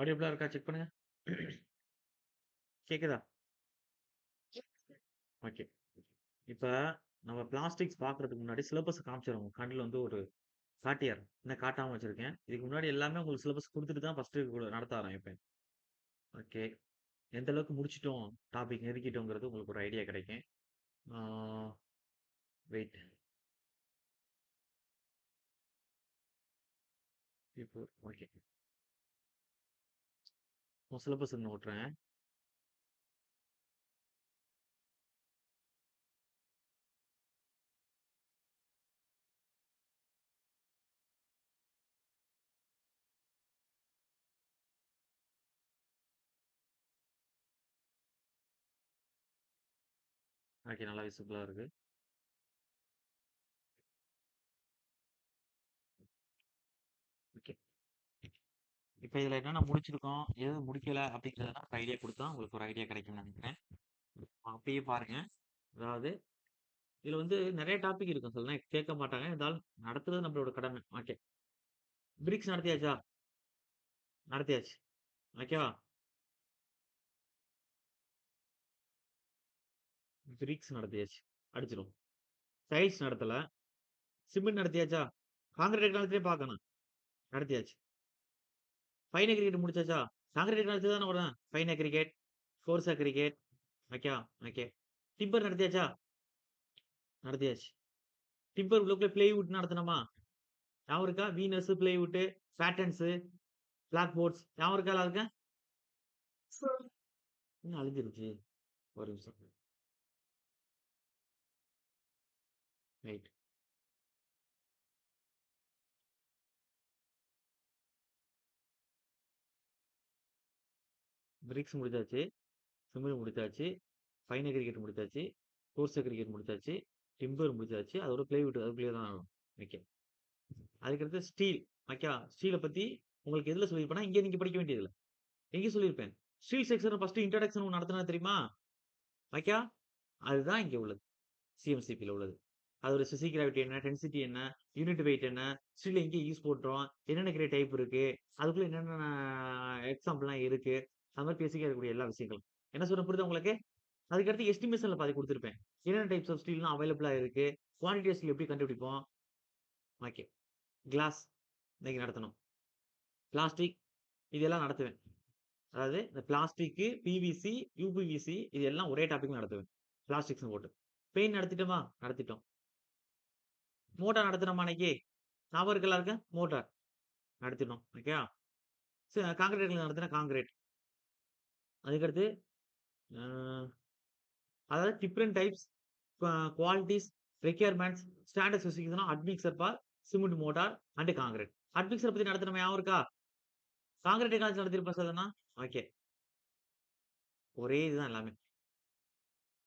ஆடியபிளா இருக்கா? செக் பண்ணுங்க. கேக்குதா? ஓகே. இப்ப நம்ம பிளாஸ்டிக்ஸ் பார்க்கறதுக்கு முன்னாடி சிலபஸ் காமிச்சிருவோம். உங்க கண்ணுல வந்து ஒரு காட்டியார். இன்னும் காட்டாம வச்சிருக்கேன். இதுக்கு முன்னாடி எல்லாமே உங்களுக்கு சிலபஸ் குடுத்துட்டு தான் ஃபர்ஸ்ட்டு நடத்த ஆரம்பிப்பேன். ஓகே. எந்த அளவுக்கு முடிச்சுட்டோம், டாபிக் நெருக்கிட்டோங்கிறது உங்களுக்கு ஒரு ஐடியா கிடைக்கும். ஆ வெயிட். இப்போ ஓகே. உன் சிலபஸ் இன்னும் ஓட்டுறேன். ஓகே. நல்லா விசிபிளா இருக்கு. ஓகே. இப்ப இதுல என்னென்ன முடிச்சிருக்கோம், எது முடிக்கல அப்படிங்கிறதெல்லாம் ஒரு ஐடியா குடுத்தா உங்களுக்கு ஒரு ஐடியா கிடைக்கும்னு நெனைக்கிறேன். அப்படியே பாருங்க. அதாவது இதுல வந்து நெறைய டாபிக் இருக்கும். சில நேரம் கேட்க மாட்டாங்க. இருந்தாலும் நடத்துறது நம்மளோட கடமை. ஓகே. பிரிக்ஸ் நடத்தியாச்சா? நடத்தியாச்சு. ஓகேவா? பிரிக்ஸ் நடத்தியாச்சு. அடிச்சிரும். டைல்ஸ் நடத்தல. சிமெண்ட் நடத்தியாச்சா? கான்கிரீட் டெக்னாலஜியே பார்க்கணும். நடத்தியாச்சு. ஃபைன் அக்ரிகேட் முடிச்சாச்சா? கான்கிரீட் டெக்னாலஜி தானே வரும். Fine aggregate, coarse aggregate. ஓகேவா? ஓகே. டிம்பர் நடத்தியாச்சா? நடத்தியாச்சு. டிம்பர் உள்ளுக்குள்ள பிளைவுட் நடத்துனோமா? ஞாபகம் இருக்கா? Veneers, plywood, battens, block boards ஞாபகம் இருக்கா எல்லாருக்கும்? என்ன அழிஞ்சிருச்சு? ஒரு நிமிஷம். ரைட். பிரிக்ஸ் முடிச்சாச்சு. சிமெண்ட் முடிச்சாச்சு. ஃபைன் அக்ரிகேட் முடிச்சாச்சு. கோர்ஸ் அக்ரிகேட் முடிச்சாச்சு. டிம்பர் முடிச்சாச்சு. அதோட பிளைவுட் அதுக்குள்ளயே தான் ஆகும். ஓகே. அதுக்கடுத்து ஸ்டீல். ஓகேவா? ஸ்டீல பத்தி உங்களுக்கு எதுல சொல்லியிருப்பேன்னா, இங்க நீங்க படிக்க வேண்டியதில்ல. எங்க சொல்லியிருப்பேன்? ஸ்டீல் செக்ஷன் ஃபர்ஸ்ட் இன்ட்ரோடக்ஷன் ஒண்ணு நடத்துனேன் தெரியுமா? ஓகேவா? அதுதான் இங்க உள்ளது. சிஎம்சிபில உள்ளது. அதோட ஸ்பெசிஃபிக் கிராவிட்டி என்ன? டென்சிட்டி என்ன? யூனிட் வெயிட் என்ன? ஸ்டீல் எங்க யூஸ் பண்றோம்? என்னென்ன கிரேட் டைப் இருக்கு? அதுக்குள்ள என்னென்ன எக்ஸாம்பிள்லாம் இருக்கு? அது மாரி பேசிக்கா இருக்கக்கூடிய எல்லா விஷயங்களும். என்ன சொல்றேன் புரியுதா உங்களுக்கு? அதுக்கடுத்து எஸ்டிமேஷன்ல பாதி குடுத்திருப்பேன். என்னென்ன டைப்ஸ் ஆஃப் ஸ்டீல்லாம் அவைலபிளா இருக்கு? குவான்டிட்டி ஆஃப் ஸ்டீல் எப்படி கண்டுபிடிப்போம்? ஓகே. கிளாஸ் இன்னைக்கு நடத்தணும். பிளாஸ்டிக் இதெல்லாம் நடத்துவேன். அதாவது இந்த பிளாஸ்டிக்கு, பிவிசி, யுபிவிசி இது எல்லாம் ஒரே டாபிக்ல நடத்துவேன். பிளாஸ்டிக்ஸ்ன்னு போட்டு. பெயிண்ட் நடத்திட்டோமா? நடத்திட்டோம். மோட்டார் நடத்துனோமா அன்னைக்கு? ஞாபகம் இருக்குல்ல எல்லாருக்கும்? மோட்டார் நடத்திட்டோம். ஓகேவா? கான்கிரீட்ல நடத்தின கான்கிரீட். அதுக்கடுத்து அ அதாவது different types, qualities, requirements, standard specification admixture for cement mortar and concrete. Admixture பத்தி நடத்தினோமா ஞாபகம் இருக்கா? கான்கிரீட் டெக்னாலஜி நடத்திருப்பேன் சொல்லனா? ஓகே. ஒரே இதுதான் எல்லாமே.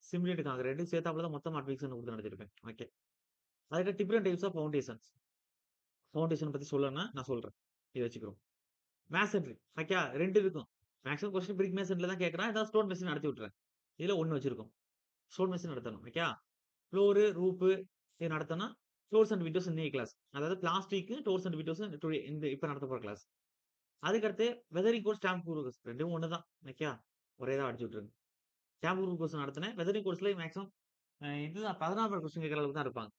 சிமுலேட் கான்கிரீட் சேர்த்தாப்புல தான் மொத்தமா அட்மிக்ஸ்ன்னு குடுத்து நடத்திருப்பேன். ஓகே. அதுக்கு different types of foundations. Foundation பத்தி சொல்லணும்னா நான் சொல்றேன். இத வச்சுக்கிறோம். மேசன்ட்ரி. ஓகே 2 இருக்கும். மேக்ஸிமம் கொஸ்டின் பிரிக் மேசன்ரில தான் கேட்கறான். ஏதாவது ஸ்டோன் மெஷின் நடத்தி விட்டுறேன். இதுல 1 வச்சிருக்கோம். ஸ்டோன் மெஷின் நடத்தணும். ஓகே. ஃப்ளோரு, ரூஃப் இது நடத்தணும். டோர்ஸ் அண்ட் விண்டோஸ் இன்னைய கிளாஸ். அதாவது plastic, doors and Windows today இந்த இப்ப நடத்த போற கிளாஸ். அதுக்கடுத்து வெதரிங் கோர்ஸ், ஸ்டாம்ப் கோர்ஸ் 2ம் ஒண்ணு தான். ஓகே. ஒரே தான் அடிச்சு விட்டுருங்க. ஸ்டாம்ப் கோர்ஸ் நடத்தினேன். வெதரிங் கோர்ஸ்ல மேக்ஸிமம் இதுதான் 16 கொஸ்டின் கேட்கற அளவுக்கு தான் இருப்பாங்க.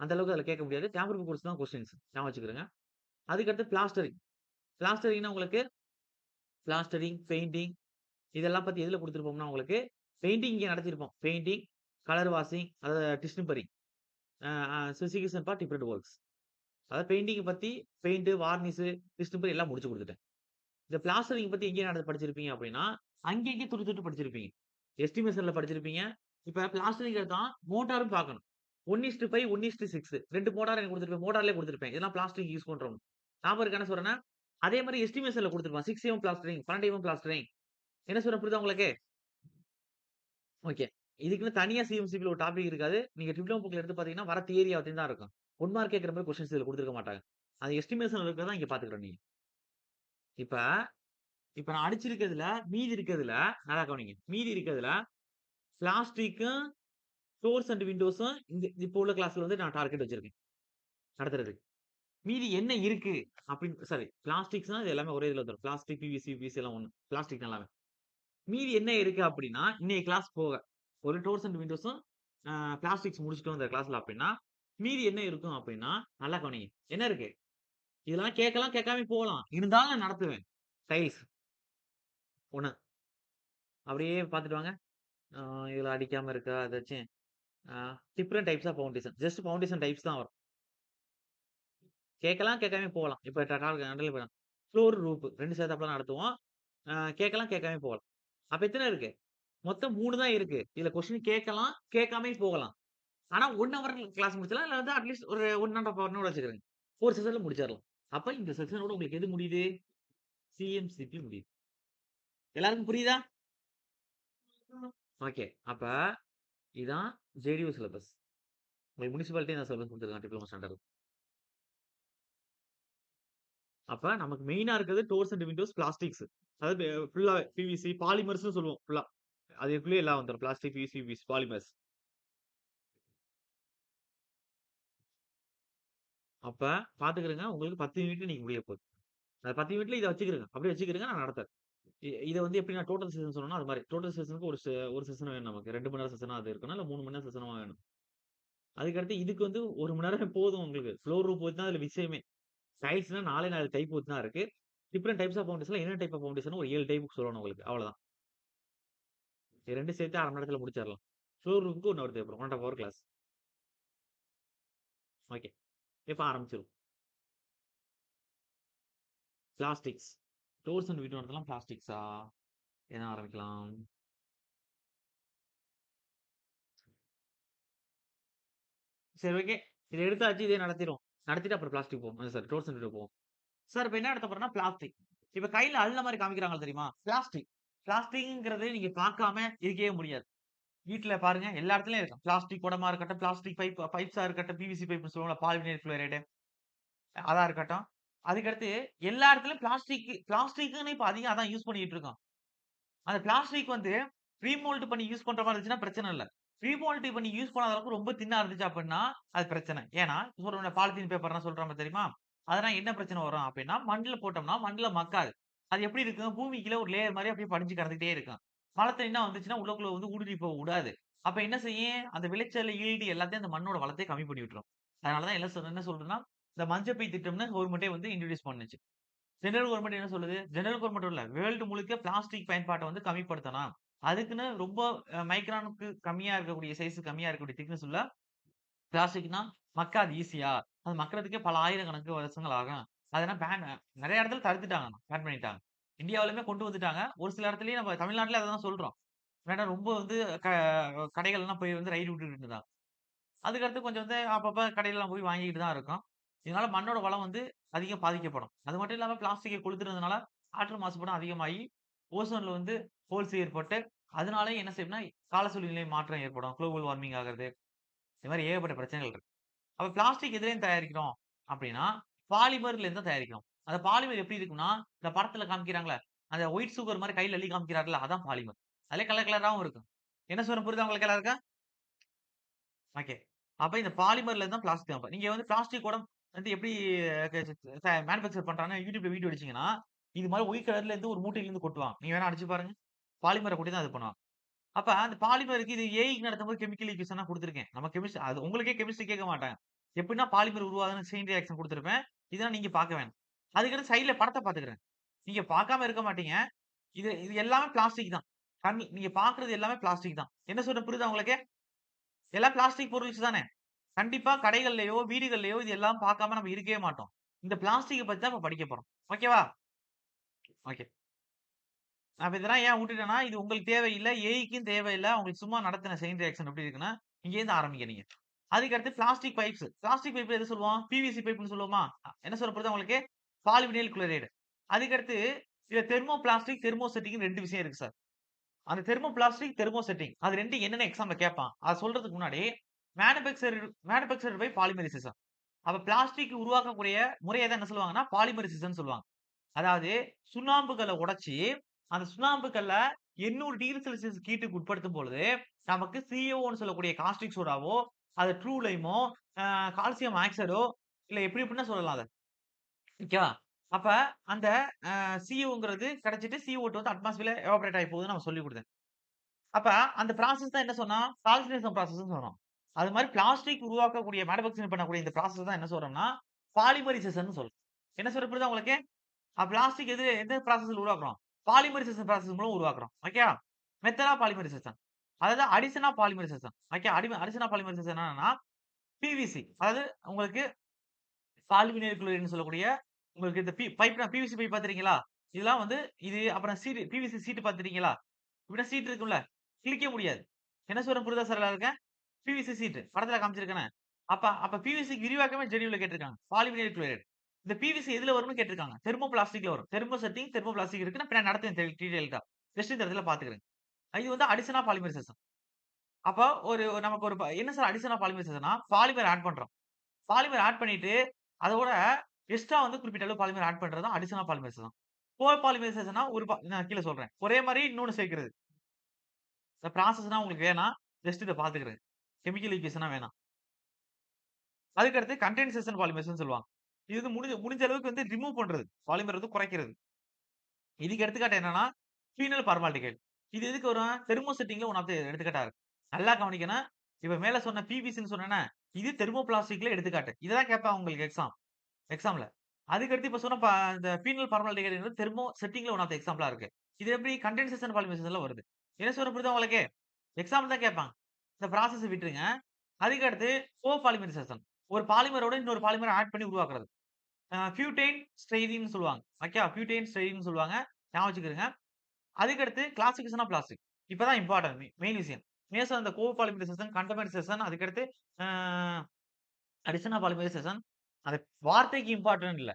அந்த அளவுக்கு அதுல கேட்க முடியாது. டேம்பர் கோர்ஸ் தான் கொஸ்டின்ஸ். ஞாபகம் வச்சுக்கிறங்க. அதுக்கடுத்து பிளாஸ்டரிங். பிளாஸ்டரிங்னா உங்களுக்கு பிளாஸ்டரிங், பெயிண்டிங் இதெல்லாம் பத்தி எதுல குடுத்திருப்போம்னா உங்களுக்கு, பெயிண்டிங் இங்க நடத்தியிருப்போம். பெயிண்டிங், கலர் வாஷிங், அதாவது டிஷ்னபரி, அ அ ஸ்பெசிஃபிகேஷன் ஃபார் டிஃபரெண்ட் வொர்க்ஸ். அதாவது பெயிண்டிங் பத்தி பெயிண்ட், வார்னிஷ், டிஷ்னபரி எல்லாம் முடிச்சு குடுத்துட்டேன். இந்த பிளாஸ்டரிங் பத்தி எங்கே படிச்சிருப்பீங்க அப்படின்னா, அங்கங்க துண்டு துண்டு படிச்சிருப்பீங்க. எஸ்டிமேஷன்ல படிச்சிருப்பீங்க. இப்ப பிளாஸ்டரிங் எடுத்தா மோட்டாரும் பார்க்கணும். 1:5, 1:6 2 மோட்டார் எனக்கு குடுத்திருப்பேன். மோட்டார்லயே குடுத்திருப்பேன். இதெல்லாம் பிளாஸ்டரிங் யூஸ் பண்றோம். ஞாபகம் இருக்கா என்ன சொல்றேன்னா? அதே மாரி எஸ்டிமேஷன்ல குடுத்திருப்பான். 6 எம் பிளாஸ்டரிங், 12 எம் பிளாஸ்டரிங். என்ன சொல்றேன் புரியுதா உங்களுக்கு? ஓகே. இதுக்குன்னு தனியா சிஎம்சிபில ஒரு டாபிக் இருக்காது. நீங்க டிப்ளமோ புக்ல எடுத்து பார்த்தீங்கன்னா, வர தியரி அப்படின்னு தான் இருக்கும். 1 மார்க் கேட்கிற மாரி கொஸ்டின்ஸ் இதுல குடுத்திருக்க மாட்டாங்க. அது எஸ்டிமேஷன்ல இருக்கிறத இங்க பார்த்துக்கிறோம் நீங்க. இப்ப இப்ப நான் அடிச்சிருக்கிறதுல, மீதி இருக்கிறதுல நல்லா கவனிங்க. மீதி இருக்கிறதுல பிளாஸ்டிக்கும், டோர்ஸ் அண்ட் விண்டோஸும் இந்த இப்போ உள்ள கிளாஸ்ல வந்து நான் டார்கெட் வச்சிருக்கேன். நடத்துறதுக்கு. மீதி என்ன இருக்கு அப்படின்னு சாரி பிளாஸ்டிக்ஸ்னா இது எல்லாமே ஒரே இதுல வந்துரும். பிளாஸ்டிக், பிவிசி, பிவிசி எல்லாம் ஒண்ணு. பிளாஸ்டிக் எல்லாமே. மீதி என்ன இருக்கு அப்படின்னா, இன்னைய கிளாஸ் போக, ஒரு டோர்ஸ் அண்ட் விண்டோஸும் பிளாஸ்டிக்ஸ் முடிச்சுட்டோம் இந்த கிளாஸ்ல அப்படின்னா, மீதி என்ன இருக்கும் அப்படின்னா, நல்லா கவனிங்க. என்ன இருக்கு? இதெல்லாம் கேட்கலாம், கேட்காமயும் போகலாம். இருந்தாலும் நான் நடத்துவேன். டைல்ஸ் 1 அப்படியே பார்த்துட்டு வாங்க. ஆ இதுல அடிக்காம இருக்கா? ஏதாச்சும் ஆ different types of foundation. Just foundation types தான் வரும். கேட்கலாம், கேட்காமயும் போகலாம். இப்ப ஃப்ளோர், ரூஃப் 2 சேர்ந்தாப்புல நடத்துவோம். கேட்கலாம், கேட்காமயும் போகலாம். அப்ப எத்தன இருக்கு? மொத்தம் 3 தான் இருக்கு. இதுல கொஸ்டின் கேட்கலாம், கேட்காமயும் போகலாம். ஆனா 1 ஹவர் கிளாஸ் முடிச்சிடலாம். இல்ல வந்து அட்லீஸ்ட் ஒரு 1 1/2 ஹவர்னு வச்சுக்கோங்க. ஒரு செஷன்ல முடிச்சிடலாம். அப்ப இந்த செஷனோட உங்களுக்கு எது முடியுது? சிஎம்சிபி முடியுது. எல்லாருக்கும் புரியுதா? ஓகே. அப்ப இதான் ஜேடியூ சிலபஸ். உங்களுக்கு முனிசிபாலிட்டி தான் சிலபஸ் குடுத்துருக்காங்க டிப்ளமோ ஸ்டாண்டர்ட்ல. அப்ப நமக்கு மெயினா இருக்கிறது டோர்ஸ் அண்ட் விண்டோஸ் பிளாஸ்டிக்ஸ். அதாவது ஃபுல்லா பிவிசி, பாலிமர்ஸ்ன்னு சொல்லுவோம் ஃபுல்லா. அதுக்குள்ளயே எல்லாம் வந்துரும். Plastic, PVC, PVC, polymers. அப்ப பாத்துக்கிடுங்க. உங்களுக்கு 10 யூனிட் இன்னைக்கு முடிய போகுது. அந்த 10 யூனிட்ல இத வச்சுக்கிருங்க. அப்படியே வச்சுக்கிருங்க. நான் நடத்துறேன். இத வந்து எப்படி நான் டோட்டல் செஷன் சொன்னேனோ, அது மாரி. டோட்டல் செஷனுக்கு ஒரு செஷன் வேணும் நமக்கு. 2 மணி நேரம் செஷனா அது இருக்கணும். இல்ல 3 மணி நேரம் செஷனா வேணும். அதுக்கடுத்து இதுக்கு வந்து 1 மணி நேரம் போதும் உங்களுக்கு. ஃப்ளோர் ரூப் தான் அதுல விஷயமே. டைல்ஸ்னா 4 4 டைப் தான் இருக்கு. டிஃபரெண்ட் டைப்ஸ் ஆஃப் ஃபவுண்டேஷன்ல என்ன டைப் ஆஃப் ஃபவுண்டேஷன் ஒரு 7 டைப் சொல்லணும் உங்களுக்கு. அவ்வளவுதான். இது 2 சேர்த்து 1/2 மணி நேரத்துல முடிச்சிடலாம். ஃப்ளோர் ரூஃப்க்கு 1 ஹவர் தேவைப்படும். 1 1/2 ஹவர் கிளாஸ். ஓகே. இப்ப ஆரம்பிச்சிருவோம். பிளாஸ்டிக்ஸ். டோர்ஸ் அண்ட் விண்டோஸ்லாம் பிளாஸ்டிக்ஸா? என்ன ஆரம்பிக்கலாம்? சரி ஓகே. இத எடுத்தாச்சு. இதே நடத்திருவோம். நடத்திட்டு அப்புறம் பிளாஸ்டிக் போவோம். சாரி டோர்ஸ் அண்ட் விண்டோ போவோம். சார் இப்ப என்ன நடத்த போறோம்னா பிளாஸ்டிக். இப்ப கையில அள்ளுன மாரி காமிக்கிறாங்க தெரியுமா? பிளாஸ்டிக். பிளாஸ்டிக்ங்கிறது நீங்க பார்க்காம இருக்கவே முடியாது. வீட்ல பாருங்க எல்லா இடத்துலயும் இருக்கும். பிளாஸ்டிக் குடமா இருக்கட்டும், பிளாஸ்டிக் பைப்ஸா இருக்கட்டும், பிவிசி பைப்ன்னு சொல்லுவோம்ல பாலிவினைல் குளோரைடு அதா இருக்கட்டும். அதுக்கடுத்து எல்லா இடத்துலயும் பிளாஸ்டிக்ன்னு இப்ப அதிகம் அதான் யூஸ் பண்ணிட்டு இருக்கோம். அந்த பிளாஸ்டிக் வந்து ரீமோல்ட் பண்ணி யூஸ் பண்ற மாரி இருந்துச்சுன்னா பிரச்சனை இல்ல. ரீமோல்ட் பண்ணி யூஸ் பண்ணாத அளவுக்கு ரொம்ப தின்னா இருந்துச்சு அப்டின்னா, அது பிரச்சனை. ஏன்னா, ஒரு பாலித்தீன் பேப்பர்லாம் சொல்றாங்க தெரியுமா? அதெல்லாம் என்ன பிரச்சனை வரும் அப்டின்னா, மண்ணுல போட்டோம்னா மண்ணுல மக்காது. அது எப்படி இருக்கும்? பூமிக்கு ஒரு லேயர் மாரி அப்படியே படிஞ்சு கிடந்துட்டே இருக்கும். மழை தண்ணீனா வந்துச்சுன்னா, உள்ளுக்குள்ள வந்து ஊடுருவி போக விடாது. அப்ப என்ன செய்யும்? அந்த விளைச்சல், ஈல்டு எல்லாத்தையும் அந்த மண்ணோட வளத்தை கம்மி பண்ணி விட்டுரும். அதனால தான் எல்லாம் என்ன சொல்றதுன்னா, இந்த மஞ்சள் பை திட்டம்னு கவர்மெண்ட்டே வந்து இன்ட்ரோடியூஸ் பண்ணுச்சு. சென்ட்ரல் கவர்ன்மென்ட் என்ன சொல்லுது? ஜெனரல் கவர்ன்மென்ட் இல்ல. வேர்ல்டு முழுக்க பிளாஸ்டிக் பயன்பாட்ட வந்து கம்மிப்படுத்தணும். அதுக்குன்னு ரொம்ப மைக்ரானுக்கு கம்மியா இருக்கக்கூடிய சைஸ் கம்மியா இருக்கக்கூடிய திக்னெஸ் உள்ள பிளாஸ்டிக்னா மக்காது ஈஸியா. அது மக்குறதுக்கே பல ஆயிரக்கணக்கு வருஷங்கள் ஆகும். அதெல்லாம் நெறைய இடத்துல தடுத்துட்டாங்க. பேன் பண்ணிட்டாங்க. இந்தியாவிலுமே கொண்டு வந்துட்டாங்க. ஒரு சில இடத்துலயும் நம்ம தமிழ்நாட்டிலே அததான் சொல்றோம். ஏன்னா ரொம்ப வந்து க கடைகள்லாம் போய் வந்து ரைடு விட்டுட்டு இருந்தாங்க. அதுக்கடுத்து கொஞ்சம் வந்து அப்பப்ப கடையிலலாம் போய் வாங்கிட்டு தான் இருக்கோம். இதனால மண்ணோட வளம் வந்து அதிகம் பாதிக்கப்படும். அது மட்டும் இல்லாம பிளாஸ்டிக்க கொளுத்துறதுனால காற்று மாசுபாடும் அதிகமாகி, ஓசோன்ல வந்து ஹோல்ஸ் ஏற்பட்டு, அதனாலயும் என்ன செய்யும்னா, கால சூழ்நிலை மாற்றம் ஏற்படும். குளோபல் வார்மிங் ஆகுறது. இந்த மாரி ஏகப்பட்ட பிரச்சனைகள் இருக்கு. அப்ப பிளாஸ்டிக் எதுலேருந்து தயாரிக்கிறோம் அப்டின்னா, பாலிமர்ல இருந்து தான் தயாரிக்கிறோம். அந்த பாலிமர் எப்படி இருக்கும்னா, இந்த படத்துல காமிக்கிறாங்கல்ல, அந்த ஒயிட் சுகர் மாரி கையில அள்ளி காமிக்கிறார்ல, அதான் பாலிமர். அதிலே கலர் கலராவும் இருக்கும். என்ன சொல்றேன் புரியுதா உங்களுக்கு எல்லாருக்கும்? ஓகே. அப்ப இந்த பாலிமர்ல இருந்து தான் பிளாஸ்டிக் ஆகும். நீங்க வந்து பிளாஸ்டிக் குடம் வந்து எப்படி க மேனுஃபேக்சர் பண்றாங்கன்னு YouTubeல வீடியோ அடிச்சீங்கன்னா, இது மாரி ஒயிட் கலர்ல இருந்து ஒரு மூட்டையில இருந்து கொட்டுவாங்க. நீங்க வேணா அடிச்சு பாருங்க. பாலிமர கொட்டி தான் இது பண்ணுவாங்க. அப்ப அந்த பாலிமருக்கு இது ஏஐக்கு நடத்தும்போது கெமிக்கல் ஈக்குவேஷன்லாம் குடுத்துருக்கேன். நம்ம அது உங்களுக்கே கெமிஸ்ட்ரி கேட்க மாட்டாங்க. எப்படின்னா பாலிமர் உருவாகுதுன்னு செயின் ரியாக்ஷன் குடுத்திருப்பேன். இதெல்லாம் நீங்க பார்க்க வேணாம். அதுக்கடுத்து சைடுல படத்த பார்த்துக்கிறேன். நீங்க பார்க்காம இருக்க மாட்டீங்க. இது இது எல்லாமே பிளாஸ்டிக் தான். நீங்க பார்க்கிறது எல்லாமே பிளாஸ்டிக் தான். என்ன சொல்றேன் புரியுதா உங்களுக்கு? எல்லாம் பிளாஸ்டிக் பொருள்ஸ் தானே! கண்டிப்பா கடைகள்லயோ, வீடுகள்லயோ இது எல்லாம் பார்க்காம நம்ம இருக்கவே மாட்டோம். இந்த பிளாஸ்டிக்க பத்தி தான் இப்ப படிக்க போறோம். ஓகேவா? ஓகே. அப்ப இதெல்லாம் ஏன் வுட்டுட்டேன்னா, இது உங்களுக்கு தேவையில்ல. ஏஐக்கும் தேவையில்ல. உங்களுக்கு சும்மா நடத்தின செயின் ரியாக்ஷன் எப்படி இருக்குன்னா, இங்கேருந்து ஆரம்பிங்க நீங்க. அதுக்கு அடுத்து பிளாஸ்டிக் பைப்ஸ். பிளாஸ்டிக் பைப்ல எது சொல்லுவோம்? பிவிசி பைப்ன்னு சொல்லுவோமா? என்ன சொல்ல புரியுதா உங்களுக்கு? Polyvinyl chloride. அதுக்கு அடுத்து இதுல தெர்மோ பிளாஸ்டிக், தெர்மோ செட்டிங்ன்னு 2 விஷயம் இருக்கு சார். அந்த தெர்மோ பிளாஸ்டிக், தெர்மோ செட்டிங். அது 2 என்னன்னு எக்ஸாம்ல கேட்பான். அத சொல்றதுக்கு முன்னாடி மேனுஃபேக்சர்ட் பை பாலிமரைசேஷன். அப்ப பிளாஸ்டிக் உருவாக்கக்கூடிய முறைய தான் என்ன சொல்லுவாங்கன்னா, பாலிமரைசேஷன் சொல்லுவாங்க. அதாவது சுண்ணாம்புக்கல்ல உடைச்சு, அந்த சுண்ணாம்புக்கல்ல 800 டிகிரி செல்சியஸ் ஹீட்டுக்கு உட்படுத்தும் பொழுது, நமக்கு CO ன்னு சொல்லக்கூடிய காஸ்டிக் சோடாவோ, அது ட்ரூ லைமோ, கால்சியம் ஆக்சைடோ, இல்ல எப்படின்னா சொல்லலாம் அத. ஓகேவா? அப்ப அந்த CO கிடைச்சிட்டு CO2 வந்து அட்மாஸ்பியர்ல எவாப்பரேட் ஆகி போகுதுன்னு நம்ம சொல்லிக் குடுத்தேன். அப்ப அந்த ப்ராசஸ் தான் என்ன சொன்னோம்? சாலிடிசேஷன் ப்ராசஸ்ன்னு சொன்னோம். அது மாரி பிளாஸ்டிக் உருவாக்கக்கூடிய மேனுஃபேக்சரிங் பண்ணக்கூடிய இந்த ப்ராசஸ் தான் என்ன சொல்றோம்னா, பாலிமரைசேஷன்னு சொல்றோம். என்ன சொல்றேன் புரியுதா உங்களுக்கு? பிளாஸ்டிக் எந்த ப்ராசஸ்ல உருவாக்குறோம்? பாலிமரைசேஷன் ப்ராசஸ் மூலம் உருவாக்குறோம். ஓகேவா? Method of polymerisation. அதாவது addition of polymerisation. Okay. Addition of polymerisation என்னன்னா, பிவிசி அதாவது உங்களுக்கு பாலிவினைல் குளோரைடுன்னு சொல்லக்கூடிய உங்களுக்கு இந்த பிவிசி பைப் பார்த்திருக்கீங்களா? இதெல்லாம் வந்து இது அப்புறம் பிவிசி சீட் பார்த்திருக்கீங்களா? இப்படின்னா சீட் இருக்கும்ல. கிழிக்க முடியாது. என்ன சொல்றேன் புரியுதா சார் எல்லாருக்கும்? பிவிசி சீட் படத்துல காமிச்சிருக்கேனே. அப்ப அப்ப பிவிசிக்கு விரிவாக்கமே ஜெனீவ்ல கேட்டிருக்காங்க. Polyvinyl chloride. இந்த பிவிசி எதுல வரும்னு கேட்டிருக்காங்க. தெர்மோபிளாஸ்டிக்ல வரும். தெர்மோசெட்டிங், தெர்மோபிளாஸ்டிக் இருக்கு. நான் பின்னாடி நடத்துவேன் டீடைல்டா. ஜஸ்ட் இந்த இடத்துல பார்த்துக்கிறங்க. இது வந்து அடிஷன் ஆஃப் பாலிமரைசேஷன். அப்ப நமக்கு என்ன சார் அடிஷன் ஆஃப் பாலிமரைசேஷன்னா, பாலிமர் ஆட் பண்றோம். பாலிமர் ஆட் பண்ணிட்டு, அதோட எக்ஸ்ட்ரா வந்து குறிப்பிட்ட அளவு பாலிமர் ஆட் பண்றது தான் அடிஷனல் பாலிமரைசேஷன். கோபாலிமரைசேஷன்னா நான் கீழ சொல்றேன். ஒரே மாரி இன்னொன்னு சேர்க்கிறது. இந்த ப்ராசஸ்னா உங்களுக்கு வேணாம். ஜஸ்ட் இத பார்த்துக்கிறங்க. கெமிக்கல் ஈக்குவேஷனா வேணாம். அதுக்கு அடுத்து கண்டென்சேஷன் பாலிமர்ஸ்ன்னு சொல்லுவாங்க. இது வந்து முடிஞ்ச முடிஞ்ச அளவுக்கு வந்து ரிமூவ் பண்றது. பாலிமர் வந்து குறைக்கிறது. இதுக்கு எடுத்துக்காட்டு என்னன்னா, ஃபீனைல் பார்மால்டிகைடு. இது எதுக்கு வரும்? தெர்மோசெட்டிங்ல ஒன் ஆஃப் த எடுத்துக்காட்டா இருக்கு. நல்லா கவனிக்கணும். இப்ப மேல சொன்ன பிவிசின்னு சொன்னேனே, இது தெர்மோபிளாஸ்டிக்ல எடுத்துக்காட்டு. இத தான் கேட்பான் உங்களுக்கு எக்ஸாம்ல. அதுக்கடுத்து இப்ப சொன்ன இந்த ஃபீனைல் பார்மால்டிகைடுங்கிறது தெர்மோ செட்டிங்ல ஒன் ஆஃப் த எக்ஸாம்பிளா இருக்கு. இது எப்படி கண்டென்சேஷன் பாலிமரைசேஷன்ல வருது. என்ன சொல்றேன் புரியுதா உங்களுக்கு? எக்ஸாம்பிள் தான் கேட்பாங்க. இந்த ப்ராசஸ விட்டுருங்க. அதுக்கு அடுத்து கோபாலிமரைசேஷன். ஒரு பாலிமரோட இன்னொரு பாலிமர ஆட் பண்ணி உருவாக்குறது. பியூட்டைன் ஸ்டைரீன்னு சொல்லுவாங்க. ஓகே. பியூட்டைன் ஸ்டைரீன்னு சொல்லுவாங்க. ஞாபகம் வச்சுக்கிறங்க. அதுக்கடுத்து கிளாசிஃபிகேஷன் ஆஃப் பிளாஸ்டிக். இப்ப தான் இம்பார்டன்ட் மெயின் விஷயம். மேற்சொன்ன அந்த கோபாலிமரைசேஷன், கண்டமரைசேஷன் அதுக்கடுத்து அ அடிஷனல் பாலிமரைசேஷன் அந்த வார்த்தைக்கு இம்பார்ட்டன்ட் இல்ல.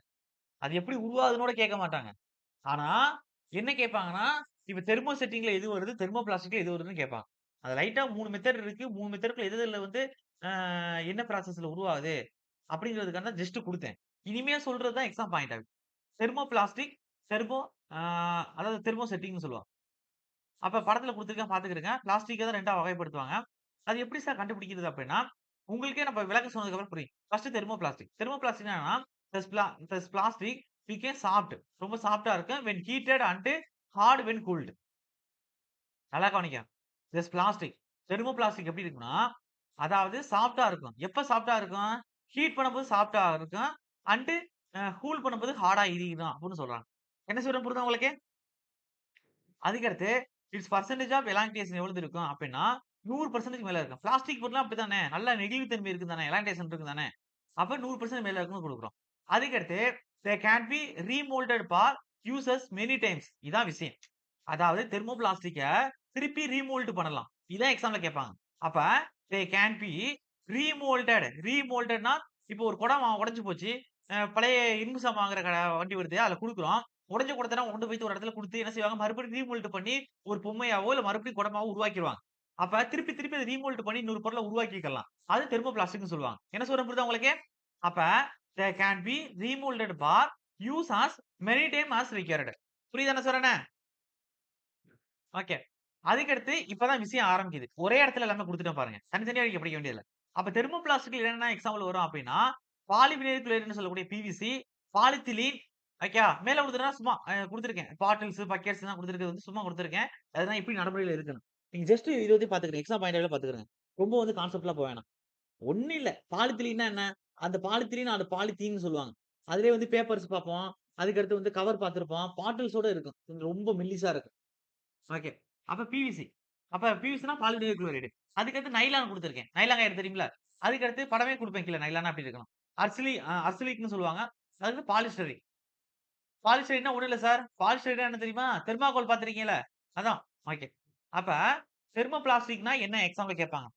அது எப்படி உருவாகுதுன்னு கூட கேட்க மாட்டாங்க. ஆனா, என்ன கேட்பாங்கன்னா, இப்ப தெர்மோ செட்டிங்ல எது வருது? தெர்மோ பிளாஸ்டிக்ல எது வருதுன்னு கேட்பாங்க. அது லைட்டா 3 மெத்தட் இருக்கு. 3 மெத்தட்க்குள்ள எது எதுல வந்து அ என்ன ப்ராசஸ்ல உருவாகுது? அப்படிங்கிறதுக்காக தான் ஜஸ்ட் குடுத்தேன். இனிமே சொல்றது தான் எக்ஸாம் பாயிண்ட் ஆகும். தெர்மோ பிளாஸ்டிக், தெர்மோ அ அதாவது தெர்மோ செட்டிங்ன்னு சொல்லுவாங்க. அப்ப படத்துல குடுத்துருக்கேன் பார்த்துக்கிடுங்க. பிளாஸ்டிக்க தான் 2ஆ வகைப்படுத்துவாங்க. அது எப்படி சார் கண்டுபிடிக்கிறது அப்படின்னா, உங்களுக்கே நம்ம விளக்கம் சொன்னதுக்கு அப்புறம் புரியும். First thermoplastic. தெர்மோ பிளாஸ்டிக்னா என்னன்னா, திஸ் பிளாஸ்டிக் பிகேம் சாஃப்ட். ரொம்ப சாஃப்ட்டா இருக்கும். When heated and hard when cooled. நல்லா கவனிங்க. This plastic. தெர்மோ பிளாஸ்டிக் எப்படி இருக்கும்னா, அதாவது சாஃப்ட்டா இருக்கும். எப்ப சாஃப்ட்டா இருக்கும்? ஹீட் பண்ணும்போது சாஃப்ட்டா இருக்கும். அண்ட் கூல் பண்ணும்போது ஹார்டா இறுகிடும் அப்படின்னு சொல்றாங்க. என்ன சொல்றேன் புரியுதா உங்களுக்கு? அதுக்கடுத்து இட்ஸ் பெர்சென்டேஜ் ஆஃப் எலாங்டேஷன் எவ்வளவு இருக்கும் அப்டின்னா, 100% மேல இருக்கும். பிளாஸ்டிக் பொருள்லாம் அப்படித்தானே. நல்ல நெகிழ்வுத்தன்மை இருக்கு தானே. எலாங்டேஷன் இருக்கு தானே. அப்ப 100% மேல இருக்குன்னு குடுக்குறோம். அதுக்கடுத்து they can be remoulded for uses many times. இதான் விஷயம். அதாவது தெர்மோ பிளாஸ்டிக்க திருப்பி ரீமோல்ட் பண்ணலாம். இதான் எக்ஸாம்ல கேட்பாங்க. அப்ப தே கேன் பி ரீமோல்டட். ரீமோல்டட்னா இப்போ ஒரு குடம் உடைஞ்சு போச்சு. பழைய இரும்பு சாமான் வாங்குற வண்டி வருது. அதுல குடுக்குறோம். உடைஞ்ச குடத்த கொண்டு போய் ஒரு இடத்துல குடுத்து என்ன செய்வாங்க, மறுபடியும் ரீமோல்ட் பண்ணி ஒரு பொம்மையாவோ, இல்ல மறுபடியும் குடமாவோ உருவாக்கிருவாங்க. அப்ப திருப்பி திருப்பி அத ரீமோல்ட் பண்ணி இன்னொரு பொருள உருவாக்கிக்கலாம். அது தெர்மோ பிளாஸ்டிக்ன்னு சொல்லுவாங்க. என்ன சொல்றேன் புரியுதா உங்களுக்கு? அப்ப they can be remoulded for use as many time as required. புரியுதா என்ன சொல்றேன்னு? ஓகே. அதுக்கடுத்து இப்ப தான் விஷயம் ஆரம்பிக்குது. ஒரே இடத்துல எல்லாமே குடுத்துட்டேன் பாருங்க. தனித்தனியா நீங்க படிக்க வேண்டியதில்ல. அப்ப தெர்மோ பிளாஸ்டிக்ல என்னென்ன எக்ஸாம்பிள் வரும் அப்டின்னா, பாலிவினைல் குளோரைடுன்னு சொல்லக்கூடிய பிவிசி, பாலித்திலீன் ஓகேவா? மேல குடுத்துட்டேன்னா சும்மா குடுத்துருக்கேன். பாட்டில்ஸ், பக்கெட்ஸ்லாம் குடுத்துருக்கிறது வந்து சும்மா குடுத்துருக்கேன். அதுதான் எப்படி நடைமுறையில இருக்குன்னு. நீங்க ஜஸ்ட் இத பத்தி பாத்துக்கங்க. எக்ஸாம் பாயிண்ட் ஆஃப் வியூல பாத்துக்கங்க. ரொம்ப வந்து கான்செப்ட்லாம் போ வேணாம். ஒண்ணும் இல்ல. பாலித்திலீன்னா என்ன? அந்த பாலித்திலீன், அது பாலித்தீன்னு சொல்லுவாங்க. அதிலேயே வந்து பேப்பர்ஸ் பாப்போம். அதுக்கடுத்து வந்து கவர் பாத்துருப்போம். பாட்டில்ஸோட இருக்கும். ரொம்ப மெல்லிசா இருக்கும். ஓகே. அப்ப பிவிசி. அப்ப பிவிசினா பாலிவினைல் குளோரைடு. அதுக்கடுத்து நைலான் குடுத்திருக்கேன். நைலான் கயிறு தெரியும்ல? அதுக்கடுத்து படமே குடுப்பேன் கீழ நைலான்னா எப்படி இருக்கணும். அர்சிலிக்ன்னு சொல்லுவாங்க. அது பாலிஸ்டிரீன். பாலிஸ்டிரீன்னா ஒண்ணும் இல்ல சார். பாலிஸ்டிரீன்னா என்ன தெரியுமா? தெர்மாகோல் பார்த்திருக்கீங்கல்ல? அதான். ஓகே. அப்ப தெர்மோ பிளாஸ்டிக்னா என்ன எக்ஸாம்ல கேட்பாங்க.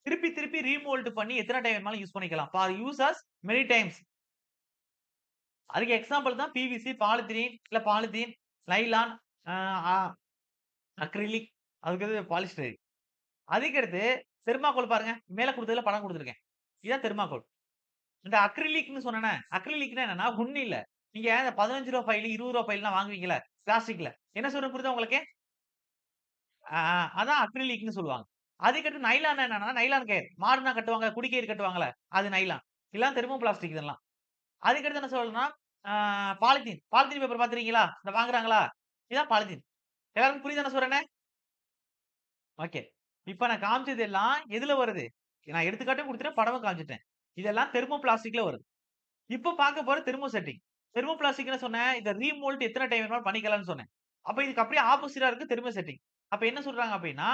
திருப்பி திருப்பி ரீமோல்ட் பண்ணி எத்தன டைம் வேணாலும் யூஸ் பண்ணிக்கலாம். For uses many times. அதுக்கு எக்ஸாம்பிள் தான் பிவிசி, பாலித்தீன் இல்ல பாலித்தீன், நைலான், அ அ அக்ரிலிக் அதுக்கடுத்து பாலிஸ்டிரீன். அதுக்கடுத்து தெர்மாகோல் பாருங்க. மேல குடுத்ததுல படம் குடுத்துருக்கேன். இதான் தெர்மாகோல். இந்த அக்ரிலிக்ன்னு சொன்னேனே, அக்ரிலிக்னா என்னன்னா, ஒண்ணும் இல்ல. நீங்க இந்த ரூ. 15 ஃபைல், ரூ. 20 ஃபைல்லாம் வாங்குவீங்கல்ல, பிளாஸ்டிக்ல. என்ன சொல்றேன் புரியுதா உங்களுக்கு? ஆ அதான் அக்ரிலிக்ன்னு சொல்லுவாங்க. அதுக்கடுத்து நைலான் என்னன்னா, நைலான் கயிறு. மாடுனா கட்டுவாங்க, குடிக்கயிறு கட்டுவாங்கல்ல, அது நைலான். இதெல்லாம் தெர்மோ பிளாஸ்டிக் இதெல்லாம். அதுக்கடுத்து என்ன சொல்லணும்னா, ஆ பாலித்தீன். பாலித்தீன் பேப்பர் பார்த்துருக்கீங்களா? இந்த வாங்குறாங்களா? இதான் பாலித்தீன். எல்லாருக்கும் புரியுதா நான் சொல்றேன்னு? ஓகே. இப்ப நான் காமிச்சது எல்லாம் எதுல வருது? நான் எடுத்துக்காட்டும் குடுத்துட்டேன், படமும் காமிச்சுட்டேன். இதெல்லாம் தெர்மோ பிளாஸ்டிக்ல வருது. இப்ப பார்க்க போறது தெர்மோ செட்டிங். தெர்மோ பிளாஸ்டிக் என்ன சொன்னேன்? இத ரீமோல்ட் எத்தன டைம் வேணுமாலும் பண்ணிக்கலாம்னு சொன்னேன். அப்ப இதுக்கு அப்படியே ஆப்போசிட்டா இருக்கு தெர்மோ செட்டிங். அப்ப என்ன சொல்றாங்க அப்படின்னா,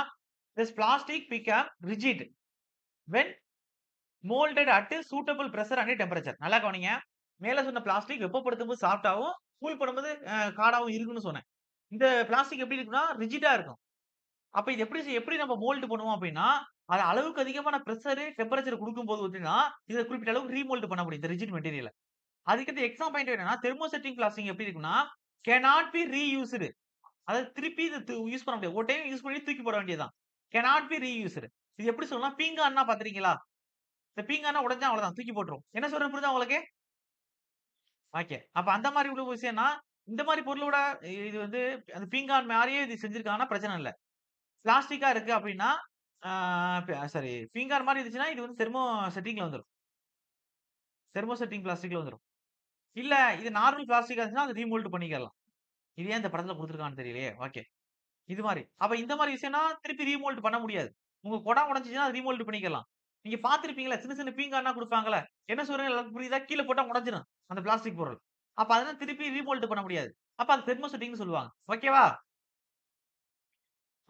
this plastic become rigid when moulded at suitable pressure and temperature. நல்லா கவனிங்க. மேல சொன்ன பிளாஸ்டிக் வெப்பப்படுத்தும்போது சாஃப்ட்டாவும், கூல் பண்ணும்போது ஹார்டாவும் இருக்குன்னு சொன்னேன். இந்த பிளாஸ்டிக் எப்படி இருக்கும்னா, ரிஜிட்டா இருக்கும். அப்ப இது எப்படி நம்ம மோல்ட் பண்ணுவோம் அப்படின்னா, அது அளவுக்கு அதிகமான பிரஷர், டெம்பரேச்சர் குடுக்கும்போது பார்த்தீங்கன்னா, இத குறிப்பிட்ட அளவுக்கு ரீமோல்ட் பண்ண முடியும். இந்த ரிஜிட் மெட்டீரியல. அதுக்கடுத்து எக்ஸாம் பாயிண்ட் என்னன்னா, தெர்மோசெட்டிங் பிளாஸ்டிக் எப்படி இருக்கும்னா, கேனாட் பி ரீயூஸ்டு. அதாவது திருப்பி இத யூஸ் பண்ண முடியாது. ஒரு டைம் யூஸ் பண்ணி தூக்கி போட வேண்டியது தான். Cannot be reused. இது எப்படி சொல்லலாம்? பீங்கான்னா பார்த்திருக்கீங்களா? இந்த பீங்கான்னா உடைஞ்சா அவ்வளவுதான். தூக்கி போட்டுரும். என்ன சொல்றேன் புரியுதா உங்களுக்கு? ஓகே. அப்ப அந்த மாரி உள்ள விஷயம்னா, இந்த மாரி பொருளோட இது வந்து அந்த பீங்கான் மாரியே இது செஞ்சிருக்காங்கன்னா பிரச்சனை இல்ல. பிளாஸ்டிக்கா இருக்கு அப்டின்னா, ஆ சாரி பீங்கான் மாரி இருந்துச்சுன்னா, இது வந்து தெர்மோ செட்டிங்ல வந்துரும். தெர்மோ செட்டிங் பிளாஸ்டிக்ல வந்துரும். இல்ல இது நார்மல் பிளாஸ்டிக்கா இருந்துச்சுன்னா, அத ரீமோல்ட் பண்ணிக்கலாம். இது ஏன் இந்த படத்துல குடுத்துருக்கான்னு தெரியலையே. ஓகே. இது மாரி. அப்ப இந்த மாரி விஷயம்னா, திருப்பி ரீமோல்ட் பண்ண முடியாது. உங்க குடம் உடைஞ்சுச்சுன்னா, அத ரீமோல்ட் பண்ணிக்கலாம். நீங்க பார்த்திருப்பீங்கள்ல, சின்ன சின்ன பீங்கான்லாம் குடுப்பாங்கல்ல. என்ன சொல்றேன்னு எல்லாருக்கும் புரியுதா? கீழ போட்டா உடைஞ்சிரும். அந்த பிளாஸ்டிக் பொருள். அப்ப அதெல்லாம் திருப்பி ரீமோல்ட் பண்ண முடியாது. அப்ப அது தெர்மோ செட்டிங்ன்னு சொல்லுவாங்க. ஓகேவா?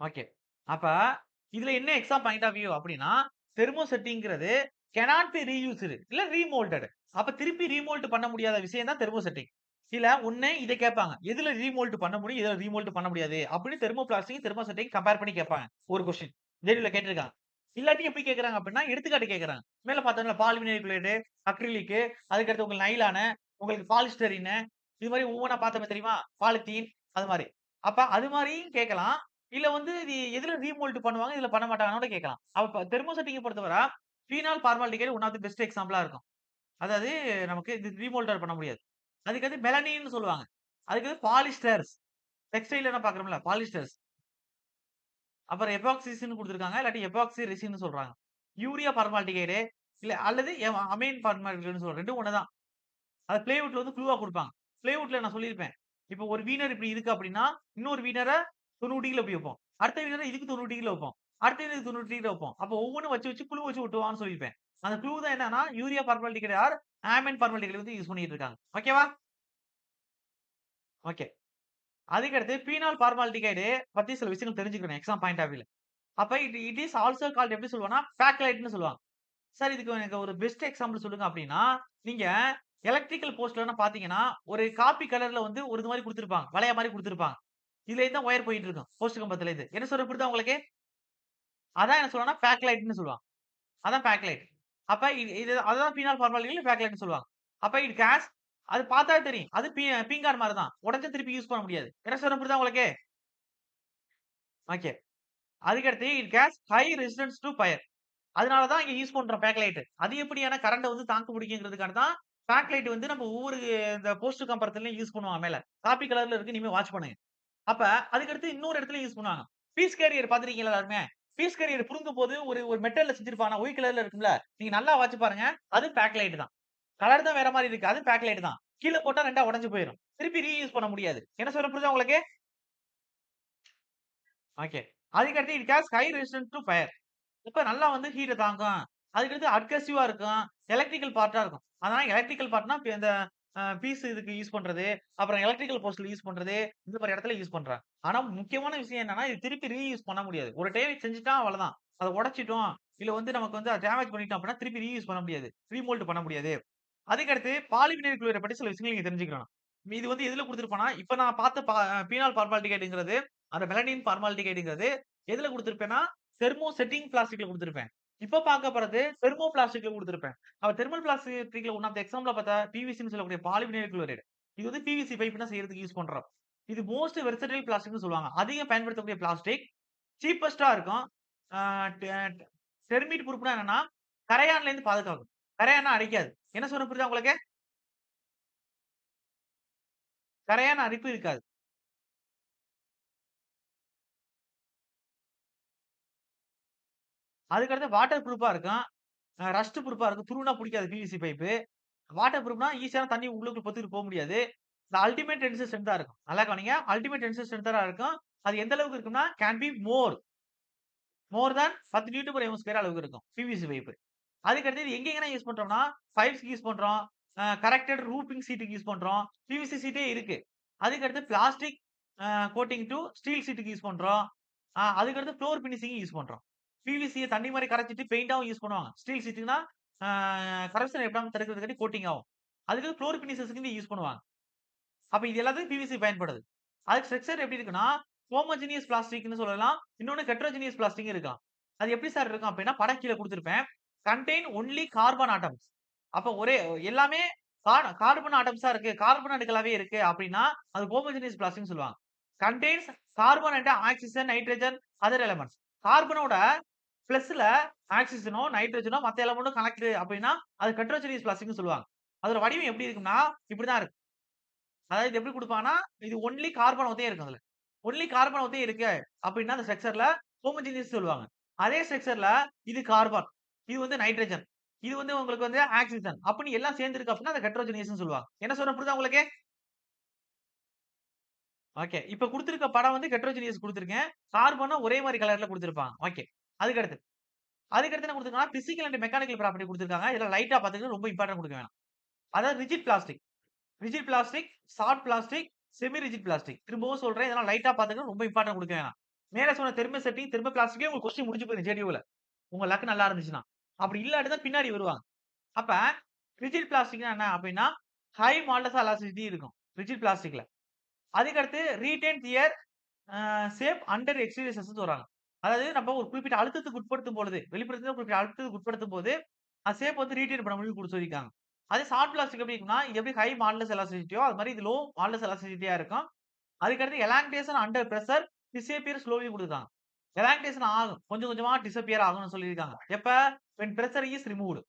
ஓகே. அப்ப இதுல என்ன எக்ஸாம் பாயிண்ட் ஆஃப் வியூ அப்டின்னா, தெர்மோ செட்டிங்கிறது கேனாட் பி ரீயூஸ்டு இல்ல ரீமோல்டட். அப்ப திருப்பி ரீமோல்ட் பண்ண முடியாத விஷயம் தான் தெர்மோ செட்டிங். இல்ல ஒண்ணு இத கேட்பாங்க. எதுல ரீமோல்ட் பண்ண முடியும்? எதுல ரீமோல்ட் பண்ண முடியாது? அப்படின்னு thermo plastic, thermo setting compare பண்ணி கேட்பாங்க. ஒரு கொஸ்டின். தேர்வுல கேட்டிருக்காங்க. இல்லாட்டி எப்படி கேட்கறாங்க அப்படின்னா, எடுத்துக்காட்டு கேட்கறாங்க. மேல பார்த்தோம்ல பாலிவினைல் குளோரைடு, அக்ரிலிக், அதுக்கடுத்து உங்களுக்கு நைலானு, உங்களுக்கு பாலிஸ்டிரீனு இது மாரி ஒவ்வொன்னா பார்த்தோமே தெரியுமா? பாலித்தீன் அது மாரி. அப்ப அது மாரியும் கேட்கலாம். இல்ல வந்து இது எதுல ரீமோல்ட் பண்ணுவாங்க, இதுல பண்ண மாட்டாங்கன்னு கூட கேட்கலாம். அப்ப தெர்மோசெட்டிங்க பொறுத்தவர phenol formaldehyde one of the best எக்ஸாம்பிளா இருக்கும். அதாவது நமக்கு இது ரீமோல்டர் பண்ண முடியாது. அதுக்கு வந்து மெலனின்னு சொல்லுவாங்க. அதுக்கு வந்து பாலிஸ்டர்ஸ். டெக்ஸ்டைல் எல்லாம் பார்க்குறோம்ல பாலிஸ்டர்ஸ். அப்புறம் எபாக்சிஸ்ன்னு குடுத்துருக்காங்க. இல்லாட்டி எபாக்சி ரெசின்னு சொல்றாங்க. யூரியா ஃபார்மால்டிகைடு இல்ல அல்லது அமைன் ஃபார்மால்டிகைடுன்னு சொல்றோம். 2ம் ஒண்ணு தான். அத ப்ளைவுட்ல வந்து க்ளூவா குடுப்பாங்க. ப்ளைவுட்ல நான் சொல்லியிருப்பேன். இப்போ ஒரு வீனர் இப்படி இருக்கு அப்படின்னா, இன்னொரு வீனர 90 டிகிரில போய் வைப்போம். அடுத்த வீனர இதுக்கு 90 டிகிரில வைப்போம். அடுத்த இதுக்கு 90 டிகிரில வைப்போம். அப்போ ஒவ்வொன்னும் வச்சு க்ளூ வச்சு ஒட்டுவான்னு சொல்லியிருப்பேன். அந்த க்ளூ தான் என்னன்னா, யூரியா ஃபார்மால்டிகைடு ஆர் ஆமைன் ஃபார்மால்டிகைடு வந்து யூஸ் பண்ணிட்டு இருக்காங்க. ஓகேவா? ஓகே. அதுக்கடுத்து பீனால் ஃபார்மால்டிகைடு பத்தி சில விஷயங்கள் தெரிஞ்சுக்கணும் எக்ஸாம் பாயிண்ட் ஆஃப் வியூல. அப்ப இட் இஸ் ஆல்சோ கால்ட் எப்படி சொல்லுவாங்கன்னா, பேக்லைட்ன்னு சொல்லுவாங்க. சார் இதுக்கு எனக்கு ஒரு பெஸ்ட் எக்ஸாம்பிள் சொல்லுங்க அப்டின்னா, நீங்க எலக்ட்ரிக்கல் போஸ்ட்லலாம் பார்த்தீங்கன்னா, ஒரு காப்பி கலர்ல வந்து ஒரு இது மாரி குடுத்திருப்பாங்க. வளையம் மாரி குடுத்திருப்பாங்க. இதுலேருந்து தான் ஒயர் போயிட்டு இருக்கும். போஸ்ட் கம்பத்துலேருந்து. என்ன சொல்றேன் புரியுதா உங்களுக்கு? அதான் என்ன சொல்லுவாங்கன்னா, பேக்லைட்ன்னு சொல்லுவாங்க. அதான் பேக்லைட். அப்ப இது அதுதான் பீனால் ஃபார்மாலிட்டில பேக்லைட்ன்னு சொல்லுவாங்க. அப்ப இது கேஸ் அது பார்த்தாலே தெரியும். அது பீங்கான் மாரி தான். உடைச்சா திருப்பி யூஸ் பண்ண முடியாது. என்ன சொல்றேன் புரியுதா உங்களுக்கு? ஓகே. அதுக்கடுத்து it has high resistance to fire. அதனால தான் இங்க யூஸ் பண்றோம் பேக்லைட். அது எப்படியான கரண்ட்ட வந்து தாக்கு பிடிக்குங்கிறதுக்காக தான் பேக்லைட் வந்து நம்ம ஒவ்வொரு இந்த போஸ்ட் கம்பரத்துலயும் யூஸ் பண்ணுவாங்க மேல. காப்பி கலர்ல இருக்கு. இனிமே வாட்ச் பண்ணுங்க. அப்ப அதுக்கடுத்து இன்னொரு இடத்துல யூஸ் பண்ணுவாங்க. பீஸ் கேரியர் பார்த்திருக்கீங்களா எல்லாருமே? பீஸ் கேரியர் புடுங்கும்போது ஒரு மெட்டல்ல செஞ்சிருப்பாங்க. ஒயிட் கலர்ல இருக்கும்ல. நீங்க நல்லா வாட்ச் பாருங்க. அது பேக்லைட் தான். கலர் தான் வேற மாரி இருக்கு. அது பேக்லைட் தான். கீழ போட்டா 2ஆ உடைஞ்சு போயிரும். திருப்பி ரீயூஸ் பண்ண முடியாது. என்ன சொல்றேன் புரியுதா உங்களுக்கு? ஓகே. அதுக்கடுத்து it has high resistance to fire. இப்ப நல்லா வந்து ஹீட்ட தாங்கும். அதுக்கடுத்து அட்கசிவா இருக்கும். எலக்ட்ரிக்கல் பார்ட்டா இருக்கும். அதனால எலக்ட்ரிக்கல் பார்ட்னா இப்ப இந்த பீஸ் இதுக்கு யூஸ் பண்றது, அப்புறம் எலக்ட்ரிக்கல் போஸ்ட்ல யூஸ் பண்றது, இந்த மாரி இடத்துல யூஸ் பண்றாங்க. ஆனா முக்கியமான விஷயம் என்னன்னா, இது திருப்பி ரீயூஸ் பண்ண முடியாது. ஒரு டைம் செஞ்சுட்டா அவ்வளதான். அத உடைச்சுட்டோம், இல்ல வந்து நமக்கு வந்து டேமேஜ் பண்ணிட்டோம் அப்படின்னா, திருப்பி ரீயூஸ் பண்ண முடியாது. ரீமோல்ட் பண்ண முடியாது. அதுக்கடுத்து பாலிவினைல் குளோரைட பத்தி சில விஷயங்கள் நீங்க தெரிஞ்சுக்கணும். இது வந்து எதுல குடுத்திருப்பான்னா, இப்ப நான் பார்த்த பீனால் ஃபார்மால்டிகைடுங்கிறது, அந்த மெலனின் ஃபார்மால்டிகைடுங்கிறது எதுல குடுத்திருப்பேன்னா, தெர்மோ செட்டிங் பிளாஸ்டிக்ல குடுத்திருப்பேன். இப்ப பார்க்க போறது தெர்மோ பிளாஸ்டிக்ல குடுத்திருப்பேன். அப்ப தெர்மல் பிளாஸ்டிக்ல ஒன் ஆஃப் த எக்ஸாம்பிளா பார்த்தா பிவிசின்னு சொல்லக்கூடிய பாலிவினைல் குளோரைடு. இது வந்து பிவிசி பைப்லாம் செய்யறதுக்கு யூஸ் பண்றோம். இது மோஸ்ட் வெர்சடைல் பிளாஸ்டிக்ன்னு சொல்லுவாங்க. அதிகம் பயன்படுத்தக்கூடிய பிளாஸ்டிக். சீப்பஸ்ட்டா இருக்கும். ஆ டெ டெர்மைட் ப்ரூஃப்னா என்னன்னா, கரையான்லேருந்து பாதுகாக்கும். கரையான்னா அரிக்காது. என்ன சொல்றேன் புரியுதா உங்களுக்கு? கரையான் அரிப்பு இருக்காது. அதுக்கு அடுத்து வாட்டர் ப்ரூஃபா இருக்கும். ரஸ்ட் ப்ரூஃபா இருக்கும். துருவுனா புடிக்காது பிவிசி பைப்பு. வாட்டர் ப்ரூஃப்னா ஈஸியான தண்ணி உள்ளுக்குள்ள பொத்துக்கிட்டு போ முடியாது. இந்த அல்டிமேட் டென்சில் ஸ்ட்ரென்த்தா இருக்கும். நல்லா கவனிங்க. அல்டிமேட் டென்சில் ஸ்ட்ரென்த்தா இருக்கும். அது எந்த அளவுக்கு இருக்கும்னா, can be more than 10 newton per M square அளவுக்கு இருக்கும். PVC pipe. அதுக்கு அடுத்தது எங்கெங்கலாம் யூஸ் பண்றோம்னா, பைப்ஸ்க்கு யூஸ் பண்றோம். கரெக்டட் ரூஃபிங் ஷீட்டுக்கு யூஸ் பண்றோம். பிவிசி ஷீட்டே இருக்கு. அதுக்கு அடுத்து பிளாஸ்டிக் கோட்டிங் டூ ஸ்டீல் ஷீட்டுக்கு யூஸ் பண்றோம். அதுக்கு அடுத்து ஃப்ளோர் பினிஷிங் யூஸ் பண்றோம். பிவிசிய தண்ணி மாரி கரைச்சுட்டு பெயிண்டாவும் யூஸ் பண்ணுவாங்க. ஸ்டீல் ஷீட்டுக்குன்னா, ஆ கரப்ஷன் எப்படாம தடுக்கிறதுக்காண்டி கோட்டிங் ஆகும். அதுக்கு ஃப்ளோர் பினிஷர்ஸ்க்குன்னு யூஸ் பண்ணுவாங்க. அப்ப இது எல்லாத்துக்கும் பிவிசி பயன்படுது. அதுக்கு ஸ்ட்ரக்சர் எப்படி இருக்குன்னா, ஹோமோஜினியஸ் பிளாஸ்டிக்ன்னு சொல்லலாம். இன்னொன்னு ஹெட்டரோஜினியஸ் பிளாஸ்டிக்கும் இருக்கலாம். அது எப்படி சார் இருக்கும் அப்படின்னா, படம் கீழ குடுத்திருப்பேன். Contain only carbon atoms. அப்ப ஒரே எல்லாமே கார்பன் ஆட்டம்ஸா இருக்கு. கார்பன் அணுக்களாவே இருக்கு அப்படின்னா, அது ஹோமோஜினியஸ் பிளாஸ்டிக்ன்னு சொல்லுவாங்க. Contains carbon and oxygen, nitrogen, other elements. கார்பனோட பிளஸ்ல ஆக்ஸிஜனோ, நைட்ரஜனோ மத்த எலமெண்ட்டும் கலக்குது அப்படின்னா, அது ஹெட்டரோஜினியஸ் பிளாஸ்டிக்ன்னு சொல்லுவாங்க. அதோட வடிவம் எப்படி இருக்கும்னா, இப்படிதான் இருக்கும். அதாவது இது எப்படி குடுப்பாங்கன்னா, இது ஒன்லி கார்பன் ஒத்தே இருக்கும் அதுல. ஒன்லி கார்பன் ஒத்தே இருக்கு அப்டின்னா, அந்த ஸ்ட்ரக்சர்ல ஹோமோஜினியஸ் சொல்லுவாங்க. அதே ஸ்ட்ரக்சர்ல இது கார்பன், இது வந்து நைட்ரஜன், இது வந்து உங்களுக்கு வந்து ஆக்ஸிஜன் அப்டின்னு எல்லாம் சேர்ந்து இருக்கு அப்டின்னா, அத ஹெட்டரோஜினியஸ்ன்னு சொல்லுவாங்க. என்ன சொல்றேன் புரியுதா உங்களுக்கு? ஓகே. இப்ப குடுத்திருக்க படம் வந்து ஹெட்டரோஜினியஸ் குடுத்திருக்கேன். கார்பன ஒரே மாரி கலர்ல குடுத்திருப்பாங்க. ஓகே. அதுக்கு அடுத்து என்ன குடுத்திருக்காங்கன்னா, பிசிக்கல் அண்ட் மெக்கானிக்கல் ப்ராப்பர்ட்டி குடுத்திருக்காங்க. இதெல்லாம் லைட்டா பாத்துக்கங்க. ரொம்ப இம்பார்ட்டன்ட் குடுக்க வேணாம். அதாவது rigid plastic, soft plastic, semi rigid plastic. திரும்பவும் சொல்றேன். இதெல்லாம் லைட்டா பாத்துக்கணும். ரொம்ப இம்பார்ட்டன்ட் குடுக்க வேணாம். மேல சொன்ன தெர்மோசெட்டிங், தெர்மோ பிளாஸ்டிக்லயே உங்களுக்கு கொஸ்டின் முடிஞ்சு போயிரும் ஜேடியூல. உங்க லக் நல்லா இருந்துச்சுன்னா. அப்படி இல்லாட்டி தான் பின்னாடி வருவாங்க. அப்ப ரிஜிட் பிளாஸ்டிக்னா என்ன அப்படின்னா, ஹை மால்டஸ் எலாஸ்டிசிட்டி இருக்கும். ரிஜிட் பிளாஸ்டிக்ல. அதுக்கு அடுத்து retain their shape under exterior ஸ்ட்ரெஸ்ன்னு சொல்றாங்க. அதாவது நம்ம ஒரு குறிப்பிட்ட அழுத்தத்துக்கு உட்படுத்தும் பொழுது, வெளிப்புறத்துல குறிப்பிட்ட அழுத்தத்துக்கு உட்படுத்தும்போது, சேஃப் வந்து ரீடெயின் பண்ண முடியும்னு சொல்லியிருக்காங்க. அதே சாஃப்ட் பிளாஸ்டிக் எப்படி இருக்கும்னா, இது எப்படி ஹை மாடுலஸ் எலாஸ்டிசிட்டியோ, அது மாரி இது லோ மாடுலஸ் எலாஸ்டிசிட்டியா இருக்கும். அதுக்கடுத்து எலாங்டேஷன் அண்டர் பிரஷர் டிஸப்பியர் ஸ்லோலி குடுத்துருக்காங்க. எலாங்டேஷன் ஆகும். கொஞ்சம் கொஞ்சமா டிஸப்பியர் ஆகும்னு சொல்லியிருக்காங்க. எப்ப? When pressure is removed.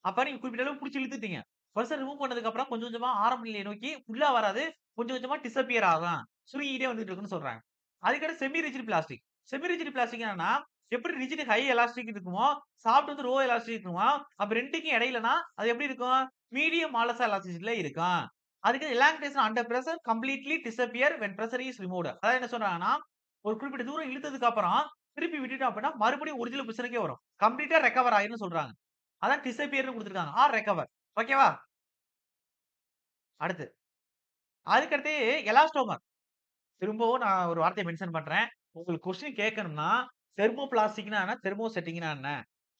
அப்ப நீங்க குறிப்பிட்ட அளவு புடிச்சு இழுத்துட்டீங்க. பிரஷர் ரிமூவ் பண்ணதுக்கு அப்புறம் கொஞ்சம் கொஞ்சமா ஆரம்ப நிலையை நோக்கி ஃபுல்லா வராது. கொஞ்சம் கொஞ்சமா டிஸப்பியர் ஆகும். சுருங்கிட்டே வந்துட்டு இருக்குன்னு சொல்றாங்க. அதுக்கடுத்து semi rigid plastic. Semi rigid plastic என்னன்னா, எப்படி ரிஜிட் ஹை எலாஸ்டிக் இருக்குமோ, சாஃப்ட் வந்து லோ எலாஸ்டிக் இருக்குமோ, அப்ப 2க்கும் இடையிலனா அது எப்படி இருக்கும்? மீடியம் மாலஸா எலாஸ்டிசிட்டில இருக்கும். அதுக்கு elongation under pressure completely disappear when pressure is removed. அதாவது என்ன சொல்றாங்கன்னா, ஒரு குறிப்பிட்ட தூரம் இழுத்ததுக்கு அப்புறம் திருப்பி விட்டுட்டோம் அப்படின்னா, மறுபடியும் ஒரிஜினல் பொசிஷனுக்கே வரும். கம்ப்ளீட்டா ரெக்கவர் ஆயிரும்னு சொல்றாங்க. அதான் டிஸப்பியர்ன்னு குடுத்துருக்காங்க. Or recover. ஓகேவா? அடுத்து. அதுக்கடுத்து எலாஸ்டோமர். திரும்பவும் நான் ஒரு வார்த்தைய மென்ஷன் பண்றேன். உங்களுக்கு கொஸ்டின் கேட்கணும்னா, தெர்மோ பிளாஸ்டிக்னா என்ன? தெர்மோ செட்டிங்னா என்ன?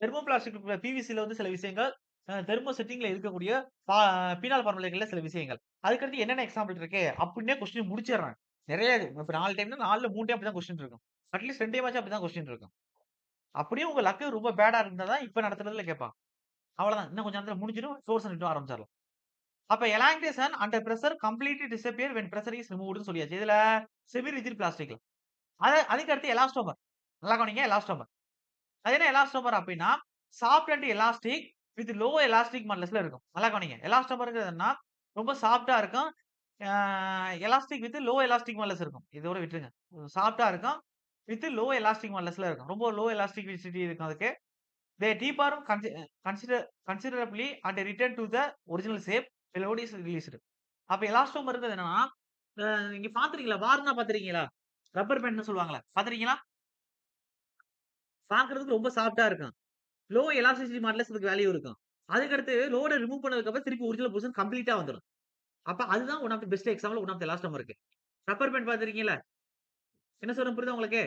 தெர்மோ பிளாஸ்டிக் பிவிசில வந்து சில விஷயங்கள், தெர்மோ செட்டிங்ல இருக்கக்கூடிய பா பீனால் ஃபார்முலேக்கள்ல சில விஷயங்கள். அதுக்கடுத்து என்னென்ன எக்ஸாம்பிள் இருக்கு? அப்டின்னே கொஸ்டின் முடிச்சிடுறேன். நெறைய இப்ப 4 டைம்னா 4ல 3 டைம் அப்படிதான் கொஸ்டின் இருக்கும். அட்லீஸ்ட் 2 டைமாச்சும் அப்படிதான் கொஸ்டின் இருக்கும். அப்படியே உங்க லக் ரொம்ப பேடா இருந்தா தான் இப்ப நடத்துனதுல கேட்பாங்க. அவ்வளவுதான். இன்னும் கொஞ்ச நேரத்துல முடிஞ்சிரும். சோர்ஸ் அண்ட் ஆரம்பிச்சிடலாம். அப்ப elongation under pressure completely disappear when pressure is ரிமூவ்ட்ன்னு சொல்லியாச்சு. இதுல செமி ரிஜிட் பிளாஸ்டிக்ல. அதுக்கு அடுத்து எலாஸ்டோமர். நல்லா கவனிங்க எலாஸ்டோமர். அது என்ன எலாஸ்டோமர் அப்டின்னா, soft and elastic with low elastic மாடுலஸ்ல இருக்கும். நல்லா கவனிங்க. எலாஸ்டோமர்ங்கிறது என்னன்னா, ரொம்ப சாஃப்ட்டா இருக்கும். ஆ elastic with low elastic modulus இருக்கும். இதோட விட்டுருங்க. சாஃப்ட்டா இருக்கும். வித் லோ எலாஸ்டிக் மாடுலஸ்ல இருக்கும். ரொம்ப லோ எலாஸ்டிசிட்டி இருக்கும் அதுக்கு. They deform considerably and return to the original shape load is released. அப்ப எலாஸ்டோமர்ங்கிறது என்னன்னா, நீங்க பார்த்திருக்கீங்களா? வார்னா பார்த்திருக்கீங்களா? ரப்பர் பேண்ட்ன்னு சொல்லுவாங்கல்ல. பார்த்திருக்கீங்களா? பார்க்கறதுக்கு ரொம்ப சாஃப்ட்டா இருக்கும். லோ எலாஸ்டிசிட்டி மாடுலஸ் இதுக்கு வேல்யூ இருக்கும். அதுக்கடுத்து லோட ரிமூவ் பண்ணதுக்கு அப்புறம் திருப்பி ஒரிஜினல் பொசிஷன் கம்ப்ளீட்டா வந்துரும். அப்ப அதுதான் one of the best example one of the எலாஸ்டோமருக்கு. ரப்பர் பேண்ட் பார்த்திருக்கீங்கல்ல? என்ன சொல்றேன் புரியுதா உங்களுக்கு?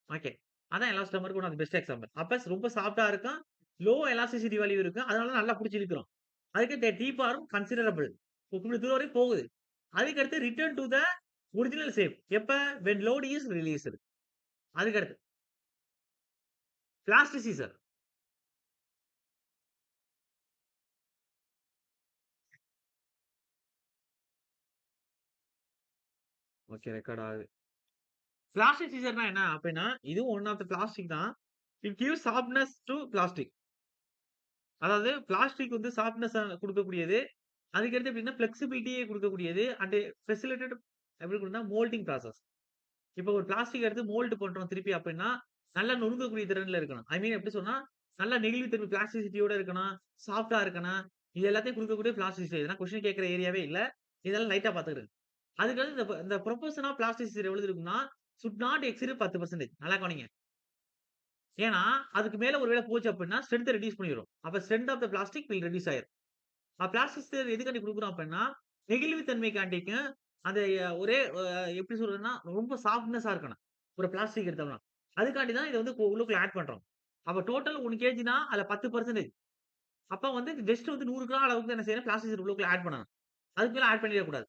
ஓகே. அதான் எலாஸ்டோமருக்கு one of the best example. அப்ப ரொம்ப சாஃப்ட்டா இருக்கும். லோ எலாஸ்டிசிட்டி வேல்யூ இருக்கும். அதனால நல்லா புடிச்சு இழுக்குறோம். அதுக்கு தே டீப் ஆர்ம் கன்சிடரபிள். இவ்வளவு தூரம் வரைக்கும் போகுது. அதுக்கடுத்து return to the original shape. எப்ப? When load is released. அதுக்கடுத்து பிளாஸ்டிசிசர். ஓகே ரெக்கார்ட் ஆகுது. பிளாஸ்டிசிசர்னா என்ன அப்படின்னா, இதுவும் ஒன் ஆஃப் த பிளாஸ்டிக் தான். It gives softness to plastic. அதாவது பிளாஸ்டிக் வந்து சாஃப்ட்னஸ் குடுக்கக்கூடியது. அதுக்கடுத்து எப்படின்னா, பிளெக்ஸிபிலிட்டியே குடுக்கக்கூடியது. அண்ட் ஃபெசிலிட்டேட் எப்படி குடுக்கும்னா, மோல்டிங் ப்ராசஸ். இப்போ ஒரு பிளாஸ்டிக் எடுத்து மோல்ட் பண்றோம் திருப்பி அப்படின்னா, நல்லா நொறுங்கக்கூடிய திறன்ல இருக்கணும். ஐ மீன் எப்படி சொன்னா, நல்லா நெகிழ்வுத்தன்மை பிளாஸ்டிசிட்டியோட இருக்கணும். சாஃப்ட்டா இருக்கணும். இது எல்லாத்தையும் குடுக்கக்கூடிய பிளாஸ்டிசிட்டி. இதெல்லாம் கொஸ்டின் கேட்கிற ஏரியாவே இல்ல. இதெல்லாம் லைட்டா பார்த்துக்கிடுங்க. அதுக்கு இந்த புரொபோர்ஷன் ஆஃப் பிளாஸ்டிசிட்டி எவ்வளவு இருக்கும்னா, ஷுட் நாட் எக்ஸீட் 10%. நல்லா கவனிங்க. ஏன்னா, அதுக்கு மேல ஒரு வேள போச்சு அப்டின்னா, ஸ்ட்ரென்த்த ரெடியூஸ் பண்ணிரும். அப்ப strength of the plastic will reduce ஆயிரும். பிளாஸ்டிக் எதுக்காண்டி குடுக்குறோம் அப்டின்னா, நெகிழ்வுத்தன்மைக்காண்டிக்கும், அந்த ஒரே எப்படி சொல்றதுன்னா, ரொம்ப சாஃப்ட்னஸா இருக்கணும். ஒரு பிளாஸ்டிக் எடுத்தோம்னா. அதுக்காண்டி தான் இத வந்து உள்ளுக்குள்ள ஆட் பண்றோம். அப்ப டோட்டல் 1 கேஜினா, அதுல 10% அப்ப வந்து ஜஸ்ட் வந்து 100 கிராம் அளவுக்கு என்ன செய்யணும், பிளாஸ்டிக் உள்ளுக்குள்ள ஆட் பண்ணணும். அதுக்கு மேல ஆட் பண்ணிறக் கூடாது.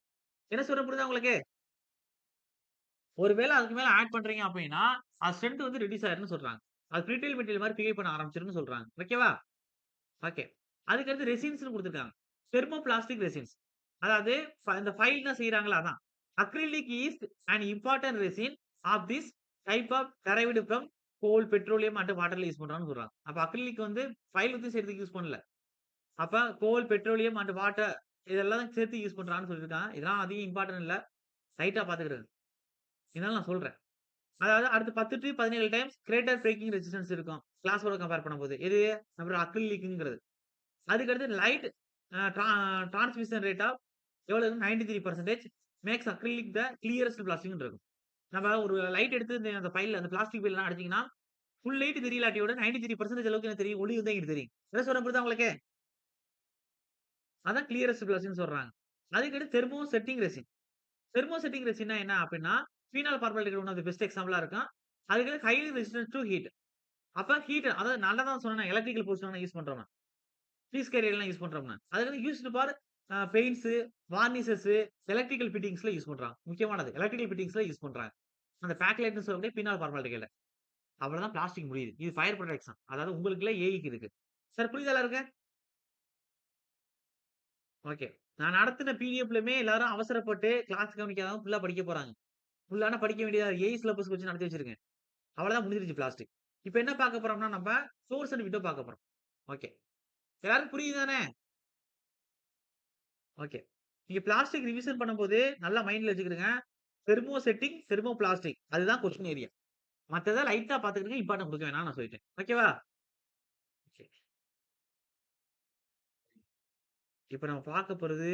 என்ன சொல்றேன் புரியுதா உங்களுக்கு? ஒரு வேள அதுக்கு மேல ஆட் பண்றீங்க அப்டின்னா, அது ஸ்ட்ரென்த் வந்து ரெடியூஸ் ஆயிரும்னு சொல்றாங்க. அது பிரிட்டில் மெட்டீரியல் மாரி பிஹேவ் பண்ண ஆரம்பிச்சுரும்னு சொல்றாங்க. ஓகேவா? ஓகே. அதுக்கு அடுத்து ரெசின்ஸ்ன்னு குடுத்துருக்காங்க. Thermoplastic resins. அதாவது இந்த ஃபைல்லாம் செய்றாங்கல்ல அதான். Acrylic is an important resin of this type of derived from coal, petroleum and வாட்டர்ல யூஸ் பண்றாங்கன்னு சொல்றாங்க. அப்ப அக்ரிலிக் வந்து ஃபைல் வந்து செய்றதுக்கு யூஸ் பண்ணல. அப்ப கோல், பெட்ரோலியம் அண்ட் வாட்டர் இதெல்லாம் சேர்த்து யூஸ் பண்றாங்கன்னு சொல்லியிருக்காங்க. இதெல்லாம் அதிகம் இம்பார்ட்டன்ட் இல்ல. லைட்டா பார்த்துக்கிடுங்க. இருந்தாலும் நான் சொல்றேன். அதாவது அடுத்து 10 to 17 times greater breaking resistance இருக்கும். கிளாஸோட கம்பேர் பண்ணும்போது. எது? அப்புறம் அக்ரிலிக்ங்கிறது. அதுக்கு அடுத்து லைட் டிரான்ஸ்மிஷன் ரேட் ஆஃப் எவ்வளவு 93% மேக்ஸ் அக்ரிலிக் த கிளியரஸ்ட் பிளாஸ்டிக்ன்னு இருக்கும். நம்ம ஒரு லைட் எடுத்து அந்த ஃபைல்ல அந்த பிளாஸ்டிக் ஃபைல்லாம் அடிச்சீங்கன்னா, ஃபுல் லைட் தெரியலாட்டியோட 93% அளவுக்கு எனக்கு தெரியும். ஒளி வந்து எங்களுக்கு தெரியும். என்ன சொல்றேன் புரியுதா உங்களுக்கு? அதான் கிளியரஸ்ட் பிளாஸ்டிக்ன்னு சொல்றாங்க. அதுக்கு அடுத்து thermosetting resin. Thermosetting ரெசின்னா என்ன அப்டின்னா, phenol formaldehyde one of the best எக்ஸாம்பிளா இருக்கும். அதுக்கு ஹைலி ரெசிஸ்டன்ட் டூ ஹீட். அப்ப ஹீட் அதாவது நல்லா தான் சொன்னேனே எலக்ட்ரிக்கல் பொசிஷன்ல யூஸ் பண்றோம். பீஸ் கேரியர்லாம் யூஸ் பண்றோம்னா. அது வந்து used for paints, varnishes, electrical ஃபிட்டிங்ஸ்ல யூஸ் பண்றாங்க. முக்கியமானது. எலக்ட்ரிக்கல் ஃபிட்டிங்ஸ்ல யூஸ் பண்றாங்க. அந்த பேக்லைட்ன்னு சொல்லக்கூடிய பினால் ஃபார்மால்டிகைட்ல. அவ்வளவுதான் பிளாஸ்டிக் முடியுது. இது ஃபயர் புரொடெக்ஷன். அதாவது உங்களுக்கு இல்ல ஏஇக்கு இருக்கு. சார் புரியுதா எல்லாருக்கும்? ஓகே. நான் நடத்தின பிடிஎஃப்லயுமே எல்லாரும் அவசரப்பட்டு கிளாஸ் கவனிக்காம ஃபுல்லா படிக்க போறாங்க. ஃபுல்லானா படிக்க வேண்டியதா ஏஇ சிலபஸ் வச்சு நடத்தி வச்சிருக்கேன். அவ்வளவுதான் முடிஞ்சிருச்சு பிளாஸ்டிக். இப்ப என்ன பார்க்க போறோம்னா நம்ம சோர்ஸ் அண்ட் விண்டோ பார்க்க போறோம். ஓகே. எல்லாருக்கும் புரியுது தானே? ஓகே. நீங்க பிளாஸ்டிக் ரிவிஷன் பண்ணும்போது நல்லா மைண்ட்ல வச்சுக்கிடுங்க. தெர்மோ செட்டிங், தெர்மோ பிளாஸ்டிக் அதுதான் கொஸ்டின் ஏரியா. மத்தத லைட்டா பார்த்துக்கிடுங்க. இம்பார்ட்டன்ட் குடுக்க வேணாம்னு நான் சொல்லிட்டேன். ஓகேவா? ஓகே. இப்ப நம்ம பார்க்க போறது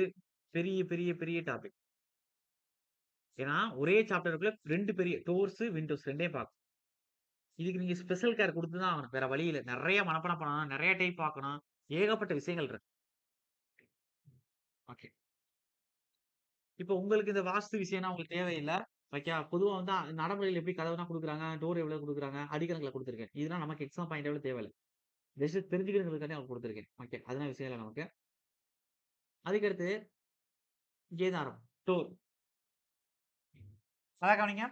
பெரிய, பெரிய, பெரிய டாபிக். ஏன்னா, ஒரே சாப்டருக்குள்ள 2 பெரிய டோர்ஸ், விண்டோஸ் 2யும் பார்க்கணும். இதுக்கு நீங்க ஸ்பெஷல் கேர் குடுத்து தான் ஆகணும். வேற வழி இல்ல. நெறைய மனப்பாடம் பண்ணணும். நெறைய டைப் பார்க்கணும். ஏகப்பட்ட விஷயங்கள் இருக்கு. ஓகே. இப்ப உங்களுக்கு இந்த வாஸ்து விஷயம்னா உங்களுக்கு தேவையில்ல. ஓகே. பொதுவா வந்து நடைமுறையில எப்படி கதவுனா குடுக்குறாங்க, டோர் எவ்வளவு குடுக்குறாங்க, அடிக்கணக்குல குடுத்துருக்கேன். இதெல்லாம் நமக்கு எக்ஸாம் பாயிண்ட் ஆஃப் வியூல தேவையில்ல. ஜஸ்ட் தெரிஞ்சுக்கிறதுக்காண்டி அவங்களுக்கு குடுத்துருக்கேன். ஓகே. அதெல்லாம் விஷயம் இல்ல நமக்கு. அதுக்கடுத்து இங்கே தான் ஆரம்பம். டோர். நல்லா கவனிங்க.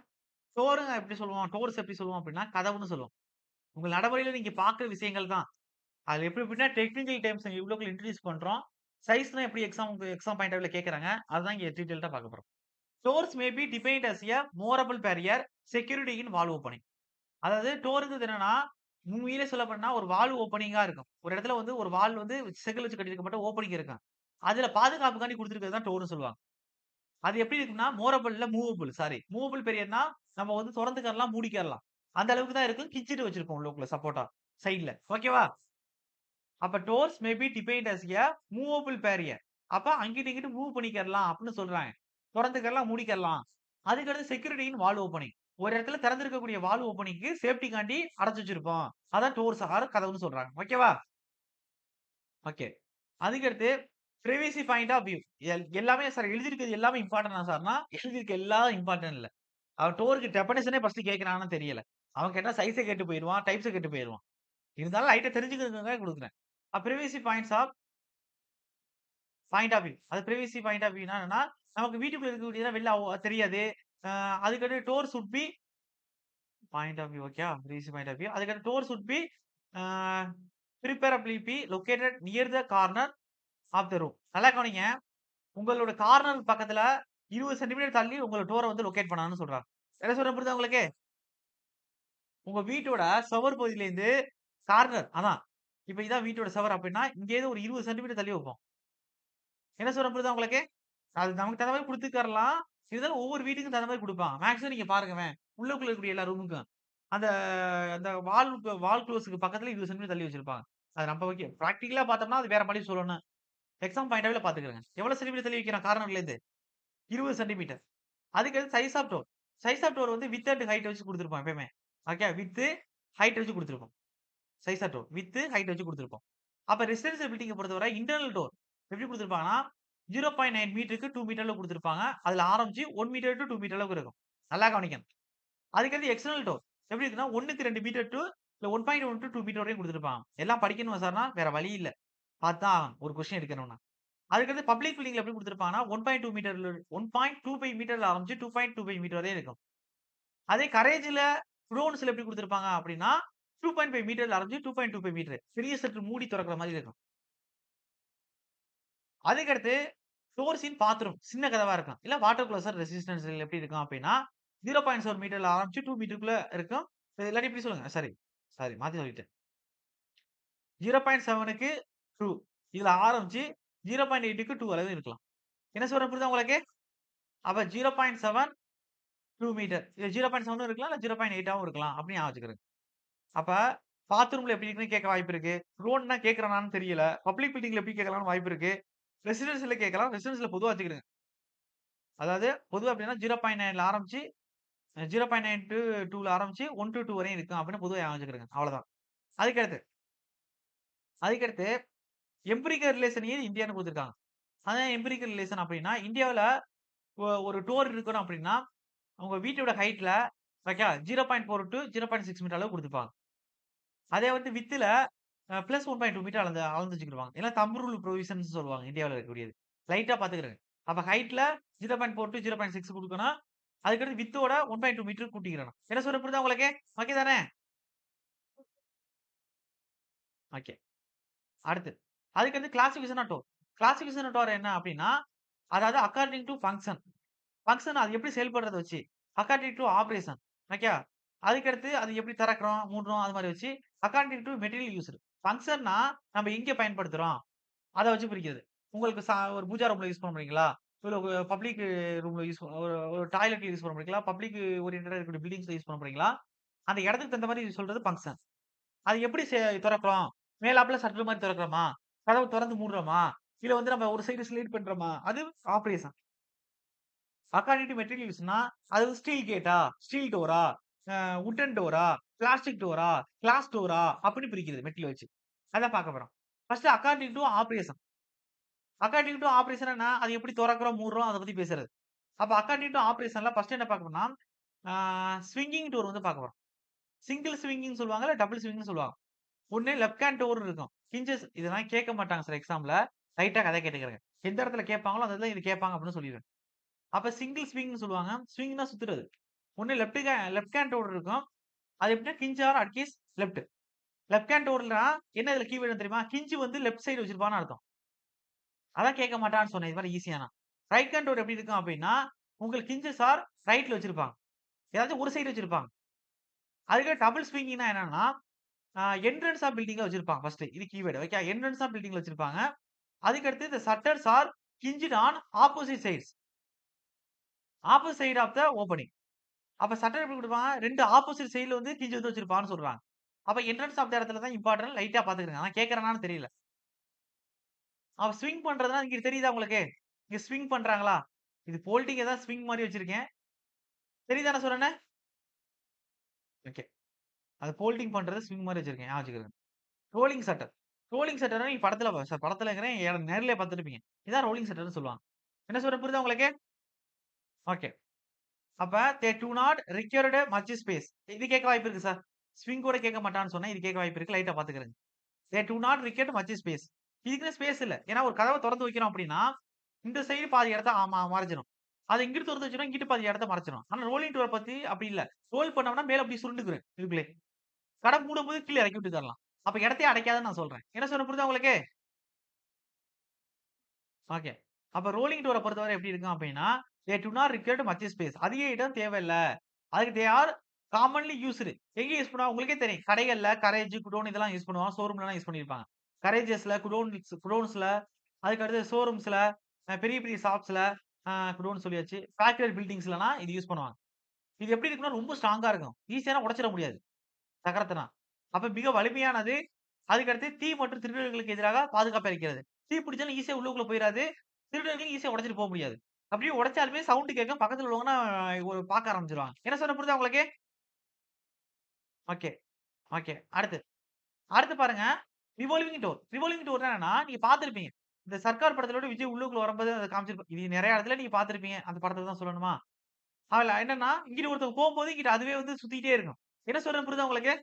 டோர்ங்க எப்படி சொல்லுவோம்? டோர்ஸ் எப்படி சொல்லுவோம் அப்படின்னா, கதவுன்னு சொல்லுவோம். உங்க நடைமுறையில நீங்க பார்க்குற விஷயங்கள் தான். அது எப்படி எப்படின்னா டெக்னிக்கல் டெர்ம்ஸ் இவ்வளோக்குள்ள இன்ட்ரோடியூஸ் பண்றோம். சைஸ்லாம் எப்படி எக்ஸாம் பாயிண்ட் ஆஃப் வியூல கேட்கறாங்க. அதுதான் இங்க டீடைல்டா பார்க்க போறோம். Doors may be defined as a movable barrier security in wall opening. அதாவது டோர்ங்கிறது என்னன்னா, உண்மையிலே சொல்லப்போனா ஒரு வால்வ் ஓப்பனிங்கா இருக்கும். ஒரு இடத்துல வந்து ஒரு வால் வந்து செங்கல் வச்சு கட்டியிருக்கப்பட்ட ஓப்பனிங் இருக்கும். அதுல பாதுகாப்புக்காண்டி குடுத்திருக்கிறது தான் டோர்ன்னு சொல்லுவாங்க. அது எப்படி இருக்கும்னா, மோரபிள் இல்ல மூவபிள் சாரி. மூவபிள் பேரியர்னா நம்ம வந்து தொறந்துக்கலாம், மூடிக்கிறலாம். அந்த அளவுக்கு தான் இருக்கும். கிச்சிட்டு வச்சிருப்போம் உள்ளுக்குள்ள சப்போர்ட்டா சைட்ல. ஓகேவா? அப்ப doors may be defined as a movable barrier. அப்ப அங்கிட்டு, இங்கிட்டு மூவ் பண்ணிக்கிறலாம் அப்படின்னு சொல்றாங்க. தொறந்துக்கலாம், மூடிக்கிறலாம். அதுக்கடுத்து செக்யூரிட்டின்னு வால்வ் ஓப்பனிங். ஒரு இடத்துல திறந்திருக்கக்கூடிய வால்வ் ஓப்பனிங்க்கு சேஃப்டிக்காண்டி அடைச்சு வச்சிருப்போம். அதான் டோர்ஸ் ஆர் கதவுன்னு சொல்றாங்க. ஓகேவா? ஓகே. அதுக்கடுத்து பிரைவசி பாயிண்ட் ஆஃப் வியூ. எல்லாமே சார் எழுதியிருக்கிறது எல்லாமே இம்பார்ட்டன்ட்டா சார்னா, எழுதியிருக்க எல்லாம் இம்பார்ட்டன்ட் இல்ல. அவன் டோருக்கு டெஃபனிஷனே ஃபர்ஸ்ட் கேட்கிறானான்னு தெரியல. அவன் கேட்டா சைஸ கேட்டு போயிருவான், டைப்ஸ கேட்டு போயிருவான். இருந்தாலும் லைட்டா தெரிஞ்சுக்கிறதுக்காக குடுக்குறேன். Privacy points of point of view. அது பிரைவசி பாயிண்ட் ஆஃப் வியூனா என்னன்னா, நமக்கு வீட்டுக்குள்ள இருக்கக்கூடியதெல்லாம் வெளில தெரியாது. அ அதுக்கடுத்து door should be point of view ஓகேவா? Privacy point of view. அதுக்கடுத்து door should be uh preferably be located near the corner of the room. நல்லா கவனிங்க. உங்களோட கார்னர் பக்கத்துல 20 சென்டிமீட்டர் தள்ளி உங்கள டோர வந்து லொகேட் பண்ணணும்னு சொல்றாங்க. என்ன சொல்றேன் புரியுதா உங்களுக்கு? உங்க வீட்டோட சுவர் பகுதியிலேருந்து கார்னர் அதான். இப்ப இதான் வீட்டோட சுவர் அப்டின்னா, இங்கேருந்து ஒரு 20 சென்டிமீட்டர் தள்ளி வைப்போம். என்ன சொல்றேன் புரியுதா உங்களுக்கு? அது நமக்கு தகுந்த மாரி குடுத்துக்கறலாம். இருந்தாலும் ஒவ்வொரு வீட்டுக்கும் தகுந்த மாரி குடுப்பான். மேக்ஸிமம் நீங்க பாருங்களேன். உள்ளுக்குள்ள இருக்கக்கூடிய எல்லா ரூமுக்கும். அந்த அந்த வால் க்ளோஸ்க்கு பக்கத்துல 20 சென்டிமீட்டர் தள்ளி வச்சிருப்பாங்க. அது நம்ம ஓகே. பிராக்டிகலா பார்த்தோம்னா, அது வேற மாரி சொல்லணும். எக்ஸாம் பாயிண்ட் ஆஃப் வியூல பார்த்துக்கங்க. எவ்வளவு சென்டிமீட்டர் தள்ளி வைக்கிறான் கார்னர்ல இருந்து? 20 சென்டிமீட்டர். அதுக்கு அடுத்து size of door. Size of door வந்து விட்த் அண்ட் ஹைட் வச்சு குடுத்திருப்பான் எப்பயுமே. ஓகே. விட்த், ஹைட் வச்சு குடுத்திருப்போம். Size of door. Width, height வச்சு குடுத்திருப்போம். அப்ப ரெசிடென்ஷியல் பில்டிங்க பொறுத்தவரை இன்டர்னல் டோர் எப்படி குடுத்திருப்பாங்கன்னா, 0.9 மீட்டருக்கு 2 மீட்டர்ல குடுத்திருப்பாங்க. அதுல ஆரம்பிச்சு 1 மீட்டர் டூ 2 மீட்டர் அளவுக்கு இருக்கும். நல்லா கவனிக்கணும். அதுக்கடுத்து எக்ஸ்டர்னல் டோர் எப்படி இருக்குன்னா, 1க்கு 2 மீட்டர் டூ இல்ல 1.1 டூ 2 மீட்டர் வரையும் குடுத்திருப்பாங்க. எல்லாம் படிக்கணுமா சார்னா, வேற வழி இல்ல. பார்த்து தான் ஆகணும். ஒரு கொஸ்டின் எடுக்கணும்னா. அதுக்கடுத்து பப்ளிக் பில்டிங்ல எப்படி குடுத்திருப்பாங்கன்னா, 1.2 மீட்டர்ல 1.25 மீட்டர்ல ஆரம்பிச்சு 2.25 மீட்டர் வரையும் இருக்கும். அதே கரேஜ்ல, குடோன்ஸ்ல எப்படி குடுத்திருப்பாங்க அப்படின்னா, 2.5 மீட்டர்ல ஆரம்பிச்சு 2.25 மீட்டர். பெரிய சற்று மூடி தொறக்கிற மாதிரி இருக்கும். அதுக்கடுத்து டோர்ஸ் இன் பாத்ரூம். சின்ன கதவா இருக்கும். இல்ல வாட்டர் க்ளோசர் ரெசிஸ்டன்ஸ் எப்படி இருக்கும் அப்படின்னா, 0.7 மீட்டர்ல ஆரம்பிச்சு 2 மீட்டருக்குள்ள இருக்கும். இல்லாட்டி இப்படி சொல்லுங்க. சாரி, சாரி மாத்தி சொல்லிட்டேன். 0.7க்கு 2 இதுல ஆரம்பிச்சு 0.8க்கு 2 அளவு இருக்கலாம். என்ன சொல்றேன் புரியுதா உங்களுக்கு? அப்ப 0.7 2 மீட்டர். இது 0.7ம் இருக்கலாம். இல்ல 0.8ஆவும் இருக்கலாம். அப்படின்னு ஞாபகம் வச்சுக்கிறேங்க. அப்ப பாத்ரூம்ல எப்படி இருக்குன்னு கேட்க வாய்ப்பு இருக்கு. ரோட்னா கேட்கறானான்னு தெரியல. பப்ளிக் பில்டிங்ல எப்படி கேட்கலாம்னு வாய்ப்பு இருக்கு. ரெசிடென்சியல்ல கேட்கலாம். ரெசிடென்சியல்ல பொதுவா வச்சுக்கிடுங்க. அதாவது பொதுவா எப்படின்னா 0.9ல ஆரம்பிச்சு 0.9 டூ 2ல ஆரம்பிச்சு 1 டூ 2 வரையும் இருக்கும் அப்படின்னு பொதுவா ஞாபகம் வச்சுக்கிடுங்க. அவ்வளவுதான். அதுக்கடுத்து அதுக்கடுத்து எம்பிரிக்கல் ரிலேஷனையே இந்தியான்னு குடுத்துருக்காங்க. அதான் எம்பிரிக்கல் ரிலேஷன் அப்படின்னா, இந்தியாவுல ஒரு டோர் இருக்கணும் அப்படின்னா, உங்க வீட்டோட ஹைட்ல ஓகே 0.4 டூ 0.6 மீட்டர் அளவு குடுத்துருப்பாங்க. அதே வந்து வித்துல பிளஸ் 1.2 மீட்டர் அளந்து வச்சுக்கிடுவாங்க. எல்லாம் தம்ப் ரூல் புரோவிஷன்ஸ் சொல்லுவாங்க இந்தியாவுல இருக்கக்கூடியது. லைட்டா பார்த்துக்கிறங்க. அப்ப ஹைட்ல 0.4 டூ 0.6 குடுக்கணும். அதுக்கடுத்து வித்தோட 1.2 மீட்டர் கூட்டிக்கிறணும். என்ன சொல்றேன் புரியுதா உங்களுக்கு? ஓகே தானே? ஓகே. அடுத்து. அதுக்கு வந்து classification of door. Classification of door என்ன அப்டின்னா, அதாவது அக்கார்டிங் டூ ஃபங்ஷன். ஃபங்ஷன் அது எப்படி செயல்படுறத வச்சு. According to operation. ஓகேவா? அதுக்கடுத்து அது எப்படி திறக்கிறோம், மூடுறோம் அது மாரி வச்சு, அக்கார்டிங் டூ மெட்டீரியல் யூஸ்டு. ஃபங்ஷன்னா நம்ம எங்க பயன்படுத்துறோம், அத வச்சு பிரிக்கிறது. உங்களுக்கு ஒரு பூஜா ரூம்ல யூஸ் பண்ண போறீங்களா? இல்ல பப்ளிக் ரூம்ல யூஸ் ஒரு ஒரு டாய்லெட்ல யூஸ் பண்ண போறீங்களா? பப்ளிக் ஓரியன்டடா இருக்கக்கூடிய பில்டிங்ஸ்ல யூஸ் பண்ண போறீங்களா? அந்த இடத்துக்கு தகுந்த மாரி சொல்றது ஃபங்ஷன். அது எப்படி தொறக்கிறோம்? மேலாப்புல ஷட்டர் மாரி தொறக்கிறோமா? கதவு தொறந்து மூடுறோமா? இல்ல வந்து நம்ம ஒரு சைடு ஸ்லைட் பண்றோமா? அது ஆப்பரேஷன். அக்கார்டிங் டூ மெட்டீரியல் யூஸ்னா, அது ஸ்டீல் கேட்டா? ஸ்டீல் டோரா? வுட்டன் டோரா? பிளாஸ்டிக் டோரா? கிளாஸ் டோரா? அப்படின்னு பிரிக்கிறது மெட்டீரியல் வச்சு. அதான் பார்க்க போறோம். First according to operation. According to ஆப்பரேஷன்னா, அது எப்படி தொறக்கிறோம், மூடுறோம் அத பத்தி பேசுறது. அப்ப அக்கார்டிங் டூ ஆப்பரேஷன்ல ஃபர்ஸ்ட் என்ன பார்க்க போறோம்னா, ஆ ஸ்விங்கிங் டோர் வந்து பார்க்க போறோம். சிங்கிள் ஸ்விங்கிங் சொல்லுவாங்க, இல்ல டபுள் ஸ்விங்ன்னு சொல்லுவாங்க. ஒண்ணு லெஃப்ட் ஹேண்ட் டோர் இருக்கும். ஹிஞ்சஸ் இதெல்லாம் கேட்க மாட்டாங்க சார் எக்ஸாம்ல. லைட்டா கதை கேட்டுக்கிறங்க. எந்த இடத்துல கேட்பாங்களோ, அந்த இடத்துல இது கேட்பாங்க அப்படின்னு சொல்லிருவேன். அப்ப சிங்கிள் ஸ்விங்ன்னு சொல்லுவாங்க. ஸ்விங்னா சுத்துறது. ஒண்ணு லெஃப்ட் ஹேண்ட் டோர் இருக்கும். அது எப்படின்னா hinge are at its left. Left hand டோர்னா என்ன இதுல கீவேர்ட் தெரியுமா? ஹிஞ்ச் வந்து லெஃப்ட் சைடு வச்சிருப்பான்னு அர்த்தம். அதான் கேட்க மாட்டான்னு சொன்னேன். இது மாரி ஈஸியானா. ரைட் ஹேண்ட் டோர் எப்படி இருக்கும் அப்படின்னா, உங்களுக்கு ஹிஞ்சஸ் ஆர் ரைட்ல வச்சிருப்பாங்க. ஏதாச்சும் ஒரு சைடு வச்சிருப்பாங்க. அதுக்கு டபுள் ஸ்விங்கிங்னா என்னன்னா, என்ட்ரன்ஸ் ஆஃப் பில்டிங்ல வச்சிருப்பாங்க ஃபர்ஸ்ட். இது கீவேர்ட். ஓகே. என்ட்ரன்ஸ் ஆஃப் பில்டிங்ல வச்சிருப்பாங்க. அதுக்கு அடுத்து இந்த shutters are hinged on opposite sides. Opposite side of the opening. அப்ப ஷட்டர் எப்படி குடுப்பாங்க? 2 ஆப்போசிட் சைட்ல வந்து ஹிஞ்ச் வந்து வச்சிருப்பாங்கன்னு சொல்றாங்க. அப்ப என்ட்ரன்ஸ் ஆஃப் த இடத்துல தான் இம்பார்டன்ட். லைட்டா பார்த்துக்கிடுங்க. ஆனா கேட்கறானான்னு தெரியல. அவன் ஸ்விங் பண்றதுன்னா இங்க தெரியுதா உங்களுக்கு? இங்க ஸ்விங் பண்றாங்களா? இது போல்டிங்க தான் ஸ்விங் மாரி வச்சிருக்கேன். தெரியுதா நான் சொல்றேன்னு? ஓகே. அது போல்டிங் பண்றது ஸ்விங் மாரி வச்சிருக்கேன். ஞாபகம் வச்சுக்கங்க. Rolling shutter. ரோலிங் ஷட்டர்னா நீங்க படத்துலங்கிறேன் நேர்லயே பார்த்திருப்பீங்க. இதான் ரோலிங் ஷட்டர்ன்னு சொல்லுவாங்க. என்ன சொல்றேன் புரியுதா உங்களுக்கு? ஓகே. அப்ப தே do not required much space. இது கேட்க வாய்ப்பு இருக்கு சார். ஸ்விங் கூட கேட்க மாட்டான்னு சொன்னேன். இது கேட்க வாய்ப்பு இருக்கு. லைட்டா பார்த்துக்கிறங்க. They do not required much space. இதுக்குன்னு ஸ்பேஸ் இல்ல. ஏன்னா ஒரு கதவ தொறந்து வைக்கிறோம் அப்படின்னா, இந்த சைடு பாதி இடத்த மறைச்சிரும். அத இங்கிட்டு தொறந்து வச்சுட்டோம், இங்கிட்டு பாதி இடத்த மறைச்சிரும். ஆனா ரோலிங் டோர் பத்தி அப்படி இல்ல. ரோல் பண்ணோம்னா மேல அப்படி சுருண்டுக்குரும் இதுக்குள்ளே. கடை மூடும்போது கீழ இறக்கி விட்டுறலாம். அப்ப இடத்தையே அடைக்காதுன்னு நான் சொல்றேன். என்ன சொல்றேன் புரியுதா உங்களுக்கு? ஓகே. அப்ப ரோலிங் டோர பொறுத்தவரை எப்படி இருக்கும் அப்டின்னா, தே do not required much space. அதிக இடம் தேவையில்ல. அதுக்கு தே ஆர் காமன்லி யூஸ்டு. எங்க யூஸ் பண்ணுவாங்க உங்களுக்கே தெரியும். கடைகள்ல கரேஜ், குடோன் இதெல்லாம் யூஸ் பண்ணுவாங்க. ஷோரூம்லலாம் யூஸ் பண்ணியிருப்பாங்க. கரேஜஸ்ல, குடோன்ஸ்ல, அதுக்கு அடுத்து ஷோரூம்ஸ்ல, பெரிய பெரிய ஷாப்ஸ்ல, குடோன் சொல்லியாச்சு. ஃபேக்டரி பில்டிங்ஸ்லலாம் இது யூஸ் பண்ணுவாங்க. இது எப்படி இருக்கும்னா ரொம்ப ஸ்ட்ராங்கா இருக்கும். ஈஸியாலாம் உடைச்சிட முடியாது. தகரத்தனா. அப்ப மிக வலிமையானது. அதுக்கடுத்து தீ மற்றும் திருடர்களுக்கு எதிராக பாதுகாப்பு அளிக்கிறது. தீ பிடிச்சாலும் ஈஸியா உள்ளுக்குள்ள போயிராது. திருடர்களும் ஈஸியா உடைச்சுட்டு போ முடியாது. அப்படியே உடைச்சாலுமே சவுண்ட் கேட்கும். பக்கத்துல உள்ளவங்கன்னா ஒரு பார்க்க ஆரம்பிச்சுருவாங்க. என்ன சொன்னேன் புரியுதா உங்களுக்கு? Okay, okay. அடுத்து அடுத்து பாருங்க. Revolving door. ரிவால்விங் டோர்னா என்னன்னா, நீங்க பார்த்திருப்பீங்க. இந்த சர்க்கார் படத்திலோட விஜய் உள்ளுக்குள்ள வரும்போது அத காமிச்சிருப்பாங்க. இது நெறைய இடத்துல நீங்க பார்த்திருப்பீங்க. அந்த படத்த தான் சொல்லணுமா? அதுல என்னன்னா, இங்கிட்டு ஒருத்தவங்க போம்போது, இங்கிட்டு அதுவே வந்து சுத்திக்கிட்டே இருக்கும். என்ன சொல்றேன் புரியுதா உங்களுக்கு?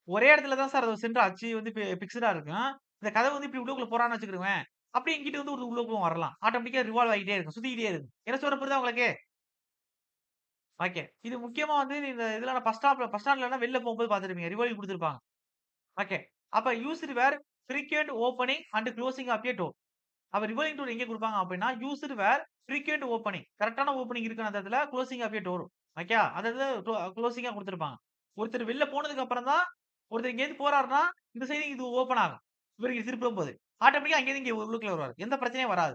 ஒரே இடத்துல தான் சார் அது சென்டர் அச்சு வந்து பிக்ஸ்டா இருக்கும். இந்த கதவு வந்து இப்டி உள்ளுக்குள்ள போறான்னு வச்சுக்கிருவேன். அப்படியே இங்கிட்டு வந்து ஒரு உள்ளுக்குள்ள வரலாம். ஆட்டோமேட்டிக்கா ரிவால்வ் ஆகிட்டே இருக்கும். சுத்திக்கிட்டே இருக்கும். என்ன சொல்றேன் புரியுதா உங்களுக்கு? ஓகே. இது முக்கியமா வந்து இந்த இதுல பஸ் ஸ்டாண்ட்லலாம் வெளில போம்போது பார்த்திருப்பீங்க. ரிவால்விங் குடுத்திருப்பாங்க. ஓகே. அப்ப used where frequent opening and closing of a door. அப்ப ரிவால்விங் டோர் எங்க குடுப்பாங்க அப்டின்னா, யூஸ்டு வேர் ஃப்ரீக்வென்ட் ஓப்பனிங். கரெக்ட்டான ஓப்பனிங் இருக்கு அந்த இடத்துல closing of a door. Okay. அதாவது குளோசிங்கா குடுத்திருப்பாங்க. ஒருத்தர் வெளில போனதுக்கு அப்புறம் தான் ஒருத்தர் இங்கேருந்து போறாருன்னா, இந்த சைடு இது ஓப்பன் ஆகும். இவரு திரும்பும்போது. ஆட்டோமேட்டிக்கா அங்கேருந்து இங்க உள்ளுக்குள்ள வருவாரு. எந்த பிரச்சனையும் வராது.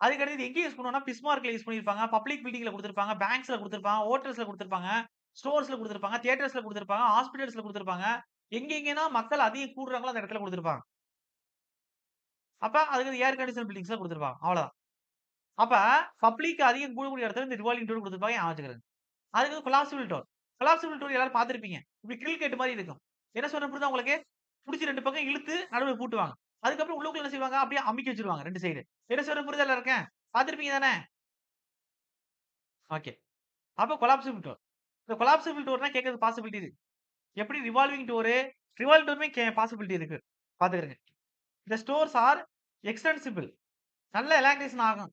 அதுக்கடுத்து இது எங்க யூஸ் பண்ணுவோம்னா, பிஸ்மார்க்ல யூஸ் பண்ணியிருப்பாங்க. பப்ளிக் பில்டிங்ல குடுத்திருப்பாங்க. பேங்க்ஸ்ல குடுத்திருப்பாங்க. ஹோட்டல்ஸ்ல குடுத்திருப்பாங்க. ஸ்டோர்ஸ்ல குடுத்திருப்பாங்க. தியேட்டர்ஸ்ல குடுத்திருப்பாங்க. ஹாஸ்பிடல்ஸ்ல குடுத்திருப்பாங்க. எங்கெங்கன்னா மக்கள் அதிகம் கூடுறாங்களோ அந்த இடத்துல குடுத்திருப்பாங்க. அப்ப அதுக்கு ஏர் கண்டிஷன் பில்டிங்ஸ்ல குடுத்திருப்பாங்க. அவ்வளதான். அப்ப பப்ளிக் அதிகம் கூடக்கூடிய இடத்துல இந்த ரிவால்விங் டோர் குடுத்திருப்பாங்க ஞாபகம் வச்சுக்கிறங்க. அதுக்கு கொலாப்சிபிள் டோர். கொலாப்சிபிள் டோர் எல்லாரும் பார்த்திருப்பீங்க. இப்டி கிரில் கேட் மாரி இருக்கும். என்ன சொன்னேன் புரியுதா உங்களுக்கு? புடிச்சு 2 பக்கம் இழுத்து நடுவுல பூட்டுவாங்க. அதுக்கப்புறம் உள்ளுக்குள்ள என்ன செய்வாங்க? அப்படியே அமுக்கி வச்சுருவாங்க 2 சைடு. என்ன சொல்றேன் புரியுதா எல்லாருக்கும்? பார்த்திருப்பீங்க தானே? ஓகே. அப்ப கொலாப்சிபிள் டோர். இந்த கொலாப்சிபிள் டோர்னா கேட்கறது பாசிபிலிட்டி இருக்கு. எப்படி ரிவால்விங் டோருமே பாசிபிலிட்டி இருக்கு. பார்த்துக்கங்க. த ஸ்டோர்ஸ் ஆர் எக்ஸ்டென்சிபிள். நல்ல எலாங்கரேஷன் ஆகும்.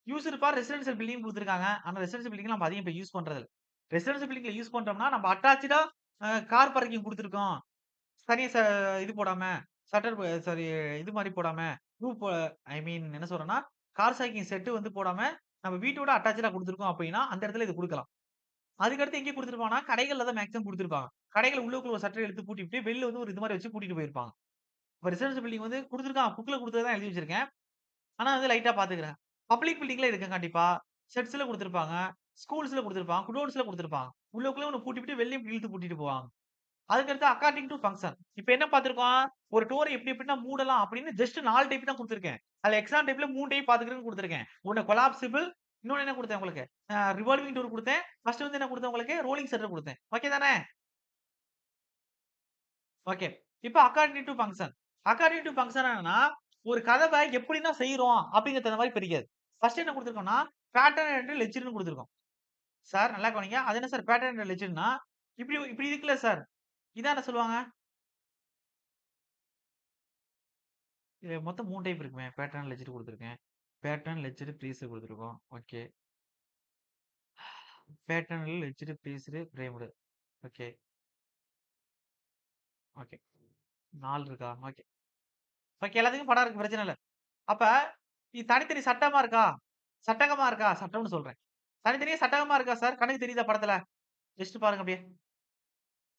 யூஸ்டு ஃபார் ரெசிடென்ஷியல் பில்டிங் குடுத்துருக்காங்க. ஆனா ரெசிடென்ஷியல் பில்டிங்ல நம்ம அதிகம் இப்ப யூஸ் பண்றது இல்ல. ரெசிடென்ஷியல் பில்டிங்ல யூஸ் பண்றோம்னா, நம்ம அட்டாச்டா கார் பார்க்கிங் குடுத்துருக்கோம். தனியா இது போடாம, ஷட்டர் சாரி இது மாரி போடாம, ரூப் ஐ மீன் என்ன சொல்றேன்னா, கார் பார்க்கிங் செட் வந்து போடாம, நம்ம வீட்டோட அட்டாச்டா குடுத்துருக்கோம் அப்டின்னா, அந்த இடத்துல இது குடுக்கலாம். அதுக்கடுத்து எங்கே குடுத்துருப்பாங்கன்னா, கடைகள்ல தான் மேக்ஸிமம் குடுத்துருப்பாங்க. கடைகள் உள்ளுக்குள்ள ஒரு ஷட்டர் இழுத்து பூட்டிவிட்டு, வெளில வந்து ஒரு இது மாரி வச்சு பூட்டிட்டு போயிருப்பாங்க. இப்ப ரெசிடென்ஷியல் பில்டிங் வந்து குடுத்துருக்கான். புக்ல குடுத்தது தான் எழுதி வச்சிருக்கேன். ஆனா வந்து லைட்டா பார்த்துக்கிறேன். பப்ளிக் பில்டிங்ல இருக்கும் கண்டிப்பா. ஷெட்ஸ்ல குடுத்திருப்பாங்க. ஸ்கூல்ஸ்ல குடுத்திருப்பாங்க. குடோன்ஸ்ல குடுத்திருப்பாங்க. உள்ளுக்குள்ள ஒண்ணு பூட்டிவிட்டு வெளிய இழுத்து பூட்டிட்டு போவாங்க. அதுக்கடுத்து அக்கார்டிங் டூ பங்ஷன். இப்ப என்ன பார்த்திருக்கோம்? ஒரு டோர எப்படினா மூடலாம் அப்படின்னு ஜஸ்ட் 4 டைப் தான் குடுத்திருக்கேன். அதுல எக்ஸாம் டைப்ல 3 டைப் பார்த்துக்கிறேன்னு குடுத்திருக்கேன். ஒண்ணு கொலாப்சிபிள், இன்னொன்னு என்ன குடுத்தேன் உங்களுக்கு? ரிவால்விங் டோர் குடுத்தேன். ஃபர்ஸ்ட் வந்து என்ன குடுத்தேன் உங்களுக்கு? ரோலிங் ஷட்டர் குடுத்தேன். ஓகே தானே? ஓகே. இப்ப according to function. According to function என்னன்னா, ஒரு கதவ எப்படிலாம் செய்றோம் அப்படிங்கிறதுக்கு தகுந்த மாரி பிரிக்கிறது. ஃபர்ஸ்ட் என்ன குடுத்திருக்கோம்னா, பேட்டர்ன் அண்ட் லெட்ஜர்ன்னு குடுத்திருக்கோம். சார் நல்லா கவனிங்க. அது என்ன சார் பேட்டர்ன் அண்ட் லெட்ஜர்ன்னா, இப்படி இப்படி இருக்குல்ல சார். இதான் என்ன சொல்லுவாங்க? இது மொத்தம் 3 டைப் இருக்குமே. பேட்டர்ன், லெட்ஜர் குடுத்துருக்கேன். பேட்டர்ன், லெட்ஜர், ப்ரீசெட் குடுத்துருக்கோம். Okay. Batten, ledger, braced, framed. Okay, okay. 4 இருக்கா? ஓகே. ஓகே எல்லாத்துக்கும் படம் இருக்கு. பிரச்சனை இல்ல. அப்ப இது தனித்தனி சட்டமா இருக்கா? சட்டகமா இருக்கா? சட்டம்னு சொல்றேன். தனித்தனியா சட்டகமா இருக்கா சார்? கண்ணுக்கு தெரியுதா படத்துல? ஜஸ்ட் பாருங்க அப்படியே.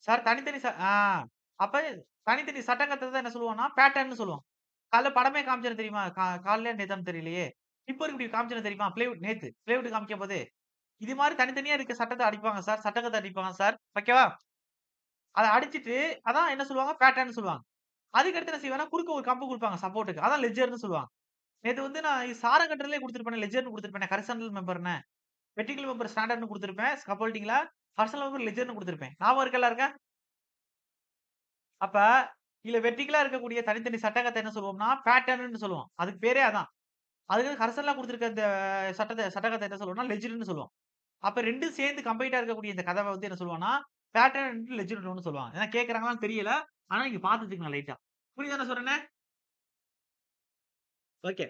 சார் தனித்தனி அப்ப தனித்தனி சட்டகத்த தான் என்ன சொல்லுவோம்னா, பேட்டர்ன்னு சொல்லுவோம். காலைல படமே காமிச்சேன் தெரியுமா? காலைலயா நேத்தான்னு தெரியலையே. இப்போ இப்படி காமிச்சேன் தெரியுமா? நேத்து பிளைவுட் காமிக்கும்போது. இது மாரி தனித்தனியா இருக்க சட்டத்த அடிப்பாங்க சார். சட்டகத்த அடிப்பாங்க சார். ஓகேவா? அத அடிச்சுட்டு அதான் என்ன சொல்லுவாங்க? பேட்டர்ன்னு சொல்லுவாங்க. அதுக்கு அடுத்து என்ன செய்வேன்னா, குறுக்க ஒரு கம்பு குடுப்பாங்க சப்போர்ட்க்கு. அதான் லெட்ஜர்ன்னு சொல்லுவாங்க. நேத்து வந்து நான் சாரம் கட்டுறதுலயே குடுத்திருப்பேனே, லெட்ஜர்ன்னு குடுத்திருப்பேனே. ஹாரிசான்டல் மெம்பர்ன்னு. வெர்டிகல் மெம்பர் ஸ்டாண்டர்ட்ன்னு குடுத்திருப்பேன். ஸ்கப்போல்டிங்ல. ஹாரிசான்டல் மெம்பர் லெட்ஜர்ன்னு குடுத்திருப்பேன். ஞாபகம் இருக்கா எல்லாருக்கும்? அப்ப இதுல வெர்டிகலா இருக்கக்கூடிய தனித்தனி சட்டகத்த என்ன சொல்லுவோம்னா, பேட்டர்ன்னு சொல்லுவோம். அதுக்கு பேரே அதான். அதுக்கு ஹாரிசான்டலா குடுத்திருக்க இந்த சட்டகத்த என்ன சொல்லுவோம்னா, லெட்ஜர்ன்னு சொல்லுவோம். அப்ப 2ம் சேர்ந்து கம்பைன்டா இருக்கக்கூடிய இந்த கதவ வந்து என்ன சொல்லுவான்னா, பேட்டர்ன் லெட்ஜர் டோன்னு சொல்லுவாங்க. ஏன்னா கேட்கறாங்களான்னு தெரியல. ஆனா நீங்க பார்த்து வச்சுக்கங்க லைட்டா. புரியுதா நான் சொல்றேன்னு? Okay.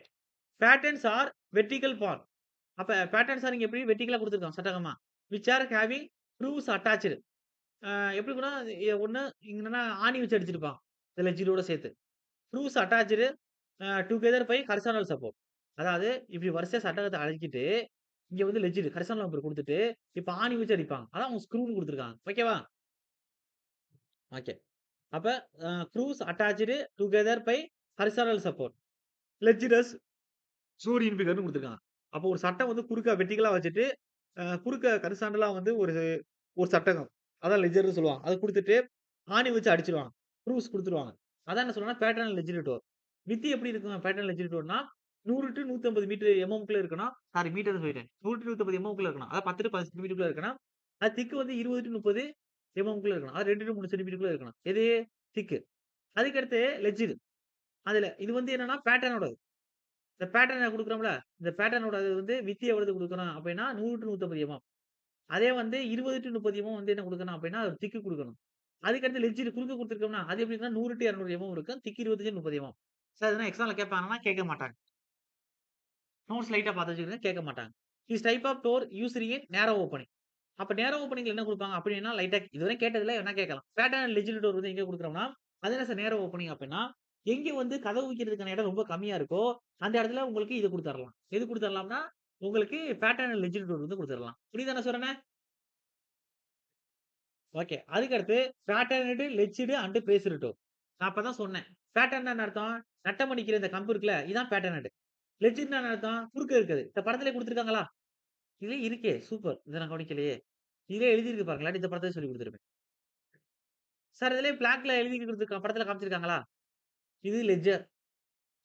Battens are vertical part. அப்ப பேட்டர்ன்ஸ் ஆர் இங்க எப்படி வெர்டிகலா குடுத்துருக்கான் சட்டகமா. Which are having grooves attached. எப்படி கூட ஒண்ணு என்னன்னா ஆணி வச்சு அடிச்சிருப்பான். இந்த லெட்ஜரோட சேர்த்து. Grooves attached together by horizontal support. அதாவது இப்படி வரிசையா சட்டகத்த அடக்கிட்டு, இங்க வந்து லெட்ஜர் ஹாரிசான்டல் நம்பர் குடுத்துட்டு, இப்ப ஆணி வச்சு அடிப்பாங்க. அதான் அவங்க ஸ்க்ரூன்னு குடுத்துருக்காங்க. ஓகேவா? ஓகே. அப்ப grooves attached together by horizontal support. Ledgers சூரியன் பிகர்ன்னு குடுத்துருக்காங்க. அப்போ ஒரு சட்டம் வந்து குறுக்க வெர்டிகலா வச்சுட்டு, குறுக்க ஹாரிசான்டலா வந்து ஒரு ஒரு சட்டகம். அதான் லெட்ஜர்ன்னு சொல்லுவாங்க. அத குடுத்துட்டு, ஆணி வச்சு அடிச்சுருவாங்க. ப்ரூஃப்ஸ் குடுத்துருவாங்க. அதான் என்ன சொல்றேன்னா, பேட்டர்ன் லெஜிட் டோர். வித் எப்படி இருக்கும் பேட்டர்ன் லெஜிட் டோர்னா, 100 டூ 150 மீட்டர் எம்எம்க்குள்ள இருக்கணும். சாரி மீட்டர்ன்னு சொல்லிட்டேன். 100 டூ 150 எம்எம்க்குள்ள இருக்கணும். அதாவது 10 டூ 10 சென்டிமீட்டருக்குள்ள இருக்கணும். அது திக் வந்து 20 டூ 30 எம்எம்க்குள்ள இருக்கணும். அது 2 டூ 3 சென்டிமீட்டருக்குள்ள இருக்கணும். எது? திக்கு. அதுக்கடுத்து லெஜிட். அதுல இது வந்து என்னன்னா பேட்டர்னோடது. இந்த பேட்டர்ன் குடுக்குறோம்ல, இந்த பேட்டர்னோட வந்து வித் எவ்வளவு குடுக்கணும் அப்படின்னா 100 டூ 150 எம்எம். அதே வந்து 20 டூ 30 எம்எம் வந்து என்ன குடுக்கணும் அப்படின்னா, திக்கு குடுக்கணும். அதுக்கடுத்து லெட்ஜ் குறுக்க குடுத்துருக்கோம்னா, அது எப்படின்னா 100 டூ 200 எம்எம் இருக்கும். திக் 25 30 எம்எம். சார் இதெல்லாம் எக்ஸாம்ல கேட்பாங்கன்னா, கேட்க மாட்டாங்க. நோட்ஸ் லைட்டா பார்த்து வச்சுக்கங்க, கேட்க மாட்டாங்க. This type of door used in narrow opening. அப்ப நேரோ ஓப்பனிங்ல என்ன குடுப்பாங்க அப்படின்னா, லைட்டா இதுவரை கேட்டதுல வேணா கேட்கலாம். பேட்டர்ன் லெட்ஜ் டோர் வந்து எங்க குடுக்குறோம்னா, அது என்ன சார் நேரோ ஓப்பனிங் அப்படின்னா, எங்க வந்து கதவு வைக்கிறதுக்கான இடம் ரொம்ப கம்மியா இருக்கோ, அந்த இடத்துல உங்களுக்கு இது குடுத்துரலாம். எது குடுத்துரலாம்னா, உங்களுக்கு பேட்டர்ன் லெட்ஜ் டோர் வந்து குடுத்துரலாம். புரியுதா நான் சொல்றேனே? ஓகே. அதுக்கடுத்து பேட்டர்ன்டு, லெட்ஜ்டு அண்ட் பேஸ்டு டோர். நான் அப்பதான் சொன்னேன். பேட்டர்ன்னா என்ன அர்த்தம்? நட்டம் அடிக்கிற இந்த கம்பு இருக்குல்ல, இதான் பேட்டர்னடு. லெட்ஜ்டுன்னா என்ன அர்த்தம்? குறுக்க இருக்குது. இந்த படத்திலே குடுத்துருக்காங்களா? இதுலயே இருக்கே. சூப்பர். இத நான் கவனிக்கலையே. இதுலயே எழுதியிருக்கு பாருங்க. இல்லாட்டி இந்த படத்திலே சொல்லிக் குடுத்துருப்பேன். சார் இதுலயே பிளாக்ல எழுதி குடுத்துருக்கா படத்துல காமிச்சிருக்காங்களா? இது லெட்ஜர்.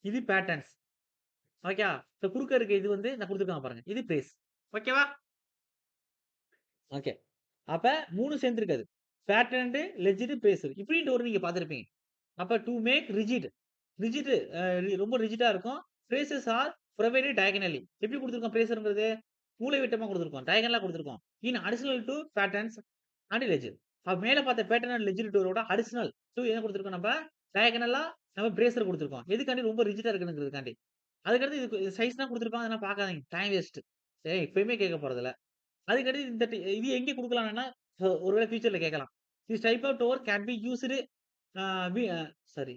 இது பேட்டர்ன்ஸ். ஓகேவா? இந்த குறுக்க இருக்க இது வந்து நான் குடுத்துருக்காங்க பாருங்க. இது பேஸ். ஓகேவா? ஓகே. அப்ப 3 சேர்ந்திருக்கு அது. Patterned, லெட்ஜ்டு, based. இப்படின்ட்டு ஒரு நீங்க பார்த்திருப்பீங்க. அப்ப டூ மேக் ரிஜிட். ரிஜிட் ரொம்ப ரிஜிட்டா இருக்கும். Braces are provided diagonally. எப்படி குடுத்திருக்கோம் பிரேசர்ங்கிறது? மூலைவிட்டமா குடுத்திருக்கோம். டயகனலா குடுத்திருக்கோம். In addition to battens and ledger. அப்ப மேல பார்த்த பேட்டர்ன் அண்ட் லெட்ஜர் டோரோட அடிஷனல் டூ என்ன குடுத்திருக்கோம் நம்ம? டயகனலா நம்ம பிரேசர் குடுத்திருக்கோம். எதுக்காண்டி ரொம்ப ரிஜிட்டா இருக்கணுங்கிறதுக்காண்டி. அதுக்கடுத்து இதுக்கு சைஸ் தான் குடுத்திருப்பாங்க. அதெல்லாம் பார்க்காதீங்க. Time waste. எப்பயுமே கேட்க போறதில்ல. அதுக்கடுத்து இந்த இது எங்க குடுக்கலாம்னா, ஒருவேளை ஃபியூச்சர்ல கேட்கலாம். This type of door can be used uh we sorry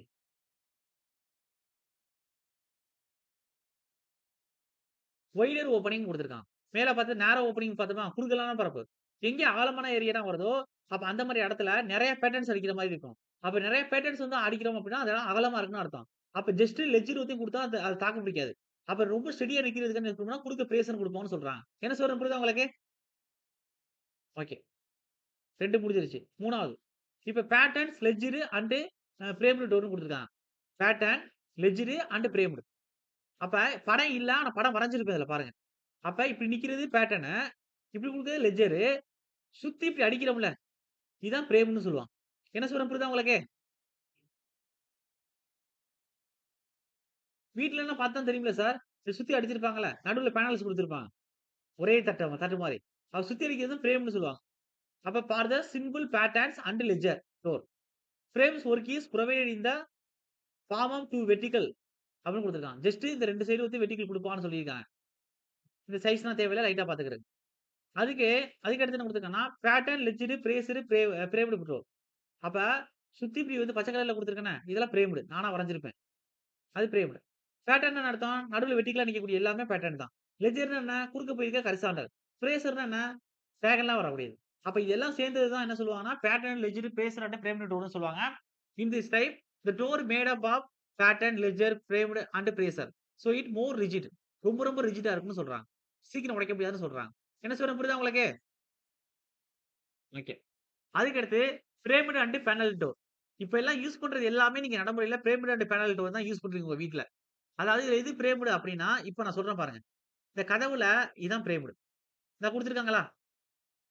wider opening குடுத்துருக்கான். மேல பார்த்து நேரோ ஓப்பனிங் பார்த்தோமா, குறுகலான பரப்பு. எங்க ஆழமான ஏரியா தான் வருதோ, அப்ப அந்த மாரி இடத்துல நெறைய பேட்டர்ன்ஸ் அடிக்கிற மாரி இருக்கும். அப்ப நெறைய பேட்டர்ன்ஸ் வந்து அடிக்கிறோம் அப்டின்னா, அது இடம் அகலமா இருக்குன்னு அர்த்தம். அப்ப ஜஸ்ட் லெட்ஜ் ஊத்தி குடுத்தா அது தாக்கு பிடிக்காது. அப்ப ரொம்ப ஸ்டெடியா நிக்கிறதுக்கு என்ன இருக்கணும்னா, குறுக்க பிரேஷர் குடுப்போம்னு சொல்றாங்க. என்ன சொல்றேன் புரியுதா உங்களுக்கு? ஓகே. 2 முடிஞ்சிருச்சு. 3வது. இப்ப பேட்டர்ன்ஸ், லெட்ஜ்டு அண்ட் பிரேம்டு டோர்ன்னு குடுத்துருக்காங்க. Batten, ledged and framed. அப்ப படம் இல்ல. ஆனா படம் வரைஞ்சிருக்கு அதுல பாருங்க. அப்ப இப்டி நிக்கிறது பேட்டர்னு. இப்டி குடுக்குறது லெட்ஜரு. சுத்தி இப்டி அடிக்கிறோம்ல. இதான் பிரேம்ன்னு சொல்லுவாங்க. என்ன சொல்றேன் புரியுதா உங்களுக்கு? வீட்லலாம் பார்த்தா தெரியும்ல சார். இத சுத்தி அடிச்சிருப்பாங்கல்ல. நடுவுல பேனல்ஸ் குடுத்திருப்பாங்க. ஒரே தட்டு மாரி. அத சுத்தி அடிக்கிறது பிரேம்ன்னு சொல்லுவாங்க. அப்ப for the simple patterns and ledger door. Frames work is provided in the form of 2 vertical அப்டின்னு குடுத்துருக்காங்க. ஜஸ்ட் இந்த 2 சைடு வந்து வெர்டிகல் குடுப்பான்னு சொல்லியிருக்காங்க. இந்த சைஸ்லாம் தேவையில்ல. லைட்டா பார்த்துக்கிறங்க. அதுக்கு அதுக்கு அடுத்து என்ன குடுத்துருக்காங்கன்னா, பேட்டர்ன், லெட்ஜ்டு, பிரேஸ்டு, பிரேம்டு டோர். அப்ப சுத்தி இப்டி வந்து பச்சை கலர்ல குடுத்துருக்கேனே, இதெல்லாம் பிரேம்டு. நானா வரைஞ்சிருப்பேன். அது பிரேம்டு. பேட்டர்ன்னா என்ன அர்த்தம்? நடுவுல வெர்டிகலா நிக்கக்கூடிய எல்லாமே பேட்டர்ன் தான். லெட்ஜர்ன்னா என்ன? குறுக்க போயிருக்க ஹரிசாண்டல். பிரேசர்ன்னா என்ன? டயகனலா வரக்கூடியது. அப்ப இதெல்லாம் சேர்ந்தது தான் என்ன சொல்லுவாங்கன்னா, batten, ledger, braced and framed டோர்ன்னு சொல்லுவாங்க. In this type, the door made up of batten, ledger, framed and braced. So it more rigid. ரொம்ப ரொம்ப ரிஜிட்டா இருக்குன்னு சொல்றாங்க. சீக்கிரம் உடைக்க முடியாதுன்னு சொல்றாங்க. என்ன சொல்றேன் புரியுதா உங்களுக்கு? ஓகே. அதுக்கடுத்து பிரேம்டு அண்ட் பேனல் டோர். இப்ப எல்லாம் யூஸ் பண்றது எல்லாமே நீங்க நடைமுறையில பிரேம்டு அண்ட் பேனல் டோர் தான் யூஸ் பண்றீங்க உங்க வீட்ல. அதாவது இதுல எது பிரேம்டு அப்டின்னா, இப்ப நான் சொல்றேன் பாருங்க. இந்த கதவுல இதான் பிரேம்டு. இந்தா குடுத்துருக்காங்களா?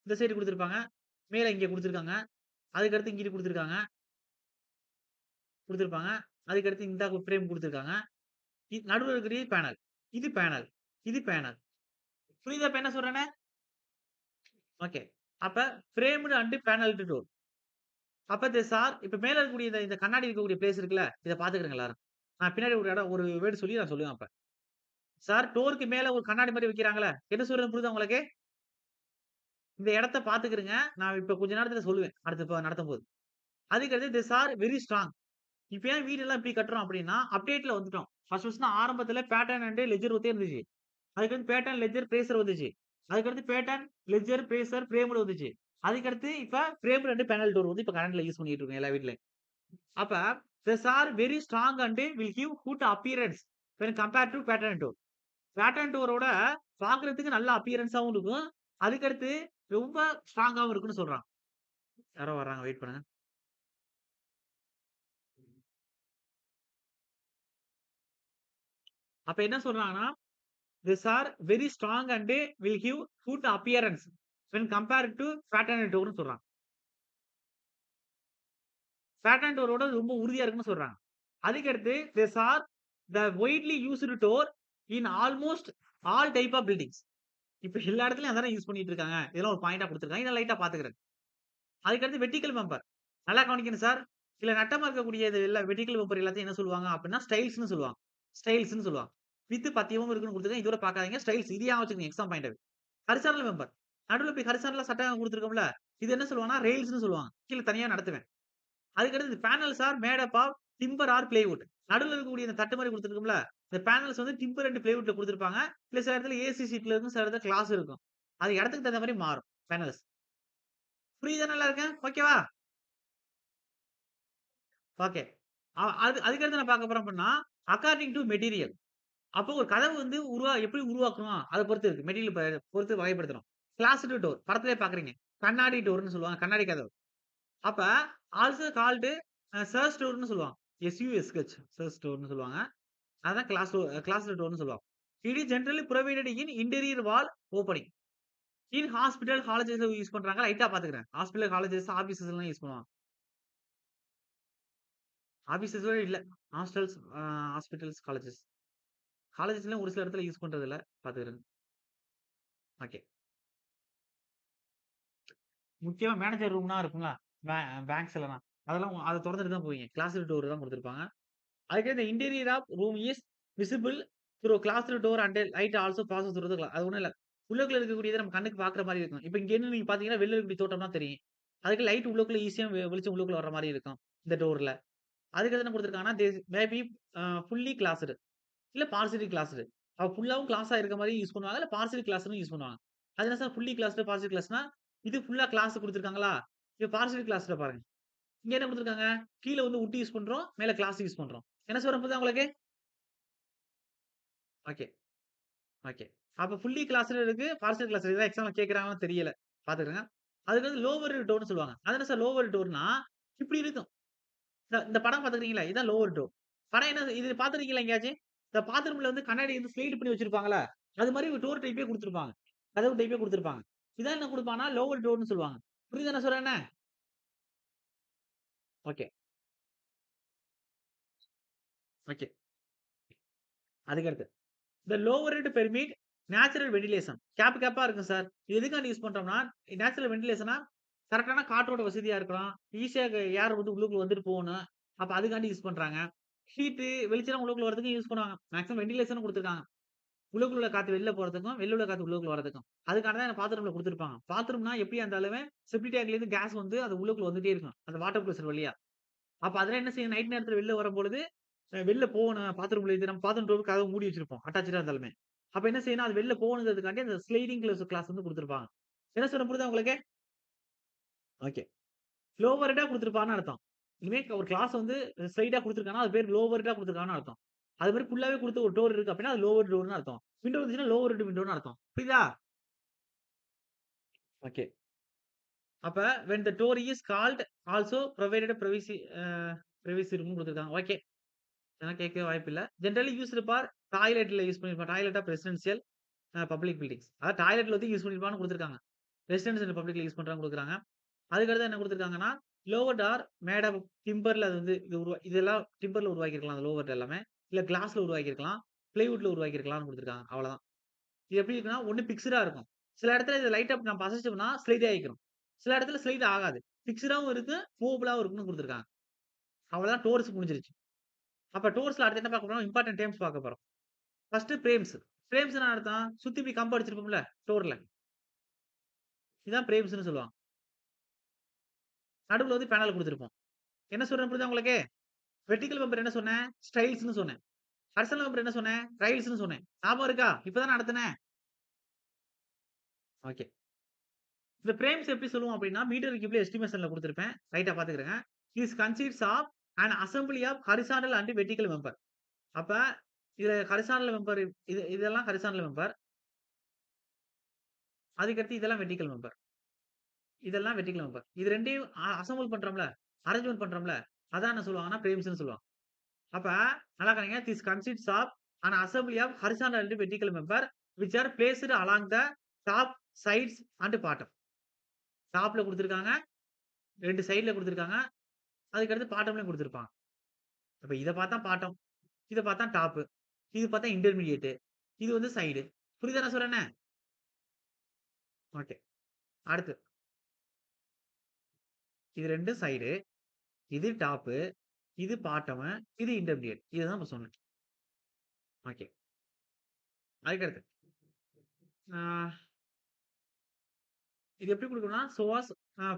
இந்த சைடு குடுத்துருப்பாங்க. மேல இங்க குடுத்துருக்காங்க. அதுக்கு அடுத்து இங்கிட்டு குடுத்துருக்காங்க. குடுத்துருப்பாங்க. அதுக்கு அடுத்து இந்த ஃப்ரேம் குடுத்துருக்காங்க. நடுவுல இருக்கிறது பேனல். இது பேனல். இது பேனல். புரியுதா இப்ப என்ன சொல்றேன்னு? ஓகே. அப்ப ஃப்ரேம்டு அண்ட் பேனல்டு டோர். அப்ப இப்ப மேல இருக்கக்கூடிய இந்த கண்ணாடி இருக்கக்கூடிய பிளேஸ் இருக்குல்ல, இத பார்த்துக்கிறங்க எல்லாரும். நான் பின்னாடி ஒரு இடம் ஒரு வேர்ட் சொல்லி நான் சொல்லுவேன் அப்ப. சார் டோருக்கு மேல ஒரு கண்ணாடி மாரி வைக்கிறாங்கல்ல, என்ன சொல்றேன்னு புரியுதா உங்களுக்கு? இந்த இடத்த பார்த்துக்கிறங்க. நான் இப்ப கொஞ்ச நேரத்துல சொல்லுவேன். அடுத்து நடத்தும்போது. அதுக்கு அடுத்து திஸ் ஆர் வெரி ஸ்ட்ராங். இப்ப ஏன் வீடெல்லாம் இப்படி கட்டுறோம் அப்படின்னா, அப்டேட்ல வந்துட்டோம். ஃபர்ஸ்ட் ஆரம்பத்துல பேட்டர்ன் அண்ட் லெட்ஜர் ஒத்தே இருந்துச்சு. அதுக்கடுத்து பேட்டர்ன், லெட்ஜர், பிரேசர் வந்துச்சு. அதுக்கடுத்து பேட்டர்ன், லெட்ஜர், பிரேசர், பிரேம்டு வந்துச்சு. அதுக்கடுத்து இப்ப பிரேம்டு அண்ட் பேனல் டோர் வந்து இப்ப கரண்ட்ல யூஸ் பண்ணிட்டு இருக்கோம் எல்லா வீட்லயும். அப்ப this are very strong and will give good appearance when compared to batten door. Batten டோரோட பார்க்கறதுக்கு நல்ல அப்பியரன்ஸாவும் இருக்கும். அதுக்கடுத்து ரொம்ப ஸ்ட்ராங்காவும் இருக்குன்னு சொல்றாங்க. யாரோ வர்றாங்க வெயிட் பண்ணுங்க. அப்ப என்ன சொல்றாங்கன்னா, "this are very strong and will give good appearance when compared to battened டோர்ன்னு சொல்றாங்க. ஃபேட் அண்ட் டோரோட ரொம்ப உறுதியா இருக்குன்னு சொல்றாங்க. அதுக்கடுத்து this are the widely used door in almost all type of buildings. இப்ப எல்லா இடத்துலயும் அதானே யூஸ் பண்ணிட்டு இருக்காங்க. இதெல்லாம் ஒரு பாயிண்ட்டா குடுத்துருக்காங்க. இத லைட்டா பாத்துக்கிறேன். அதுக்கடுத்து வெர்டிகல் பம்பர். நல்லா கவனிக்கணும் சார். இதுல நட்டமா இருக்கக்கூடிய இது எல்லா வெர்டிகல் பம்பர் எல்லாத்தையும் என்ன சொல்லுவாங்க அப்டின்னா, ஸ்டைல்ஸ்ன்னு சொல்லுவாங்க. ஸ்டைல்ஸ்ன்னு சொல்லுவாங்க. வித் பத்தியமும் இருக்குன்னு குடுத்துருக்கேன். இதோட பாக்காதீங்க. ஸ்டைல்ஸ் இது ஞாபகம் வச்சுக்கங்க exam point of view. Horizontal member. நடுவுல இப்டி ஹரிசாண்டலா சட்டகம் குடுத்துருக்கோம்ல. இது என்ன சொல்லுவாங்கன்னா, ரெயில்ஸ்ன்னு சொல்லுவாங்க. கீழ தனியா நடத்துவேன். அதுக்கடுத்து panels are made up of timber or plywood. நடுவுல இருக்கக்கூடிய இந்த தட்டு மாரி குடுத்துருக்கோம்ல. இந்த பேனல்ஸ் வந்து டிம்பர் அண்ட் பிளைவுட்ல குடுத்திருப்பாங்க. இல்ல சில இடத்துல ஏசி ஷீட்ல இருக்கும். சில இடத்துல கிளாஸ் இருக்கும். அது இடத்துக்கு தகுந்த மாரி மாறும். பேனல்ஸ். புரியுதா நல்லா இருக்கேன்? ஓகேவா? ஓகே. அதுக்கடுத்து நான் பார்க்க போறோம் அப்டின்னா, அக்கார்டிங் டூ மெட்டீரியல். அப்போ ஒரு கதவு வந்து எப்படி உருவாக்கணும்? அத பொறுத்து இருக்கு. மெட்டீரியல் பொறுத்து வகைப்படுத்துறோம். கிளாஸ்டு டோர் படத்திலேயே பார்க்குறீங்க. கண்ணாடி டோர்ன்னு சொல்லுவாங்க. கண்ணாடி கதவு. அப்ப ஆல்சோ கால்டு சர்ச் டோர்ன்னு சொல்லுவாங்க. எஸ்யூஎஸ்ஹெச் சர்ச் டோர்ன்னு சொல்லுவாங்க. அதான் கிளாஸ்டு டோர்ன்னு சொல்லுவாங்க. It is generally provided in interior wall opening. In hospital, காலேஜஸ்ல யூஸ் பண்றாங்க. லைட்டா பார்த்துக்கிறேன். ஹாஸ்பிட்டல், காலேஜஸ், ஆபீஸஸ்லாம் யூஸ் பண்ணுவாங்க. ஆபீஸஸ்ல இல்ல. Hostels, hospitals, colleges. காலேஜஸ்லயும் ஒரு சில இடத்துல யூஸ் பண்றது இல்ல. பார்த்துக்கிறேங்க. ஓகே. முக்கியமா மேனேஜர் ரூம்லாம் இருக்கும்ல. பே பேங்க்ஸ்லலாம். அதெல்லாம் அத தொறந்துட்டு தான் போவீங்க. கிளாஸ்டு டோர் தான் குடுத்திருப்பாங்க. அதுக்கு இந்த interior of room is visible through glassed door and light also passes through the glass. அது ஒண்ணும் இல்ல. உள்ளுக்குள்ள இருக்கக்கூடியது நம்ம கண்ணுக்கு பார்க்குற மாரி இருக்கும். இப்ப இங்க இருந்து நீங்க பார்த்தீங்கன்னா, வெளில இருக்கக்கூடிய தோற்றம் தான் தெரியும். அதுக்கு லைட் உள்ளுக்குள்ள ஈஸியா வெளிச்சம் உள்ளுக்குள்ள வர்ற மாரி இருக்கும். இந்த டோர்ல. அதுக்கு என்ன குடுத்திருக்காங்கன்னா, தே மே பி ஃபுல்லி கிளாஸ்டு. இல்ல பார்சியலி கிளாஸ்டு. ஃபுல்லாவும் கிளாஸா இருக்க மாரி யூஸ் பண்ணுவாங்க. இல்ல பார்சியலி கிளாஸ்ன்னு யூஸ் பண்ணுவாங்க. அது என்ன சார் ஃபுல்லி கிளாஸ்டு, பார்சியலி கிளாஸ்னா, இது ஃபுல்லா கிளாஸ் குடுத்துருக்காங்களா? இது பார்சியலி கிளாஸ்ல பாருங்க. இங்க என்ன குடுத்துருக்காங்க? கீழ வந்து வுட் யூஸ் பண்றோம். மேல கிளாஸ் யூஸ் பண்றோம். என்ன சொல்றேன் புரியுதா உங்களுக்கு? Okay, okay. அப்ப ஃபுல்லி கிளாஸ்ல இருக்கு, பார்சியல் கிளாஸ்ல இருக்கு. எக்ஸாம்ல கேட்கறாங்களான்னு தெரியல. பாத்துக்கங்க. அதுக்கு வந்து லோவர் டோர்ன்னு சொல்லுவாங்க. அது என்ன சார் லோவர் டோர்னா, இப்டி இருக்கும். இந்த படம் பாத்துருக்கீங்களா? இதான் லோவர் டோர். படம் என்ன இது பாத்துருக்கீங்களா எங்கேயாச்சும்? இந்த பாத்ரூம்ல வந்து கண்ணாடி வந்து ஸ்லைடு பண்ணி வச்சிருப்பாங்கல்ல, அது மாரி ஒரு டோர் டைப்பே குடுத்திருப்பாங்க. கதவு டைப்பே குடுத்திருப்பாங்க. இதான் என்ன குடுப்பாங்கன்னா, லோவர் டோர்ன்னு சொல்லுவாங்க. புரியுதா நான் சொல்றேன் என்ன? Okay, okay. அதுக்கடுத்து. இந்த லோவர்ட் பெர்மிட் நேச்சுரல் வென்டிலேஷன். கேப்பா இருக்கும் சார். இது எதுக்காண்டி யூஸ் பண்றோம்னா, நேச்சுரல் வென்டிலேஷன்னா கரெக்ட்டான காற்றோட வசதியா இருக்கணும். ஈஸியா ஏர் வந்து உள்ளுக்குள்ள வந்துட்டு போகணும். அப்ப அதுக்காண்டி யூஸ் பண்றாங்க. ஹீட்டு, வெளிச்சம் உள்ளுக்குள்ள வரதுக்கும் யூஸ் பண்ணுவாங்க. மேக்ஸிமம் வென்டிலேஷனும் குடுத்துருக்காங்க. உள்ளுக்குள்ள உள்ள காத்து வெளில போறதுக்கும், வெளில உள்ள காத்து உள்ளுக்குள்ள வரதுக்கும். அதுக்காக தான் பாத்ரூம்ல குடுத்துருப்பாங்க. பாத்ரூம்னா எப்படி இருந்தாலுமே செப்டி டேங்க்ல இருந்து கேஸ் வந்து அது உள்ளுக்குள்ள வந்துட்டே இருக்கும். அந்த வாட்டர் பிரஷர் வழியா. அப்ப அதெல்லாம் என்ன செய்யும் நைட் நேரத்துல வெளில வரும்பொழுது, வெளில போகணும் பாத்ரூம்ல இது நம்ம பாத்ரூம் டோர் கதவு மூடி வச்சிருப்போம். அட்டாச்டா இருந்தாலுமே. அப்ப என்ன செய்யணும், அது வெளில போகணுங்கிறதுக்காண்டி அந்த ஸ்லைடிங் கிளாஸ் வந்து குடுத்திருப்பாங்க. என்ன சொல்றேன் புரியுதா உங்களுக்கு? ஓகே. லோவர்டா குடுத்திருப்பான்னு அர்த்தம். இனிமே ஒரு கிளாஸ் வந்து ஸ்லைடா குடுத்திருக்காங்கன்னா, அது பேர் லோவர்டா குடுத்திருக்காங்கன்னு அர்த்தம். அது மாரி ஃபுல்லாவே குடுத்து ஒரு டோர் இருக்கு அப்டின்னா, அது லோவர் டோர்ன்னு அர்த்தம். விண்டோ இருந்துச்சுன்னா, லோவர்ட் விண்டோன்னு அர்த்தம். புரியுதா? ஓகே. அப்ப when the door is called also provided privacy ரூம்னு குடுத்திருக்காங்க. ஓகே. இதெல்லாம் கேட்கவே வாய்ப்பில்ல. ஜெனரலி யூஸ்டு ஃபார் டாய்லெட்ல யூஸ் பண்ணிருப்பாங்க. Toilet of residential public buildings. அதாவது டாய்லெட்ல வந்து யூஸ் பண்ணிருப்பான்னு குடுத்துருக்காங்க. ரெசிடென்ஷியல் பப்ளிக்ல யூஸ் பண்றாங்கன்னு குடுக்குறாங்க. அதுக்கு அடுத்து என்ன குடுத்துருக்காங்கன்னா, லோவர் டோர் மேட் ஆஃப் டிம்பர்ல அது வந்து இதெல்லாம் டிம்பர்ல உருவாக்கியிருக்கலாம். அந்த லோவர் எல்லாமே. இல்ல கிளாஸ்ல உருவாக்கியிருக்கலாம். பிளைவுட்ல உருவாக்கியிருக்கலாம்னு குடுத்துருக்காங்க. அவ்வளதான். இது எப்படி இருக்குன்னா, ஒண்ணு பிக்ஸ்டா இருக்கும். சில இடத்துல இத லைட்டா நம்ம அசைச்சோம்னா ஸ்லைட் ஆயிக்கும். சில இடத்துல ஸ்லைட் ஆகாது. பிக்ஸ்டாவும் இருக்கு, மூவபிளாவும் இருக்குன்னு குடுத்துருக்காங்க. அவ்வளதான் டோர்ஸ் முடிஞ்சிருச்சு. அப்ப டோர்ஸ்ல அடுத்து என்ன பார்க்க போறோம்? இம்பார்டன்ட் டெர்ம்ஸ் பார்க்க போறோம். First frames. பிரேம்ஸ்ன்னா அர்த்தம், சுத்தி இப்படி கம்பு அடிச்சிருப்போம்ல டோர்ல. இதான் பிரேம்ஸ்ன்னு சொல்லுவாங்க. நடுவுல வந்து பேனல் குடுத்திருப்போம். என்ன சொல்றேன் புரியுதா உங்களுக்கு? வெர்டிகல் பம்பர் என்ன சொன்னேன்? ஸ்டைல்ஸ்ன்னு சொன்னேன். ஹரிசாண்டல் பம்பர் என்ன சொன்னேன்? ரைல்ஸ்ன்னு சொன்னேன். ஞாபகம் இருக்கா? இப்ப தானே நடத்துனேன். ஓகே. இந்த பிரேம்ஸ் எப்படி சொல்லுவோம் அப்படின்னா, மீட்டர் கியூப்ல எஸ்டிமேஷன்ல குடுத்திருப்பேன். ரைட்டா பார்த்துக்கிறங்க. This consists of an assembly of horizontal and vertical member. அப்ப இதுல ஹரிசாண்டல் மெம்பர் இதெல்லாம் ஹரிசாண்டல் மெம்பர். அதுக்கடுத்து இதெல்லாம் வெர்டிகல் மெம்பர். இதெல்லாம் வெர்டிகல் மெம்பர். இது 2யும் அசெம்பிள் பண்றோம்ல, அரேஞ்ச்மென்ட் பண்றோம்ல, அதான் என்ன சொல்லுவாங்கன்னா பிரேம்ஸ்ன்னு சொல்லுவாங்க. அப்ப நல்லா கவனிங்க. This consists of an assembly of horizontal and vertical member which are placed along the top, sides and bottom. டாப்ல குடுத்திருக்காங்க. 2 சைடுல குடுத்திருக்காங்க. அதுக்கு அடுத்து பாட்டம்லயும் குடுத்திருப்பாங்க. அப்ப இத பார்த்தா பாட்டம். இத பார்த்தா டாப். இது பார்த்தா இன்டர்மீடியேட். இது வந்து சைடு. புரியுதா நான் சொல்றேன்னு? ஓகே. அடுத்து. இது 2 சைடு. இது டாப். இது பாட்டம். இது இன்டர்மீடியேட். இதுதான் நம்ம சொன்னேன். ஓகே. அதுக்கு அடுத்து. ஆ இது எப்படி குடுக்கணும்னா, சோ ஆஸ்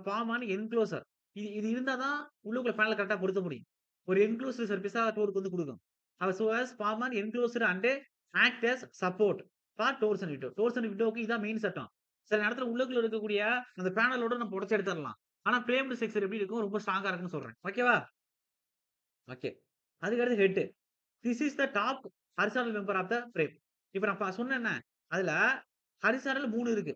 ஃபார்ம் ஆன் என்குளோசர். இது இது இருந்தா தான் உள்ளுக்குள்ள பேனல கரெக்ட்டா பொருத்த முடியும். ஒரு என்குளோஸ்டு சர்ஃபேஸா டோருக்கு வந்து குடுக்கும். So as form an enclosed and act as support for doors and window. Doors and விண்டோக்கு இதான் மெயின் சட்டம். சில நேரத்துல உள்ளுக்குள்ள இருக்கக்கூடிய அந்த பேனலோட நம்ம உடைச்சு எடுத்துறலாம். ஆனா ஃப்ரேம்டு ஸ்ட்ரக்சர் எப்படி இருக்கும்? ரொம்ப ஸ்ட்ராங்கா இருக்கும்னு சொல்றேன். ஓகேவா? ஓகே. அதுக்கு அடுத்து head. This is the top horizontal member of the frame. இப்ப நான் சொன்னேன்ன, அதுல ஹாரிசான்டல் 3 இருக்கு.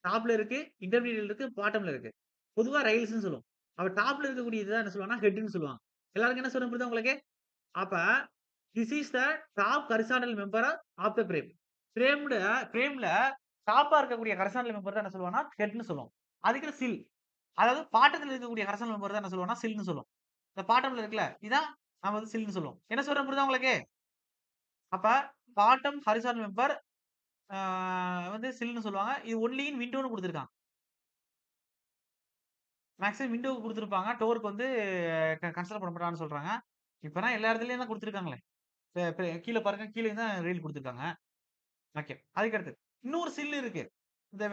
டாப்ல இருக்கு, இன்டர்மீடியட்ல இருக்கு, பாட்டம்ல இருக்கு. பொதுவா ரெயில்ஸ்ன்னு சொல்லுவோம். அப்ப டாப்ல இருக்கக்கூடியது தான் என்ன சொல்லுவாங்கன்னா, ஹெட்ன்னு சொல்லுவாங்க. எல்லாருக்கும் என்ன சொல்றேன் புரியுதா உங்களுக்கு? அப்ப this is the top horizontal member of the frame. ஃப்ரேம்ல ஃப்ரேம்ல டாப்பா இருக்கக்கூடிய ஹாரிசான்டல் மெம்பர் தான் என்ன சொல்லுவோம்னா, ஹெட்ன்னு சொல்லுவோம். அதுக்கு சில். அதாவது பாட்டத்துல இருக்கக்கூடிய ஹாரிசான்டல் மெம்பர் தான் என்ன சொல்லுவோம்னா, சில்ன்னு சொல்லுவோம். இந்த பாட்டம்ல இருக்குல்ல, இதான் நாம வந்து சில்ன்னு சொல்லுவோம். என்ன சொல்றேன் புரியுதா உங்களுக்கு? அப்ப பாட்டம் ஹாரிசான்டல் மெம்பர் ஆ வந்து சில்ன்னு சொல்லுவாங்க. இது ஒன்லி இன் விண்டோன்னு குடுத்திருக்காங்க. மேக்ஸிமம் விண்டோக்கு குடுத்திருப்பாங்க. டோருக்கு வந்து கன்சிடர் பண்ண மாட்டாங்கன்னு சொல்றாங்க. இப்பனா எல்லா இடத்துலயும் தான் குடுத்திருக்காங்களே. கீழ பாருங்க, கீழயும் தான் ரெயில் குடுத்திருக்காங்க. ஓகே. அதுக்கு அடுத்து இன்னொரு சில் இருக்கு. இந்த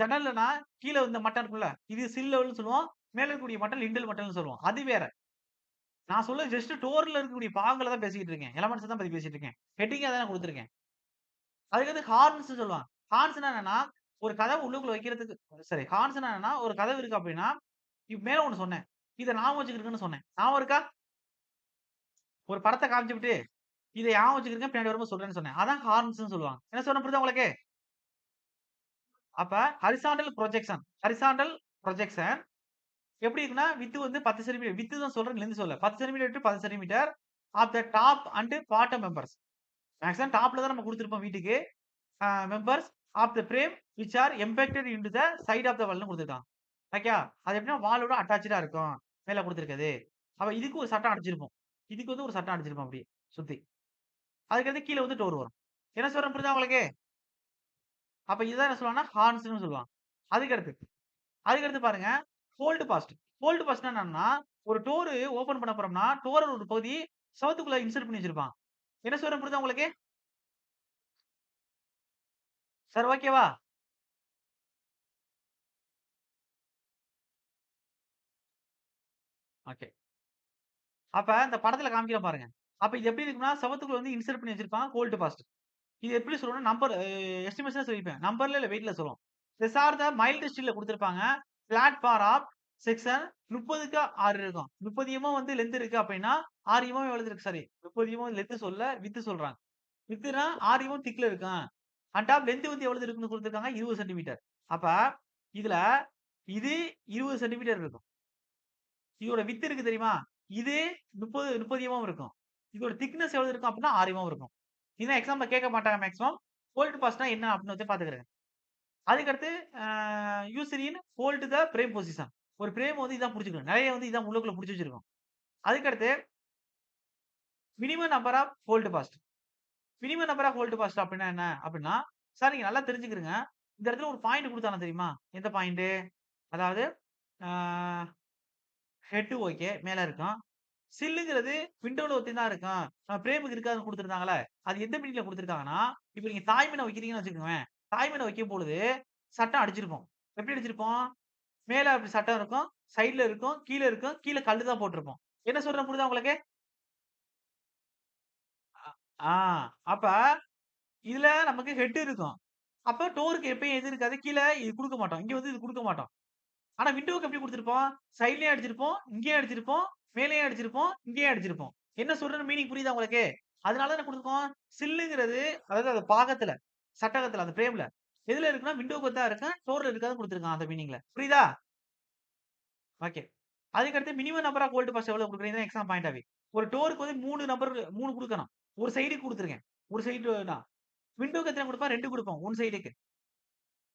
ஜன்னல்லனா கீழ இந்த மட்டம் இருக்குல்ல, இது சில் லெவல்ன்னு சொல்லுவோம். மேல இருக்கக்கூடிய மட்டம் லிண்டல் மட்டம்ன்னு சொல்லுவோம். அது வேற. நான் சொல்றது ஜஸ்ட் டோர்ல இருக்கக்கூடிய பாகங்கள தான் பேசிக்கிட்டு இருக்கேன். எலமெண்ட்ஸ் தான் பத்தி பேசிட்டு இருக்கேன். ஹெட்டிங்கா தான் குடுத்திருக்கேன். அதுக்கடுத்து ஹார்ன்ஸ்ன்னு சொல்லுவாங்க. ஹார்ன்ஸ்ன்னா என்னன்னா, ஒரு கதவு உள்ளுக்குள்ள வைக்கிறதுக்கு சரி ஹார்ன்ஸ்ன்னா என்னன்னா, ஒரு கதவு இருக்கு அப்டின்னா, மேல ஒண்ணு சொன்னேன். இத ஞாபகம் வச்சுக்கிருங்கன்னு சொன்னேன். ஞாபகம் இருக்கா? ஒரு படத்த காமிச்சுப்புட்டு, இத ஞாபகம் வச்சுக்கிருங்க பின்னாடி வரும்போது சொல்றேன்னு சொன்னேன். அதான் ஹார்ன்ஸ்ன்னு சொல்லுவாங்க. என்ன சொன்னேன் புரியுதா உங்களுக்கு? அப்ப ஹாரிசான்டல் ப்ரொஜெக்ஷன் எப்படி இருக்குன்னா, விட்த் வந்து 10 சென்டிமீட்டர். விட்த் தான் சொல்றேன், லெந்த் சொல்லல. 10 centimetre to 10 centimetre of the top and bottom members. Maximum டாப்ல தான் நம்ம குடுத்திருப்போம் வீட்டுக்கு. Members of the frame which are embedded into the side of the வால்ன்னு குடுத்திருக்காங்க. ஓகேவா? அது எப்படின்னா வாலோட அட்டாச்டா இருக்கும். மேல குடுத்திருக்கிறது. அப்ப இதுக்கு ஒரு சட்டம் அடிச்சிருப்போம். இதுக்கு வந்து ஒரு சட்டம் அடிச்சிருப்போம் அப்படியே சுத்தி. அதுக்கடுத்து கீழ வந்து டோர் வரும். என்ன சொல்றேன் புரியுதா உங்களுக்கு? அப்ப இதுதான் என்ன சொல்லுவாங்கன்னா, ஹார்ன்ஸ்ன்னு சொல்லுவாங்க. அதுக்கடுத்து அதுக்கடுத்து பாருங்க, ஹோல்டு பாஸ்ட். ஹோல்டு பாஸ்ட்னா என்னன்னா, ஒரு டோர் ஓப்பன் பண்ண போறோம்னா, டோரோட ஒரு பகுதி செவுத்துக்குள்ள இன்சர்ட் பண்ணி வச்சிருப்பான். என்ன சொல்றேன் புரியுதா உங்களுக்கு? சார் ஓகேவா? ஓகே. அப்ப இந்த படத்துல காமிக்கிறேன் பாருங்க. அப்ப இது எப்படி இருக்குன்னா, செவுத்துக்குள்ள வந்து இன்சர்ட் பண்ணி வச்சிருப்பான் ஹோல்டு பாஸ்ட். இது எப்படி சொல்லணும்னா, நம்பர் எஸ்டிமேஷனா சொல்லிப்பேன். நம்பர்ல இல்ல வெயிட்ல சொல்லுவோம். திஸ் ஆர் த மைல்டு ஸ்டீல்ல குடுத்திருப்பாங்க. பிளாட் பார் ஆஃப் செக்ஷன் 30க்கு 6 இருக்கும். 30 வந்து லெந்த் இருக்கு அப்படின்னா, 6 எவ்வளவு இருக்கு சாரி 30 லெந்த் சொல்லல, விட்த் சொல்றாங்க. விட்த்னா 6 திக்ல இருக்கும். அண்ட் டாப் லெந்த் வந்து எவ்வளவு இருக்குன்னு குடுத்திருக்காங்க 20 சென்டிமீட்டர். அப்ப இதுல இது 20 சென்டிமீட்டர் இருக்கும். இதோட விட்த் இருக்கு தெரியுமா? இது 30 இருக்கும். இதோட திக்னெஸ் எவ்வளவு இருக்கும் அப்படின்னா 6 இருக்கும். இதான் எக்ஸாம்ல கேட்க மாட்டாங்க மேக்ஸிமம். ஹோல்ட் பாஸ்ட்னா என்ன அப்படின்னு வந்து பாத்துக்கிறேன். அதுக்கடுத்து யூசரின் ஹோல்ட் த பிரேம் பொசிஷன். ஒரு பிரேம் வந்து இதான் புடிச்சுக்கணும். நெறைய வந்து இதான் உள்ளுக்குள்ள புடிச்சு வச்சிருக்கும். அதுக்கடுத்து minimum number of hold fast. Minimum number of hold fast அப்படின்னா என்ன? அப்படின்னா, சார் நீங்க நல்லா தெரிஞ்சுக்கிருங்க. இந்த இடத்துல ஒரு பாயிண்ட் குடுத்தாங்க தெரியுமா? எந்த பாயிண்ட்? அதாவது ஆ ஹெட் ஓகே. மேல இருக்கும். சில்லுங்கிறது விண்டோல ஒத்தி தான் இருக்கும். பிரேமுக்கு இருக்காதுன்னு குடுத்திருந்தாங்கல்ல. அது எந்த மீனிங்ல குடுத்திருக்காங்கன்னா, இப்ப நீங்க தாய்மீன வைக்கிறீங்கன்னு வச்சுக்கோங்களேன். தாய்மீன வைக்கும்பொழுது சட்டம் அடிச்சிருப்போம். எப்படி அடிச்சிருப்போம்? மேல அப்படி சட்டம் இருக்கும். சைடுல இருக்கும். கீழ இருக்கும். கீழ கல்லு தான் போட்டிருப்போம். என்ன சொல்றேன் புரியுதா உங்களுக்கு? அ ஆ அப்ப இதுல நமக்கு ஹெட் இருக்கும். அப்ப டோருக்கு எப்பயும் எது இருக்காது? கீழ இது குடுக்க மாட்டோம். இங்க வந்து இது குடுக்க மாட்டோம். ஆனா விண்டோவுக்கு எப்படி குடுத்திருப்போம்? சைட்லயும் அடிச்சிருப்போம், இங்கேயும் அடிச்சிருப்போம், மேலேயும் அடிச்சிருப்போம், இங்கேயும் அடிச்சிருப்போம். என்ன சொல்றேன்னு மீனிங் புரியுதா உங்களுக்கு? அதனால தான் என்ன குடுத்துருக்கோம்? சில்லுங்கிறது அதாவது அது பாகத்துல, சட்டகத்துல அந்த ஃப்ரேம்ல எதுல இருக்குன்னா விண்டோவுக்கு தான் இருக்கும். டோர்ல இருக்காதுன்னு குடுத்துருக்கான் அந்த மீனிங்ல. புரியுதா? ஓகே. அதுக்கு அடுத்து minimum number of hold fast எவ்வளவு குடுக்குறீங்க? Exam point of view. ஒரு டோருக்கு வந்து 3 நம்பர் 3 குடுக்கணும். ஒரு சைடுக்கு குடுத்துருக்கேன். ஒரு சைடு தான். விண்டோக்கு எத்தன குடுப்பான்? 2 குடுப்பான். 1 சைடுக்கு.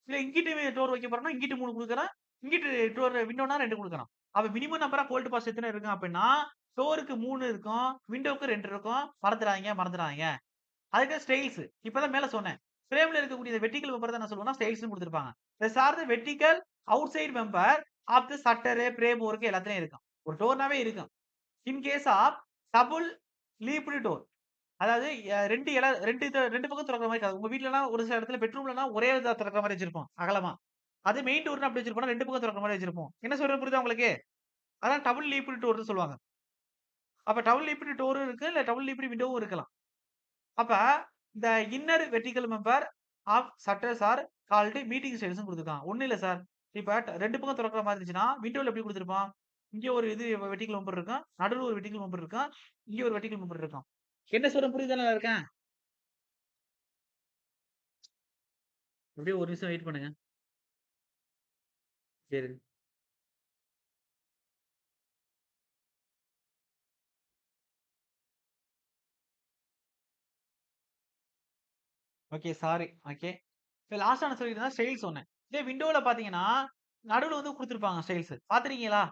இல்ல இங்கிட்டு டோர் வைக்க போறோம்னா, இங்கிட்டு 3 குடுக்குறான். இங்கிட்டு டோர் விண்டோனா 2 குடுக்குறான். அப்ப minimum number of hold fast எத்தன இருக்கும் அப்டின்னா, டோருக்கு 3 இருக்கும். விண்டோக்கு 2 இருக்கும். மறந்துறாதீங்க, மறந்துறாதீங்க. அதுக்கு ஸ்டைல்ஸ். இப்ப தான் மேல சொன்னேன். ஃப்ரேம்ல இருக்கக்கூடிய இந்த வெர்டிகல் மெம்பர் தான் என்ன சொல்லுவோம்னா, ஸ்டைல்ஸ்ன்னு குடுத்திருப்பாங்க. This are the vertical outside member of the shutter, frame work எல்லாத்துலயும் இருக்கும். ஒரு டோர்னாவே இருக்கும். In case of double leafed door. அதாவது 2 பக்கம் தொறக்கிற மாரி கதவு. உங்க வீட்லலாம் ஒரு சில இடத்துல பெட்ரூம்லலாம் ஒரே இதா தொறக்கிற மாரி வச்சிருப்போம். அகலமா. அதே மெயின் டோர்னா எப்படி வச்சிருப்போம்னா 2 பக்கம் தொறக்கிற மாரி வச்சிருப்போம். என்ன சொல்றேன் புரியுதா உங்களுக்கு? அதான் டபுள் லீப்டு டோர்ன்னு சொல்லுவாங்க. அப்ப டபுள் லீப்டு டோரும் இருக்கு. இல்ல டபுள் லீப்டு விண்டோவும் இருக்கலாம். அப்ப இந்த inner vertical member of shutters are called meeting ஸ்டைல்ஸ்ன்னு குடுத்துருக்காங்க. ஒண்ணும் இல்ல சார். இப்ப 2 பக்கம் தொறக்கிற மாரி இருந்துச்சுன்னா, விண்டோல எப்படி குடுத்திருப்பான்? இங்க ஒரு இது வெர்டிகல் மெம்பர் இருக்கும். நடுவுல ஒரு வெர்டிகல் மெம்பர் இருக்கும். இங்க ஒரு வெர்டிகல் மெம்பர் இருக்கும். என்ன சொல்றேன் புரியுதானே இருக்கேன்? அப்படியே ஒரு நிமிஷம் வெயிட் பண்ணுங்க. சரி. ஓகே. சாரி. ஓகே. இப்ப லாஸ்ட்டா நான் சொல்லிட்டு இருந்தேன் ஸ்டைல் சொன்னேன். இதே விண்டோல பார்த்தீங்கன்னா, நடுவுல வந்து குடுத்திருப்பாங்க ஸ்டைல்ஸ். பார்த்திருக்கீங்களா?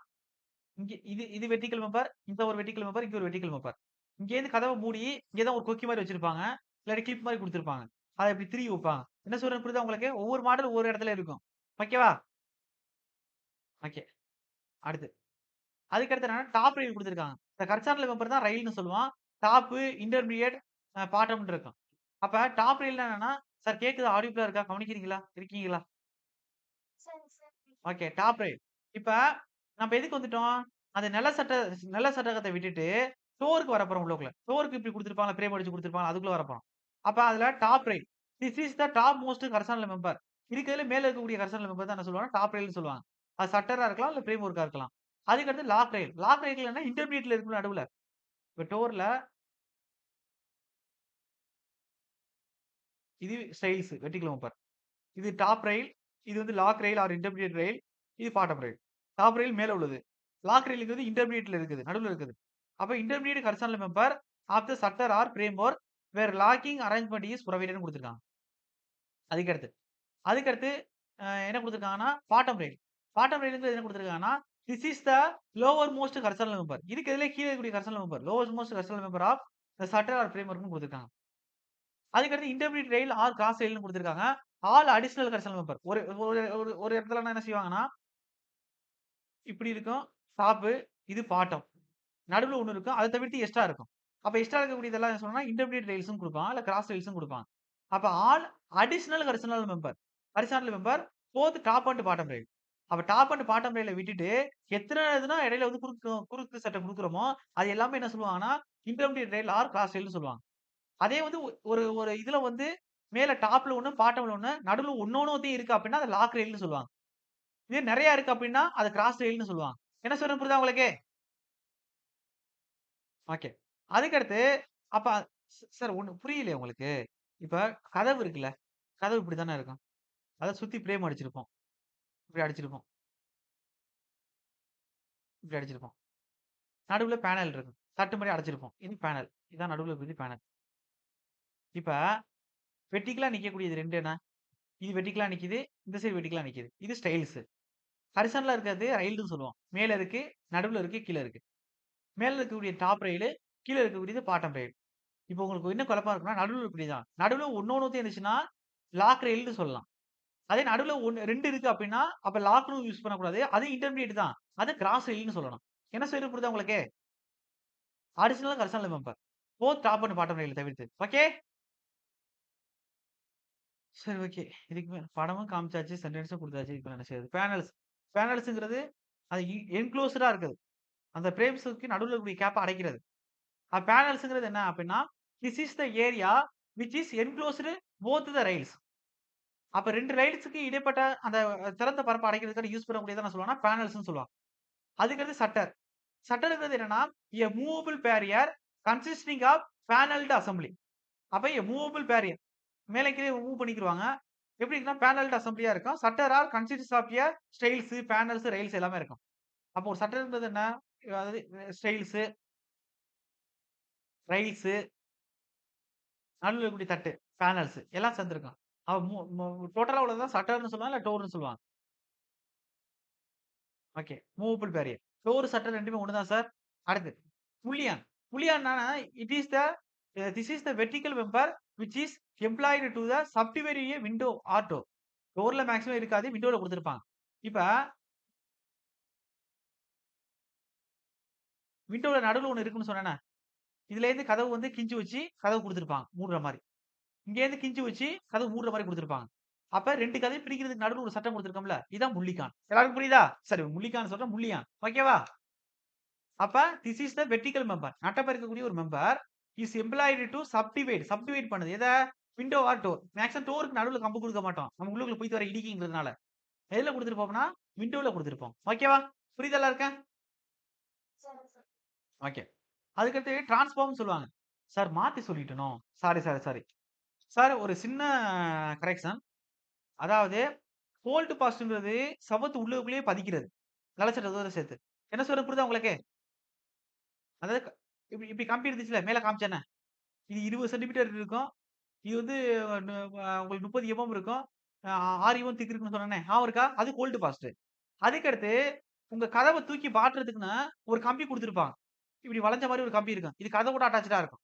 இங்க இது இது வெர்டிகல் மெம்பர், இந்த ஒரு வெர்டிகல் மெம்பர், இங்க ஒரு வெர்டிகல் மெம்பர். இங்கேருந்து கதவ மூடி, இங்க தான் ஒரு கொக்கி மாரி வச்சிருப்பாங்க. இல்லாட்டி கிளிப் மாரி குடுத்திருப்பாங்க. அத இப்டி திருகி வைப்பாங்க. என்ன சொல்றேன்னு புரியுதா உங்களுக்கு? ஒவ்வொரு மாடல் ஒவ்வொரு இடத்துல இருக்கும். ஓகேவா? ஓகே. அடுத்து. அதுக்கு அடுத்து என்னன்னா, டாப் ரெயில் குடுத்திருக்காங்க. இந்த ஹரிசாண்டல் மெம்பர் தான் ரயில்ன்னு சொல்லுவோம். டாப்பு, இன்டர்மீடியேட், பாட்டம்ன்னு இருக்கும். அப்ப டாப் ரெயில்னா என்னன்னா, சார் கேட்குதா? ஆடிபிளா இருக்கா? கவனிக்கிறீங்களா? இருக்கீங்களா? ஓகே. Top rail. இப்ப நம்ப எதுக்கு வந்துட்டோம்? அந்த நில சட்டகத்த விட்டுட்டு, ஸ்டோருக்கு வரப்போறோம் உள்ளுக்குள்ள. ஸ்டோருக்கு இப்டி குடுத்திருப்பாங்கல்ல, பிரேம் அடிச்சு குடுத்திருப்பாங்கல்ல, அதுக்குள்ள வரப்போறோம். அப்ப அதுல top rail. This is the top most horizontal member. இருக்கிறதுல மேல இருக்கக்கூடிய ஹரிசாண்டல் மெம்பர் தான் என்ன சொல்லுவாங்கன்னா, டாப் ரெயில்ன்னு சொல்லுவாங்க. அது ஷட்டரா இருக்கலாம், இல்ல பிரேம் ஒர்க்கா இருக்கலாம். அதுக்கு அடுத்து லாக் ரெயில். லாக் ரெயில்னா இன்டர்மீடியேட்ல இருக்கும்ல நடுவுல. இப்ப டோர்ல இது ஸ்டைல்ஸ் வெர்டிகல் மெம்பர். இது டாப் ரெயில். இது வந்து lock rail or intermediate rail. இது பாட்டம் ரெயில். டாப் ரெயில் மேல உள்ளது. லாக் ரெயில்ங்கிறது இன்டர்மீடியேட்ல இருக்குது. நடுவுல இருக்குது. அப்ப intermediate horizontal member of the shutter or frame work where locking arrangement is புரோவைடட்ன்னு குடுத்திருக்காங்க. அதுக்கடுத்து அதுக்கடுத்து என்ன குடுத்திருக்காங்கன்னா, பாட்டம் ரெயில். பாட்டம் ரெயில்ங்கிறது என்ன குடுத்திருக்காங்கன்னா, this is the lower most horizontal member. இருக்கிறதுலே கீழ இருக்கக்கூடிய horizontal member. Lowerest most horizontal member of the shutter or frame ஒர்க்ன்னு குடுத்திருக்காங்க. அதுக்கடுத்து இன்டர்மீடியேட் ரெயில் ஆர் கிராஸ் ரெயில்ன்னு குடுத்திருக்காங்க. All additional horizontal member. ஒரு ஒரு ஒரு ஒரு இடத்துலலாம் என்ன செய்வாங்கன்னா, இப்டி இருக்கும். டாப்பு, இது பாட்டம். நடுவுல ஒண்ணு இருக்கும். அத தவிர்த்து எக்ஸ்ட்ரா இருக்கும். அப்ப எக்ஸ்ட்ரா இருக்கக்கூடியதெல்லாம் என்ன சொல்லணும்னா, இன்டர்மீடியேட் ரெயில்ஸ்ன்னு குடுப்பான். இல்ல கிராஸ் ரெயில்ஸ்ன்னு குடுப்பான். அப்ப all additional horizontal member. Horizontal member both top and bottom rail. அப்ப டாப் அண்ட் பாட்டம் ரெயில விட்டுட்டு, எத்தன இதுனா இடையில வந்து குறுக்கு சட்டை குடுக்குறோமோ, அது எல்லாமே என்ன சொல்லுவாங்கன்னா, இன்டர்மீடியேட் ரெயில் ஆர் கிராஸ் ரெயில்னு சொல்லுவாங்க. அதே வந்து ஒரு ஒரு இதுல வந்து மேல டாப்ல ஒண்ணு, பாட்டம்ல ஒண்ணு, நடுவுல ஒண்ணொண்ணும் இருக்கு அப்டின்னா, அத லாக் ரெயில்னு சொல்லுவாங்க. இதே நெறைய இருக்கு அப்டின்னா, அத கிராஸ் ரெயில்னு சொல்லுவாங்க. என்ன சொல்றேன் புரியுதா உங்களுக்கு? ஓகே. அதுக்கடுத்து அப்ப சார் ஒண்ணு புரியலையா உங்களுக்கு? இப்ப கதவு இருக்குல்ல, கதவு இப்படி தானே இருக்கும். அத சுத்தி பிரேம் அடிச்சிருப்போம். இப்படி அடிச்சிருப்போம். இப்படி அடிச்சிருப்போம். நடுவுல பேனல் இருக்கும். தட்டு மாரி அடைச்சிருப்போம். இது பேனல். இதான் நடுவுல இருக்கிறது பேனல். இப்ப வெர்டிகலா நிக்கக்கூடியது 2 என்ன? இது வெர்டிகலா நிக்குது. இந்த சைடு வெர்டிகலா நிக்குது. இது ஸ்டைல்ஸ். ஹரிசாண்டலா இருக்கிறது ரயில்ன்னு சொல்லுவோம். மேல இருக்கு, நடுவுல இருக்கு, கீழ இருக்கு. மேல இருக்கக்கூடிய டாப் ரெயிலு, கீழ இருக்கக்கூடியது பாட்டம் ரெயில். இப்போ உங்களுக்கு என்ன குழப்பமா இருக்குன்னா, நடுவுல இப்படிதான். நடுவுல ஒண்ணொண்ணுத்தையும் இருந்துச்சுன்னா, லாக் ரெயில்ன்னு சொல்லலாம். அதே நடுவுல 2 இருக்கு அப்டின்னா, அப்ப லாக்ன்னு யூஸ் பண்ணக்கூடாது. அது இன்டர்மீடியேட் தான். அத கிராஸ் ரெயில்ன்னு சொல்லணும். என்ன சொல்றேன் புரியுதா உங்களுக்கு? Additional horizontal member. Both top and bottom rail தவிர்த்து. ஓகே? சரி ஓகே. இதுக்கு மேல படமும் காமிச்சாச்சு, சென்டென்ஸும் குடுத்தாச்சு. இப்ப என்ன செய்றது? பேனல்ஸ். பேனல்ஸ்ங்கிறது அது என்குளோஸ்டா இருக்குது. அந்த பிரேம்ஸ்க்கு நடுவுல இருக்கக்கூடிய கேப்ப அடைக்கிறது. பேனல்ஸ்ங்கிறது என்ன அப்டின்னா, this is the area which is enclosed both the rails. அப்ப 2 ரெயில்ஸ்க்கு இடைப்பட்ட அந்த திறந்த பரப்ப அடைக்கிறதுக்காக யூஸ் பண்ணக்கூடியத என்ன சொல்லுவாங்கன்னா, பேனல்ஸ்ன்னு சொல்லுவாங்க. அதுக்கடுத்து ஷட்டர். ஷட்டர்ங்கிறது என்னன்னா, a movable barrier consisting of panelled assembly. அப்ப மூவபிள் பேரியர். மேல கீழ மூவ் பண்ணிக்கிருவாங்க. எப்படி இருக்குன்னா, பேனல்டு அசெம்பிளியா இருக்கும். Shutter are consists of stiles, panels, rails எல்லாமே இருக்கும். அப்போ ஒரு ஷட்டர்ங்கிறது என்ன? அதாவது ஸ்டைல்ஸ், ரெயில்ஸ் நடுவுல இருக்கக்கூடிய தட்டு, பேனல்ஸ் எல்லாம் சேர்ந்திருக்கும். அப்ப டோட்டலா உள்ளது சட்டர்ன்னு சொல்லுவாங்க, இல்ல டோர்ன்னு சொல்லுவாங்க. Okay. Movable barrier. Door, shutter 2மே ஒண்ணு தான் சார். அடுத்து புல்லியான். புல்லியான்னா it is the this is the vertical member which is employed to the subdivide a window or door. டோர்ல மேக்ஸிமம் இருக்காது. விண்டோல குடுத்திருப்பாங்க. இப்ப விண்டோல நடுவுல ஒண்ணு இருக்குன்னு சொன்னேனே. இதுலேருந்து கதவு வந்து கிஞ்சு வச்சு கதவு குடுத்திருப்பாங்க. மூடுற மாரி. இங்கேருந்து கிஞ்சு வச்சு கதவு மூடுற மாரி குடுத்திருப்பாங்க. அப்ப 2 கதவையும் பிரிக்கிறதுக்கு நடுவுல ஒரு சட்டம் குடுத்திருக்கோம்ல. இதான் முள்ளிக்கான். எல்லாருக்கும் புரியுதா? சரி முள்ளிக்கான்னு சொல்றேன். முள்ளியான். ஓகேவா? அப்ப this is the vertical member. நட்டமா இருக்கக்கூடிய ஒரு member is employed to subdivide. Subdivide பண்ணுது. எத? Window or door. மேக்ஸிமம் டோருக்கு நடுவுல கம்பு குடுக்க மாட்டோம். நம்ம உள்ளுக்குள்ள போயிட்டு வர இடிக்குங்கிறதுனால. எதுல குடுத்திருப்போம்னா, விண்டோல குடுத்திருப்போம். ஓகேவா? புரியுதா எல்லாருக்கும்? ஓகே. அதுக்கடுத்து டிரான்ஸ்ஃபார்ம்னு சொல்லுவாங்க. சார் மாத்தி சொல்லிட்டேனோ? சாரி. சார் ஒரு சின்ன கரெக்ஷன். அதாவது கோல்ட் பாஸ்ட்ங்கிறது செவுத்து உள்ளுக்குள்ளேயே பதிக்கிறது. நிலச்சட்டத்தோட சேர்த்து. என்ன சொல்றேன் புரியுதா உங்களுக்கு? அதாவது இப்டி இப்டி கம்பி இருந்துச்சுல்ல, மேல காமிச்சேனே. இது 20 சென்டிமீட்டர் இருக்கும். இது வந்து நு உங்களுக்கு 30 எம்எம் இருக்கும். அ 6 எம்எம் திக் இருக்குன்னு சொன்னேனே, ஞாபகம் இருக்கா? அது கோல்ட் பாஸ்ட். அதுக்கடுத்து உங்க கதவ தூக்கி மாட்டுறதுக்குன்னு ஒரு கம்பி குடுத்திருப்பாங்க. இப்டி வளைஞ்ச மாரி ஒரு கம்பி இருக்கும். இது கதவோட அட்டாச்டா இருக்கும்.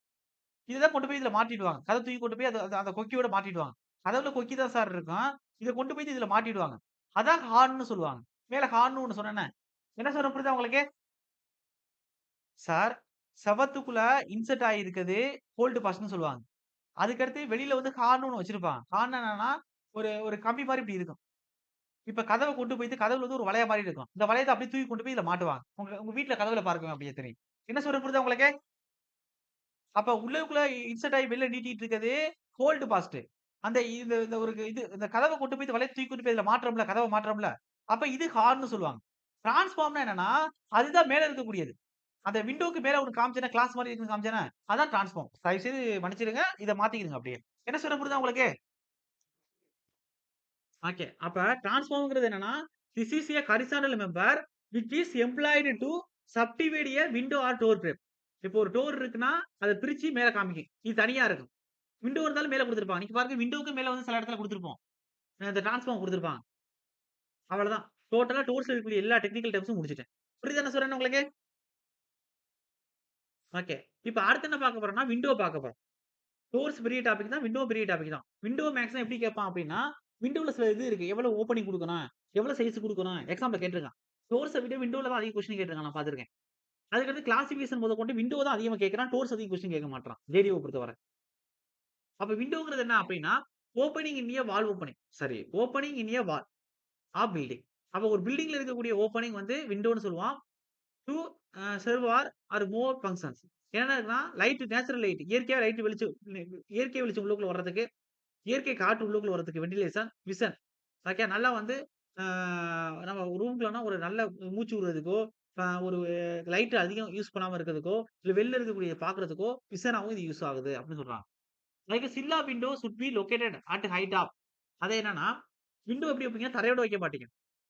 இத கொண்டு போய் இதுல மாட்டிடுவாங்க. கதவ தூக்கி கொண்டு போய் அது அது அந்த கொக்கியோட மாட்டிடுவாங்க. கதவுல கொக்கி தான் சார் இருக்கும். இத கொண்டு போய் இதுல மாட்டிடுவாங்க. அதான் ஹார்ன்னு சொல்லுவாங்க. மேல ஹார்ன்னு ஒண்ணு சொன்னேனே. என்ன சொன்னேன் புரியுதா உங்களுக்கு? சார் செவத்துக்குள்ள இன்செர்ட் ஆகியிருக்கிறது ஹோல்ட் பாஸ்ட்ன்னு சொல்லுவாங்க. அதுக்கடுத்து வெளியில வந்து ஹார்ன்னு ஒண்ணு வச்சிருப்பாங்க. ஹார்ன்னா என்னன்னா, ஒரு ஒரு கம்பி மாரி இப்படி இருக்கும். இப்ப கதவ கொண்டு போயிட்டு கதவுல வந்து ஒரு வளையம் மாரி இருக்கும். இந்த வளையத்த அப்படியே தூக்கி கொண்டு போய் இதுல மாட்டுவாங்க. உங்க உங்க வீட்ல கதவுல பாருங்க அப்படியே தெரியும். என்ன சொல்றேன் புரியுதா உங்களுக்கு? அப்ப உள்ளுக்குள்ள இன்செர்ட் ஆகி வெளில நீட்டிட்டு இருக்கிறது ஹோல்ட் பாஸ்ட். அந்த இந்த இந்த ஒரு இது இந்த கதவ கொண்டு போய் இந்த வளையத்த தூக்கி கொண்டு போய் இதுல மாட்டுறோம்ல, கதவ மாட்டுறோம்ல. அப்ப இது ஹார்ன்னு சொல்லுவாங்க. டிரான்ஸ்ஃபார்ம்னா என்னன்னா, அதுதான் மேல இருக்கக்கூடியது. அந்த விண்டோக்கு மேல ஒண்ணு காமிச்சேனே, கிளாஸ் மாரி இருக்குன்னு காமிச்சேனே, அதான் டிரான்ஸ்ஃபார்ம். தயவு செய்து மன்னிச்சிடுங்க. இத மாத்திக்கிடுங்க அப்படியே. என்ன சொல்றேன் புரியுதா உங்களுக்கு? ஓகே. அப்ப டிரான்ஸ்ஃபார்ம்ங்கிறது என்னன்னா, this is a horizontal member which is employed to subdivide a window or door frame. இப்போ ஒரு டோர் இருக்குன்னா, அத பிரிச்சு மேல காமிக்கும். இது தனியா இருக்கும். விண்டோ இருந்தாலும் மேல குடுத்திருப்பாங்க. நீங்க பாருங்க விண்டோவுக்கு மேல வந்து சில இடத்துல குடுத்திருப்போம். இந்த டிரான்ஸ்ஃபார்ம் குடுத்திருப்பாங்க. அவ்வளதான். டோட்டலா டோர்ஸ்ல இருக்கக்கூடிய எல்லா டெக்னிக்கல் டெர்ம்ஸும் முடிச்சுட்டேன். புரியுதா என்ன சொல்றேன்னு உங்களுக்கு? ஓகே. இப்ப அடுத்து என்ன பார்க்க போறோம்னா, விண்டோ பார்க்க போறோம். டோர்ஸ் பெரிய டாபிக் தான். விண்டோ பெரிய டாபிக் தான். விண்டோ மேக்ஸிமம் எப்படி கேட்பான் அப்படின்னா, விண்டோல சில இது இருக்கு. எவ்வளவு ஓப்பனிங் குடுக்கணும்? எவ்வளவு சைஸ் குடுக்கணும்? எக்ஸாம்ல கேட்டிருக்கான். டோர்ஸ விட விண்டோல தான் அதிக கொஸ்டின் கேட்டிருக்கான் நான் பார்த்திருக்கேன். அதுக்கடுத்து கிளாசிஃபிகேஷன் முதற்கொண்டு விண்டோ தான் அதிகமா கேட்கிறான். டோர்ஸ் அதிக கொஸ்டின் கேட்க மாட்றான். ஜேடிஓ பொறுத்தவரை. அப்ப விண்டோங்கிறது என்ன அப்படின்னா, opening in a wall opening. Sorry opening in a wall of building. அப்ப ஒரு பில்டிங்ல இருக்கக்கூடிய ஓப்பனிங் வந்து விண்டோன்னு சொல்லுவான். To serve or more functions. என்னென்ன இருக்குன்னா, லைட் நேச்சுரல் லைட் இயற்கையா லைட் வெளிச்சம் இயற்கை வெளிச்சம் உள்ளுக்குள்ள வர்றதுக்கு, இயற்கை காற்று உள்ளுக்குள்ள வரதுக்கு வென்டிலேஷன், விசன். ஓகே. நல்லா வந்து ஆ நம்ம ரூம்குள்ளனா ஒரு நல்ல மூச்சு விடுறதுக்கோ, ஒரு லைட் அதிகம் யூஸ் பண்ணாம இருக்கிறதுக்கோ, இல்ல வெளில இருக்கக்கூடிய பார்க்கறதுக்கோ, விசனாவும் இது யூஸ் ஆகுது அப்படின்னு சொல்றாங்க. லைக் சில்லா window should be located at height of. அது என்னன்னா, விண்டோ எப்படி வைப்பீங்க? தரையோட வைக்க மாட்டீங்க.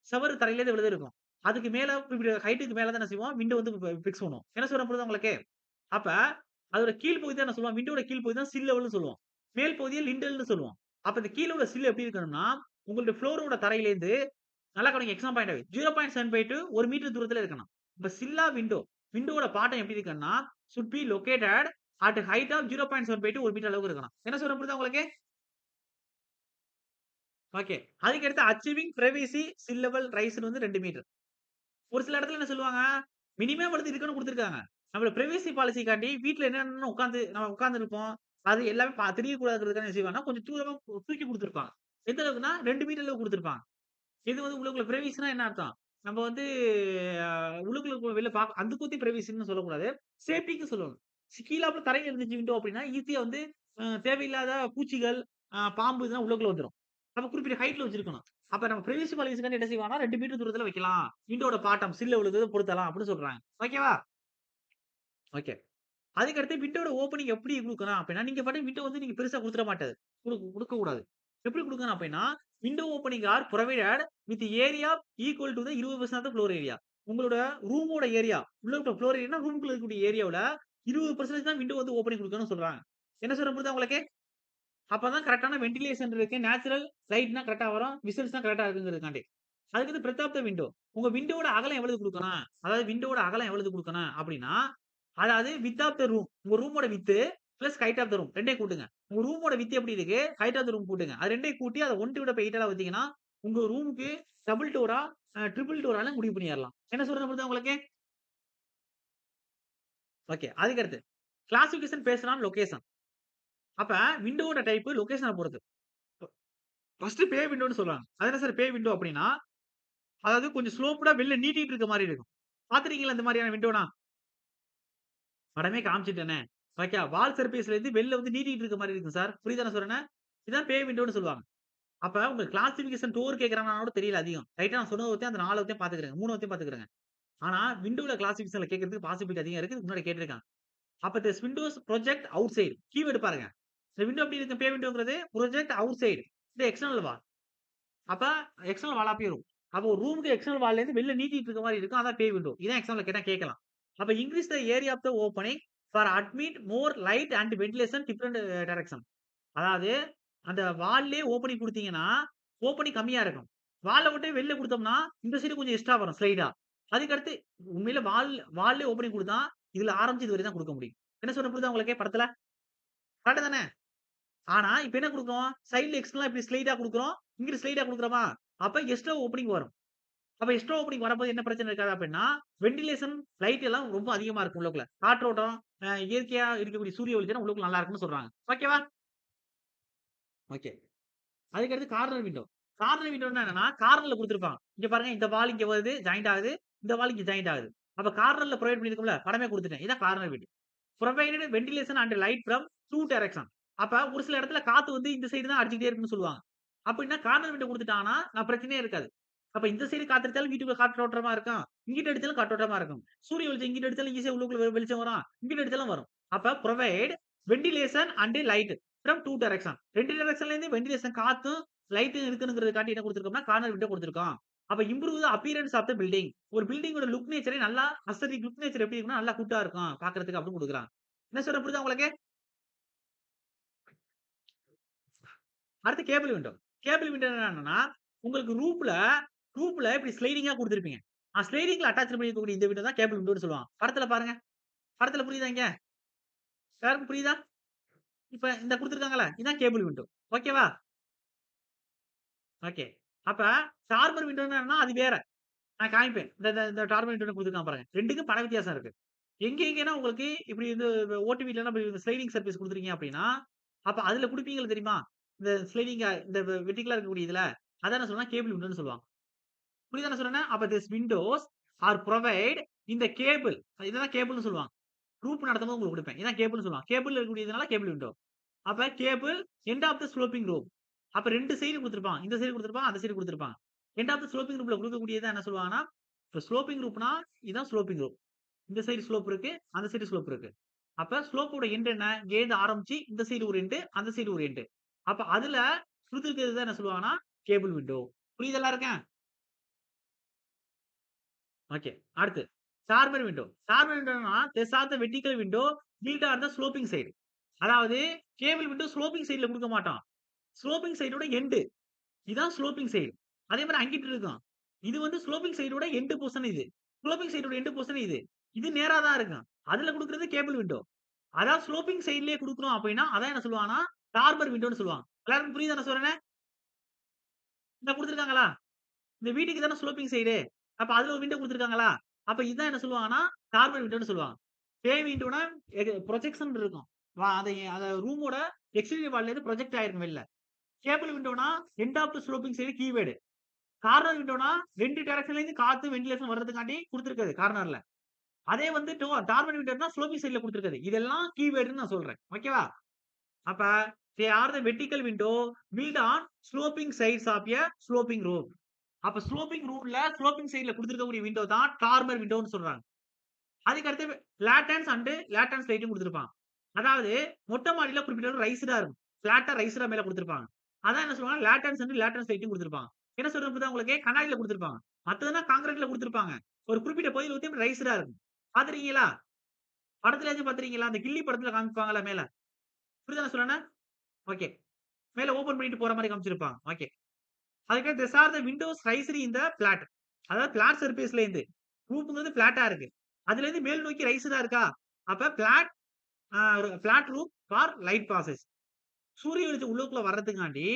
செவுரு தரையிலேருந்து இவ்வளவு இருக்கும். அதுக்கு மேல இப்படி ஹைட்க்கு மேல தான் என்ன செய்வோம்? விண்டோ வந்து பிக்ஸ் பண்ணுவோம். என்ன சொல்றேன் புரியுதா உங்களுக்கு? அப்ப அதோட கீழ் பகுதி தான் என்ன சொல்லுவோம்? விண்டோட கீழ் பகுதி தான் சில் லெவல்ன்னு சொல்லுவோம். மேல் பகுதிய லிண்டல்ன்னு சொல்லுவோம். அப்ப இந்த கீழ உள்ள சில் எப்படி இருக்கணும்னா, உங்களுடைய ஃப்ளோரோட தரையிலேருந்து நல்லா கவனிங்க exam point of view 0.75 to 1 metre தூரத்துல இருக்கணும். இப்ப சில்லா விண்டோ விண்டோவோட பாட்டம் எப்படி இருக்குன்னா, should be located at height of 0.75 to 1 metre அளவுக்கு இருக்கணும். என்ன சொல்றேன் புரியுதா உங்களுக்கு? ஓகே. அதுக்கு அடுத்து அச்சீவிங் பிரைவசி சில் லெவல் ரைஸ்ன்னு வந்து 2 மீட்டர். ஒரு சில இடத்துல என்ன சொல்லுவாங்க, மினிமம் வந்து இதுக்குன்னு குடுத்துருக்காங்க. நம்மள பிரைவசி பாலிசிக்காண்டி வீட்ல என்னென்ன நம்ம உட்கார்ந்திருப்போம். அது எல்லாமே தெரியக்கூடாதுங்கிறதுக்காக என்ன செய்வாங்கன்னா, கொஞ்சம் தூரமா தூக்கி குடுத்துருப்பாங்க. எந்த அளவுக்குன்னா 2 மீட்டர் அளவுக்கு குடுத்துருப்பாங்க. இது வந்து உள்ளுக்குள்ள பிரைவசின்னா என்ன அர்த்தம்? நம்ம வந்து அ உள்ளுக்குள்ள வெளில அந்த கூத்தி பிரைவசின்னு சொல்லக்கூடாது. சேஃப்டிக்கு சொல்லணும். கீழாப்புல தரையில இருந்துச்சு விண்டோ அப்டின்னா, ஈஸியா வந்து தேவையில்லாத பூச்சிகள், பாம்பு இதெல்லாம் உள்ளுக்குள்ள வந்துரும். நம்ம குறிப்பிட்ட ஹைட்ல வச்சிருக்கணும். அப்ப நம்ம பிரைவசி பாலிசிக்காண்டி என்ன செய்வாங்கன்னா, 2 மீட்டர் தூரத்துல வைக்கலாம். விண்டோட பாட்டம் சில்ல விழுந்தத பொருத்தலாம் அப்டின்னு சொல்றாங்க. ஓகேவா? ஓகே. அதுக்கடுத்து விண்டோட ஓப்பனிங் எப்படி குடுக்கணும் அப்டின்னா, நீங்க பாட்டுக்கு விண்டோ வந்து நீங்க பெருசா குடுத்துற மாட்டாது. குடுக்கக்கூடாது. எப்படி குடுக்கணும் அப்டின்னா, window opening are provided with area equal to the 20% of the floor area. உங்களோட ரூமோட ஏரியா உள்ள இருக்க ஃப்ளோர் ஏரியானா ரூம்குள்ள இருக்கக்கூடிய ஏரியாவுல 20% தான் விண்டோ வந்து ஓப்பனிங் குடுக்கணும்னு சொல்றாங்க. என்ன சொல்றேன் புரியுதா உங்களுக்கு? அப்பதான் கரெக்ட்டான வென்டிலேஷன் இருக்கு. நேச்சுரல் லைட்னா கரெக்ட்டா வரும். விசில்ஸ்னா கரெக்ட்டா இருக்குங்கிறதுக்காண்டி. அதுக்கு பிரெத் ஆஃப் த விண்டோ. உங்க விண்டோவோட அகலம் எவ்வளவு குடுக்கணும்? அதாவது விண்டோவோட அகலம் எவ்வளவு குடுக்கணும் அப்டின்னா, அதாவது விட்த் ஆஃப் த ரூம். உங்க ரூமோட width plus height of the room 2யும் கூட்டுங்க. உங்க ரூமோட விட்த் எப்படி இருக்கு? ஹைட் ஆஃப் த ரூம் கூட்டுங்க. அது 2யும் கூட்டி அத 1 டிவைடட் பை 8 வச்சீங்கன்னா, உங்க ரூமுக்கு டபுள் டோரா, ட்ரிபிள் டோரான்னு முடிவு பண்ணிறலாம். என்ன சொல்றேன் புரியுதா உங்களுக்கு? ஓகே. அதுக்கு அடுத்து கிளாசிஃபிகேஷன் பேஸ்ட் ஆன் லொகேஷன். அப்ப விண்டோவோட டைப் லொகேஷன பொறுத்து. ஃபர்ஸ்ட் பே விண்டோன்னு சொல்றாங்க. அது என்ன சார் பே விண்டோ அப்டின்னா, அதாவது கொஞ்சம் ஸ்லோப்டா வெளில நீட்டிட்டு இருக்க மாரி இருக்கும். பார்த்திருக்கீங்களா இந்த மாரியான விண்டோனா? படமே காமிச்சுட்டேனே. ஓகே. வால் சர்ஃபேஸ்ல இருந்து வெளில வந்து நீட்டிட்டு இருக்க மாரி இருக்கும் சார். புரியுதா நான் சொல்றேன்னு? இதான் பே விண்டோன்னு சொல்லுவாங்க. அப்ப உங்க கிளாசிஃபிகேஷன் டோர் கேட்கறானான்னு கூட தெரியல அதிகம். ரைட்டா நான் சொன்னத வச்சு அந்த 4 பார்த்துக்கிறேங்க. 3 பார்த்துக்கிறேங்க. ஆனா விண்டோல கிளாசிஃபிகேஷன்ல கேட்கறதுக்கு பாசிபிலிட்டி அதிகம் இருக்கு. இதுக்கு முன்னாடி கேட்டிருக்காங்க. அப்ப this windows project outside. Keyword பாருங்க. இந்த விண்டோ எப்படி இருக்கு? பே விண்டோங்கிறது ப்ரொஜெக்ட் அவுட் சைட். இது எக்ஸ்டர்னல் வால். அப்ப எக்ஸ்டர்னல் வாலா போயிரும். அப்போ ஒரு ரூமுக்கு எக்ஸ்டர்னல் வால்ல இருந்து வெளில நீட்டிட்டு இருக்க மாரி இருக்கும். அதான் பே விண்டோ. இதான் எக்ஸாம்ல கேட்டா கேட்கலாம். அப்ப increase the area of the opening for admit more light and ventilation different direction. அதாவது அந்த வால்லயே ஓப்பனிங் குடுத்தீங்கன்னா, ஓப்பனிங் கம்மியா இருக்கும். வால்ல விட்டு வெளில குடுத்தோம்னா, இந்த சைடு கொஞ்சம் எக்ஸ்ட்ரா வரும் ஸ்லைடா. அதுக்கு அடுத்து உண்மையில வால்லயே ஓப்பனிங் குடுத்தா, இதுல ஆரம்பிச்சு இது வரையும் தான் குடுக்க முடியும். என்ன சொல்றேன் புரியுதா உங்களுக்கு படத்துல? கரெக்ட் தானே? ஆனா, இப்ப என்ன குடுக்குறோம்? சைட்ல எக்ஸ்டர்னலா இப்படி ஸ்லைடா குடுக்குறோம். இங்கிட்டு ஸ்லைடா குடுக்குறோமா? அப்ப எக்ஸ்ட்ரா ஓப்பனிங் வரும். அப்ப எக்ஸ்ட்ரா ஓப்பனிங் வரும்போது என்ன பிரச்சனை இருக்காது அப்படின்னா, வென்டிலேஷன் லைட் எல்லாம் ரொம்ப அதிகமா இருக்கும் உள்ளுக்குள்ள. காற்றோட்டம், இயற்கையா இருக்கக்கூடிய சூரிய வெளிச்சம் உள்ளுக்குள்ள நல்லா இருக்கும்னு சொல்றாங்க. ஓகேவா? ஓகே. அதுக்கு அடுத்து கார்னர் விண்டோ. கார்னர் விண்டோன்னா என்னன்னா, கார்னர்ல குடுத்திருப்பாங்க. இங்க பாருங்க இந்த வால் இங்க வருது, ஜாயிண்ட் ஆகுது. இந்த வால் இங்க ஜாயிண்ட் ஆகுது. அப்ப கார்னர்ல புரொவைட் பண்ணியிருக்கோம்ல, படமே குடுத்துட்டேன். இதான் corner window. Provided ventilation and light from 2 direction. அப்ப ஒரு சில இடத்துல காத்து வந்து இந்த சைடு தான் அடிச்சுக்கிட்டே இருக்குன்னு சொல்லுவாங்க. அப்படின்னா கார்னர் விண்டோ குடுத்துட்டாங்கன்னா, பிரச்சனையே இருக்காது. அப்ப இந்த சைடு காத்தடிச்சாலும் வீட்டுக்குள்ள காற்றோட்டமா இருக்கும். இங்கிட்டு அடிச்சாலும் காற்றோட்டமா இருக்கும். சூரிய வெளிச்சம் இங்கிட்டு அடிச்சாலும் ஈஸியா உள்ளுக்குள்ள வெளிச்சம் வரும். இங்கிட்டு அடிச்சாலும் வரும். அப்ப provide ventilation and light from 2 direction. 2 டைரக்ஷன்ல இருந்து வென்டிலேஷன் காத்தும், லைட்டும் இருக்குங்கிறதுக்காண்டி என்ன குடுத்திருக்கோம்னா, கார்னர் விண்டோ குடுத்திருக்கோம். அப்ப improve the appearance of the building. ஒரு பில்டிங்கோட லுக் நேச்சரே நல்லா அஸ்தெடிக் லுக் நேச்சர் எப்படி இருக்கும்னா, நல்லா குட்டா இருக்கும் பார்க்கறதுக்கு அப்படின்னு குடுக்குறாங்க. என்ன சொல்றேன் புரியுதா உங்களுக்கு? அடுத்து கேபிள் விண்டோ. கேபிள் விண்டோ என்னன்னா, உங்களுக்கு ரூஃப்ல இப்படி ஸ்லைடிங்கா குடுத்திருப்பீங்க. ஸ்லைடிங்ல அட்டாச் பண்ணியிருக்கக்கூடிய இந்த விண்டோ தான் கேபிள் விண்டோன்னு சொல்லுவாங்க. படத்துல பாருங்க. படத்துல புரியுதா இங்க? எல்லாருக்கும் புரியுதா? இப்ப இந்த குடுத்திருக்காங்கல்ல, இதான் கேபிள் விண்டோ. ஓகேவா? ஓகே. அப்ப டார்மர் விண்டோன்னா என்னன்னா, அது வேற. நான் காமிப்பேன். இந்த இந்த இந்த டார்மர் விண்டோன்னு குடுத்திருக்கான் பாருங்க. 2க்கும் பல வித்தியாசம் இருக்கு. எங்கெங்கன்னா உங்களுக்கு இப்படி இந்த ஓட்டு வீட்லலாம் இப்படி ஸ்லைடிங் சர்ஃபேஸ் குடுத்துருக்கீங்க அப்படின்னா, அப்ப அதுல குடுப்பீங்கள்ல தெரியுமா? இந்த ஸ்லைடிங்கா இந்த வெர்டிகலா இருக்கக்கூடிய இதுல, அதான் என்ன சொல்லுவாங்க கேபிள் விண்டோன்னு சொல்லுவாங்க. புரியுதா நான் சொல்றேன்னு? அப்ப திஸ் விண்டோஸ் ஆர் புரொவைட் இந்த கேபிள் இததான் கேபிள்ன்னு சொல்லுவாங்க. குரூப் நடத்தும்போது உங்களுக்கு குடுப்பேன். இதான் கேபிள்ன்னு சொல்லுவாங்க. கேபிள்ல இருக்கக்கூடியதுனால கேபிள் விண்டோ. அப்ப gable end of the sloping roof. அப்ப 2 சைடு குடுத்திருப்பான். இந்த சைடு குடுத்திருப்பான், அந்த சைடு குடுத்திருப்பான். எண்ட் ஆஃப் த ஸ்லோப்பிங் ரூப்ல குடுக்கக்கூடியது என்ன சொல்லுவாங்கன்னா, இப்ப ஸ்லோப்பிங் ரூப்னா இதான் ஸ்லோப்பிங் ரூப். இந்த சைடு ஸ்லோப் இருக்கு, அந்த சைடு ஸ்லோப் இருக்கு. அப்ப ஸ்லோப்போட எண்ட் என்ன? இங்கேருந்து ஆரம்பிச்சு இந்த சைடு ஒரு எண்டு, அந்த சைடு ஒரு எண்டு. அப்ப அதுல குடுத்திருக்கிறது தான் என்ன சொல்லுவாங்கன்னா, கேபிள் விண்டோ. புரியுதா எல்லாருக்கும்? ஓகே. அடுத்து டார்மர் விண்டோ. டார்மர் விண்டோன்னா this are the vertical window built on the sloping side. அதாவது கேபிள் விண்டோ ஸ்லோப்பிங் சைடுல குடுக்க மாட்டோம். ஸ்லோப்பிங் சைடோட எண்டு. இதான் ஸ்லோப்பிங் சைடு. அதே மாரி அங்கிட்டு இருக்கும். இது வந்து ஸ்லோப்பிங் சைடோட எண்ட் போர்ஷன் இது. ஸ்லோப்பிங் சைடோட எண்ட் போர்ஷன் இது. இது நேரா தான் இருக்கும். அதுல குடுக்குறது கேபிள் விண்டோ. அதாவது ஸ்லோப்பிங் சைட்லயே குடுக்குறோம் அப்படின்னா, அதான் என்ன சொல்லுவாங்கன்னா, டார்மர் விண்டோன்னு சொல்லுவாங்க. எல்லாருக்கும் புரியுதா நான் சொல்றேன்னு? இந்த குடுத்துருக்காங்களா? இந்த வீட்டுக்கு தானே ஸ்லோப்பிங் சைடு. அப்ப அதுல ஒரு விண்டோ குடுத்துருக்காங்களா? அப்ப இதான் என்ன சொல்லுவாங்கன்னா, டார்மர் விண்டோன்னு சொல்லுவாங்க. பே விண்டோனா ப்ரொஜெக்ஷன் இருக்கும். அத ரூமோட எக்ஸ்டீரியர் வால்ல இருந்து ப்ரொஜெக்ட் ஆயிருக்கும் வெளில. கேபிள் விண்டோனா end of the sloping side keyword. Corner விண்டோனா 2 டைரக்ஷன்ல இருந்து காத்து, வென்டிலேஷன் வர்றதுக்காண்டி குடுத்திருக்குது கார்னர்ல. அதே வந்து டார்மர் விண்டோனா ஸ்லோப்பிங் சைட்ல குடுத்திருக்குது. இதெல்லாம் கீவேர்டுன்னு நான் சொல்றேன். ஓகேவா? அப்ப they are the vertical window built on sloping sides of a sloping roof. அப்ப ஸ்லோப்பிங் ரூஃப்ல ஸ்லோப்பிங் சைட்ல குடுத்திருக்கக்கூடிய விண்டோ தான் டார்மர் விண்டோன்னு சொல்றாங்க. அதுக்கு அடுத்து லேட்டன்ஸ் அண்ட் லேட்டன்ஸ் லைட்டும் குடுத்திருப்பாங்க. அதாவது மொட்டை மாடியில குறிப்பிட்ட அளவு ரைஸ்டா இருக்கும். பிளாட்டா ரைஸ்டா மேல குடுத்திருப்பாங்க. அதான் என்ன சொல்லுவாங்க லேட்டன்ஸ் அண்ட் லேட்டன்ஸ் லைட்டும் குடுத்திருப்பாங்க. என்ன சொல்றது புரியுதா உங்களுக்கு? கண்ணாடில குடுத்திருப்பாங்க. மத்ததெல்லாம் கான்கிரீட்ல குடுத்திருப்பாங்க. ஒரு குறிப்பிட்ட பகுதியில வந்து ரைஸ்டா இருக்கும். பார்த்திருக்கீங்களா? படத்துலயாச்சும் பார்த்திருக்கீங்களா? அந்த கில்லி படத்துல காமிப்பாங்கல்ல மேல. புரியுதா நான் சொல்றேன்னா? ஓகே. மேல ஓப்பன் பண்ணிட்டு போற மாரி காமிச்சிருப்பாங்க. ஓகே. அதுக்கு this are the windows raised in the flat. அதாவது பிளாட் சர்ஃபேஸ்ல இருந்து. ரூஃப்ங்கிறது பிளாட்டா இருக்கு. அதுலேருந்து மேல் நோக்கி ரைஸ்டா இருக்கா? அப்ப flat roof for light passes. சூரிய வெளிச்சம் உள்ளுக்குள்ள வர்றதுக்காண்டி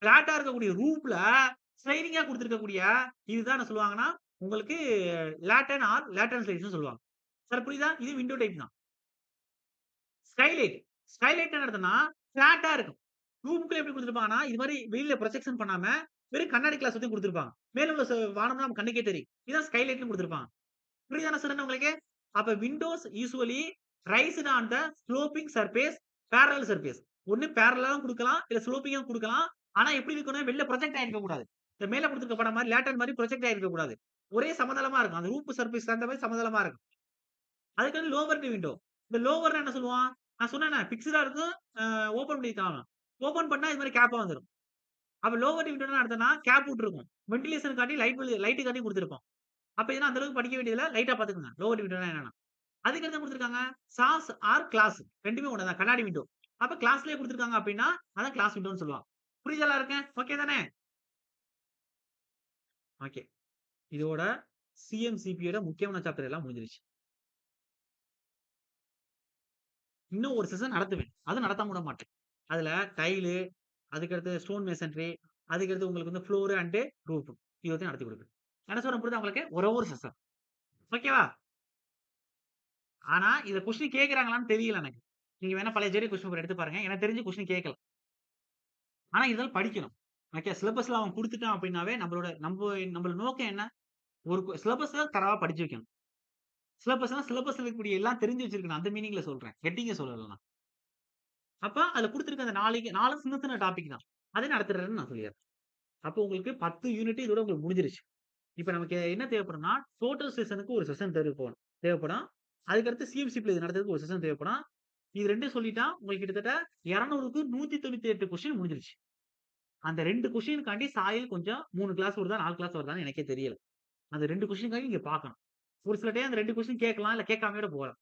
பிளாட்டா இருக்கக்கூடிய ரூஃப்ல ஸ்லைடிங்கா குடுத்திருக்கக்கூடிய இதுதான் என்ன சொல்லுவாங்கன்னா, உங்களுக்கு லேட்டன் ஆர் லேட்டன் ஸ்லைட்ஸ்ன்னு சொல்லுவாங்க. சார் புரியுதா? இது விண்டோ டைப் தான். ஸ்கைலைட். ஸ்கைலைட் என்ன அர்த்தம்னா, பிளாட்டா இருக்கும். ரூமுக்குள்ள எப்படி குடுத்திருப்பாங்கன்னா, இது மாரி வெளியில ப்ரொஜெக்ஷன் பண்ணாம, வெறும் கண்ணாடி கிளாஸ் வச்சு குடுத்திருப்பாங்க. மேல உள்ள வானம் நம்ம கண்ணுக்கே தெரியும். இதான் ஸ்கைலைட்ன்னு குடுத்திருப்பாங்க. புரியுதா நான் சொல்றது உங்களுக்கு? அப்ப Windows usually raised on the sloping surface, parallel surface. ஒண்ணு பேரலலாவும் குடுக்கலாம், இல்ல ஸ்லோப்பிங்காவும் குடுக்கலாம். ஆனா எப்படி இருக்கணும்? வெளில ப்ரொஜெக்ட் ஆயிருக்க கூடாது. இந்த மேல குடுத்திருக்க படம் மாரி லேட்டர்ன் மாரி ப்ரொஜெக்ட் ஆயிருக்க கூடாது. ஒரே சமதளமா இருக்கும். அந்த ரூஃப் சர்ஃபேஸ் அந்த மாரி சமதளமா இருக்கும். அதுக்கு வந்து லோவர் விண்டோ. இந்த லோவர்னா என்ன சொல்லுவான்? நான் சொன்னேனே பிக்ஸ்டா இருக்கும். அ ஓப்பன் பண்ணி காணும். ஓப்பன் பண்ணா இது மாரி கேப்பா வந்துரும். அப்ப லோவர் விண்டோன்னா அர்த்தம்னா கேப் விட்டுருக்கும். வென்டிலேஷன்காண்டி லைட்டுக்காண்டி குடுத்திருப்போம். அப்ப இதெல்லாம் அந்த அளவுக்கு படிக்க வேண்டியதில்ல. லைட்டா பாத்துக்கங்க. லோவர் விண்டோன்னா என்னன்னா. அதுக்கு என்ன குடுத்திருக்காங்க? சாஸ் ஆர் கிளாஸ் 2மே ஒண்ணு தான். கண்ணாடி விண்டோ. அப்ப கிளாஸ்லயே குடுத்திருக்காங்க அப்டின்னா, அதான் கிளாஸ் விண்டோன்னு சொல்லுவாங்க. புரியுதா எல்லாருக்கும்? ஓகே தானே? ஓகே. இதோட சிஎம்சிபியோட முக்கியமான சாப்டர் எல்லாம் முடிஞ்சிருச்சு. இன்னும் ஒரு செஷன் நடத்துவேன். அதுவும் நடத்தாம விட மாட்டேன். அதுல டைலு, அதுக்கடுத்து ஸ்டோன் மேசன்ட்ரி, அதுக்கடுத்து உங்களுக்கு வந்து ஃப்ளோர் அண்ட் ரூஃப் இது வரைக்கும் நடத்தி குடுப்பேன். என்ன சொல்றேன் புரியுதா உங்களுக்கு? ஒரே ஒரு செஷன். ஓகேவா? ஆனா, இத கொஸ்டின் கேட்கறாங்களான்னு தெரியல எனக்கு. நீங்க வேணா பழைய ஜிஆர்இ கொஸ்டின் பேப்பர் எடுத்து பாருங்க. எனக்கு தெரிஞ்சு கொஸ்டின் கேட்கல. ஆனா, இதெல்லாம் படிக்கணும். ஓகே. சிலபஸ்ல அவன் குடுத்துட்டான் அப்டின்னாவே நம்மளோட நோக்கம் என்ன? ஒரு சிலபஸ தரவா படிச்சு வைக்கணும். சிலபஸ்னா சிலபஸ்ல இருக்கக்கூடிய எல்லாம் தெரிஞ்சு வச்சிருக்கணும். அந்த மீனிங்ல சொல்றேன். ஹெட்டிங்க சொல்லல நான். அப்ப அதுல குடுத்திருக்க அந்த 4 சின்ன சின்ன டாபிக் தான். அதே நடத்துறேன்னு நான் சொல்லிர்றேன். அப்போ உங்களுக்கு 10 யூனிட் இதோட உங்களுக்கு முடிஞ்சிருச்சு. இப்ப நமக்கு என்ன தேவைப்படும்னா, டோட்டல் செஷனுக்கு ஒரு செஷன் தேவைப்படும். அதுக்கடுத்து சிஎம்சிப்ல இது நடத்துறதுக்கு ஒரு செஷன் தேவைப்படும். இது 2ம் சொல்லிட்டா, உங்களுக்கு கிட்டத்தட்ட 200க்கு 198 கொஸ்டின் முடிஞ்சிருச்சு. அந்த 2 கொஸ்டினுக்காண்டி சாயல் கொஞ்சம் 3 கிளாஸ் வருதா, 4 கிளாஸ் வருதான்னு எனக்கே தெரியல. அந்த 2 கொஸ்டினுக்காக நீங்க பார்க்கணும். ஒரு சில டைம் அந்த 2 கொஸ்டின் கேட்கலாம், இல்ல கேட்காமயே கூட போகலாம்.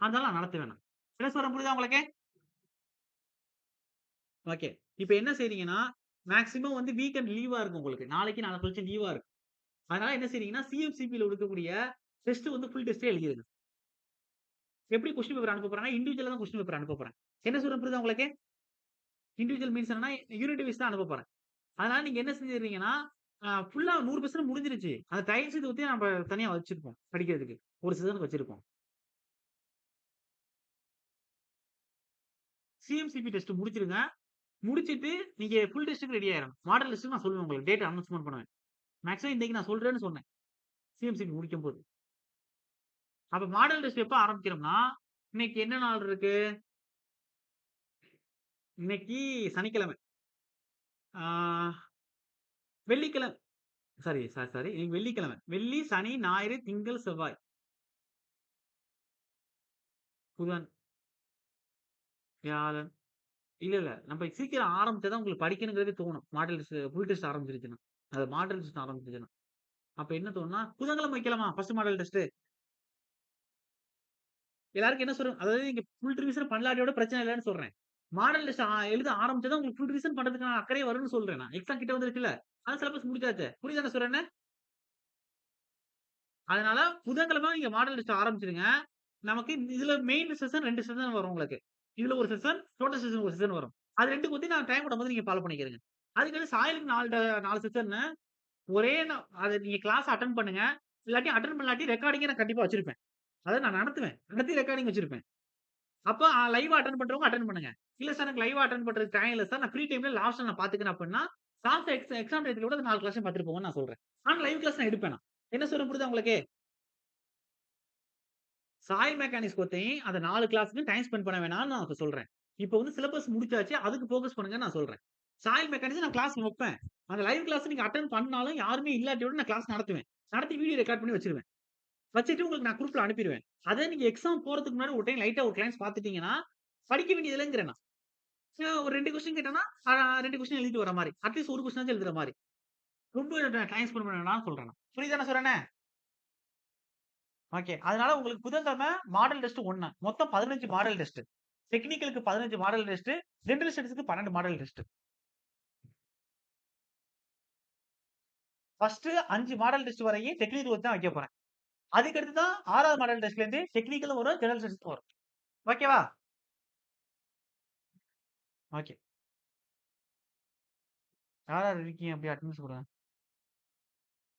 அதனால நான் நடத்துவேன் நான். என்ன சொல்றேன் புரியுதா உங்களுக்கு? ஓகே. இப்ப என்ன செய்றீங்கன்னா, மேக்ஸிமம் வந்து வீக்கெண்ட் லீவா இருக்கும் உங்களுக்கு. நாளைக்கு, நாளை கழிச்சு லீவா இருக்கும். அதனால என்ன செய்றீங்கன்னா, சிஎம்சிபில இருக்கக்கூடிய டெஸ்ட் வந்து ஃபுல் டெஸ்ட்டே எழுதிருங்க. எப்படி கொஸ்டின் பேப்பர் அனுப்ப போறேன்னா, இண்டிவிஜுவலா தான் கொஸ்டின் பேப்பர் அனுப்ப போறேன். என்ன சொல்றேன் புரியுதா உங்களுக்கு? இண்டிவிஜுவல் மீன்ஸ் என்னன்னா, யூனிட் வைஸ் தான் அனுப்ப போறேன். அதனால நீங்க என்ன செஞ்சிடுறீங்கன்னா, ஃபுல்லா 100% முடிஞ்சிருச்சு. அந்த டைம் ஷீட் பத்தி நம்ம தனியா வச்சிருப்போம், படிக்கிறதுக்கு. ஒரு சீசனுக்கு வச்சிருப்போம். சிஎம்சிபி டெஸ்ட் முடிச்சிருங்க. முடிச்சிட்டு நீங்க ஃபுல் டெஸ்ட்க்கு ரெடி ஆயிரணும். மாடல் டெஸ்ட்க்கு நான் சொல்லுவேன் உங்களுக்கு. டேட் அனௌன்ஸ்மென்ட் பண்ணுவேன். மேக்ஸிமம் இன்னைக்கு நான் சொல்றேன்னு சொன்னேன். சிஎம்சிபி முடிக்கும்போது. அப்ப மாடல் டெஸ்ட் எப்ப ஆரம்பிக்கிறோம்னா, இன்னைக்கு என்ன நாள் இருக்கு? இன்னைக்கு சனிக்கிழமை. ஆ வெள்ளிக்கிழமை சாரி. இன்னைக்கு வெள்ளிக்கிழமை. வெள்ளி, சனி, ஞாயிறு, திங்கள், செவ்வாய், புதன், வியாழன். இல்ல. நம்ம சீக்கிரம் ஆரம்பிச்சா தான் உங்களுக்கு படிக்கணுங்கிறதே தோணும். மாடல் டெஸ்ட் ஃபுல் டெஸ்ட் ஆரம்பிச்சிருச்சுன்னா. அது மாடல் டெஸ்ட் ஆரம்பிச்சுச்சுன்னா. அப்ப என்ன தோணும்னா, புதன்கிழமை வைக்கலாமா? First model test. எல்லாருக்கும் என்ன சொல்றேன், அதாவது நீங்க ஃபுல் ரிவிஷன் பண்ணலாட்டியோட பிரச்சனை இல்லன்னு சொல்றேன். மாடல் டெஸ்ட் எழுத ஆரம்பிச்சா தான் உங்களுக்கு ஃபுல் ரிவிஷன் பண்றதுக்கான அக்கறை வரும்னு சொல்றேன் நான். எக்ஸாம் கிட்ட வந்துருச்சுல்ல. அதான் சிலபஸ் முடிச்சாச்சே. புரியுதா நான் சொல்றேன்னு? அதனால புதன்கிழமை நீங்க மாடல் டெஸ்ட் ஆரம்பிச்சுருங்க. நமக்கு இதுல மெயின் செஷன் 2 செஷன் வரும் உங்களுக்கு. இதுல ஒரு செஷன், டோட்டல் செஷன் ஒரு செஷன் வரும். அது 2 பத்தி நான் டைம் விடும்போது நீங்க ஃபாலோ பண்ணிக்கிறங்க. அதுக்கடுத்து சாயலுக்கு 4 செஷன்னு ஒரே அத நீங்க கிளாஸ் அட்டெண்ட் பண்ணுங்க. இல்லாட்டி அட்டெண்ட் பண்ணலாட்டி ரெக்கார்டிங்க நான் கண்டிப்பா வச்சிருப்பேன். அத நான் நடத்துவேன். நடத்தி ரெக்கார்டிங் வச்சிருப்பேன். அப்ப லைவ்வா அட்டெண்ட் பண்றவங்க அட்டெண்ட் பண்ணுங்க. இல்ல சார் எனக்கு லைவ்வா அட்டெண்ட் பண்றதுக்கு டைம் இல்ல சார். நான் ஃப்ரீ டைம்ல லாஸ்ட்ல நான் பார்த்துக்கிறேன் அப்டின்னா, லாஸ்ட் எக்ஸாம் டயத்துல கூட அந்த 4 கிளாஸையும் பார்த்துட்டு போங்கன்னு நான் சொல்றேன். ஆனா லைவ் கிளாஸ் நான் எடுப்பேன் நான். என்ன சொல்றேன் புரியுதா உங்களுக்கு? சாயில் மெக்கானிக்ஸ் பொறுத்தவரையும் அந்த 4 கிளாஸ்க்கும் டைம் ஸ்பெண்ட் பண்ண வேணாம்னு நான் இப்ப சொல்றேன். இப்ப வந்து சிலபஸ் முடிச்சாச்சு. அதுக்கு ஃபோக்கஸ் பண்ணுங்கன்னு நான் சொல்றேன். சாயில் மெக்கானிக்ஸ் நான் கிளாஸ் வைப்பேன். அந்த லைவ் கிளாஸ் நீங்க அட்டெண்ட் பண்ணாலும் யாருமே இல்லாட்டியோட நான் கிளாஸ் நடத்துவேன். நடத்தி வீடியோ ரெக்கார்ட் பண்ணி வச்சுருவேன். வச்சுட்டு உங்களுக்கு நான் குரூப்ல அனுப்பிருவேன். அதே நீங்க எக்ஸாம் போறதுக்கு முன்னாடி ஒரு டைம் லைட்டா ஒரு கிளான்ஸ் பார்த்துட்டீங்கன்னா, படிக்க வேண்டியது இல்லங்கிறேன் நான். ஒரு 2 கொஸ்டின் கேட்டான்னா, 2 கொஸ்டின் எழுதிட்டு வர மாரி. அட்லீஸ்ட் ஒரு கொஸ்டினாச்சும் எழுதுற மாரி. ரொம்ப டைம் ஸ்பெண்ட் பண்ண வேணாம்னு சொல்றேன் நான். புரியுதா நான் சொல்றேன்னு? ஓகே. அதனால உங்களுக்கு புதன்கிழமை மாடல் டெஸ்ட் 1 மொத்தம் 15 மாடல் டெஸ்ட். டெக்னிக்கலுக்கு 15 மாடல் டெஸ்ட், ஜெனரல் ஸ்டடீஸ்க்கு 12 model test. First 5 model test வரையும் டெக்னிக்கல் வச்சு தான் வைக்க போறேன். அதுக்கு அடுத்து தான் 6வது மாடல் டெஸ்ட்ல இருந்து டெக்னிக்கலும் வரும், ஜெனரல் ஸ்டடீஸும் வரும். ஓகேவா? ஓகே. யார் யார் இருக்கீங்க? அப்படியே அட்டெண்டன்ஸ் குடுங்க.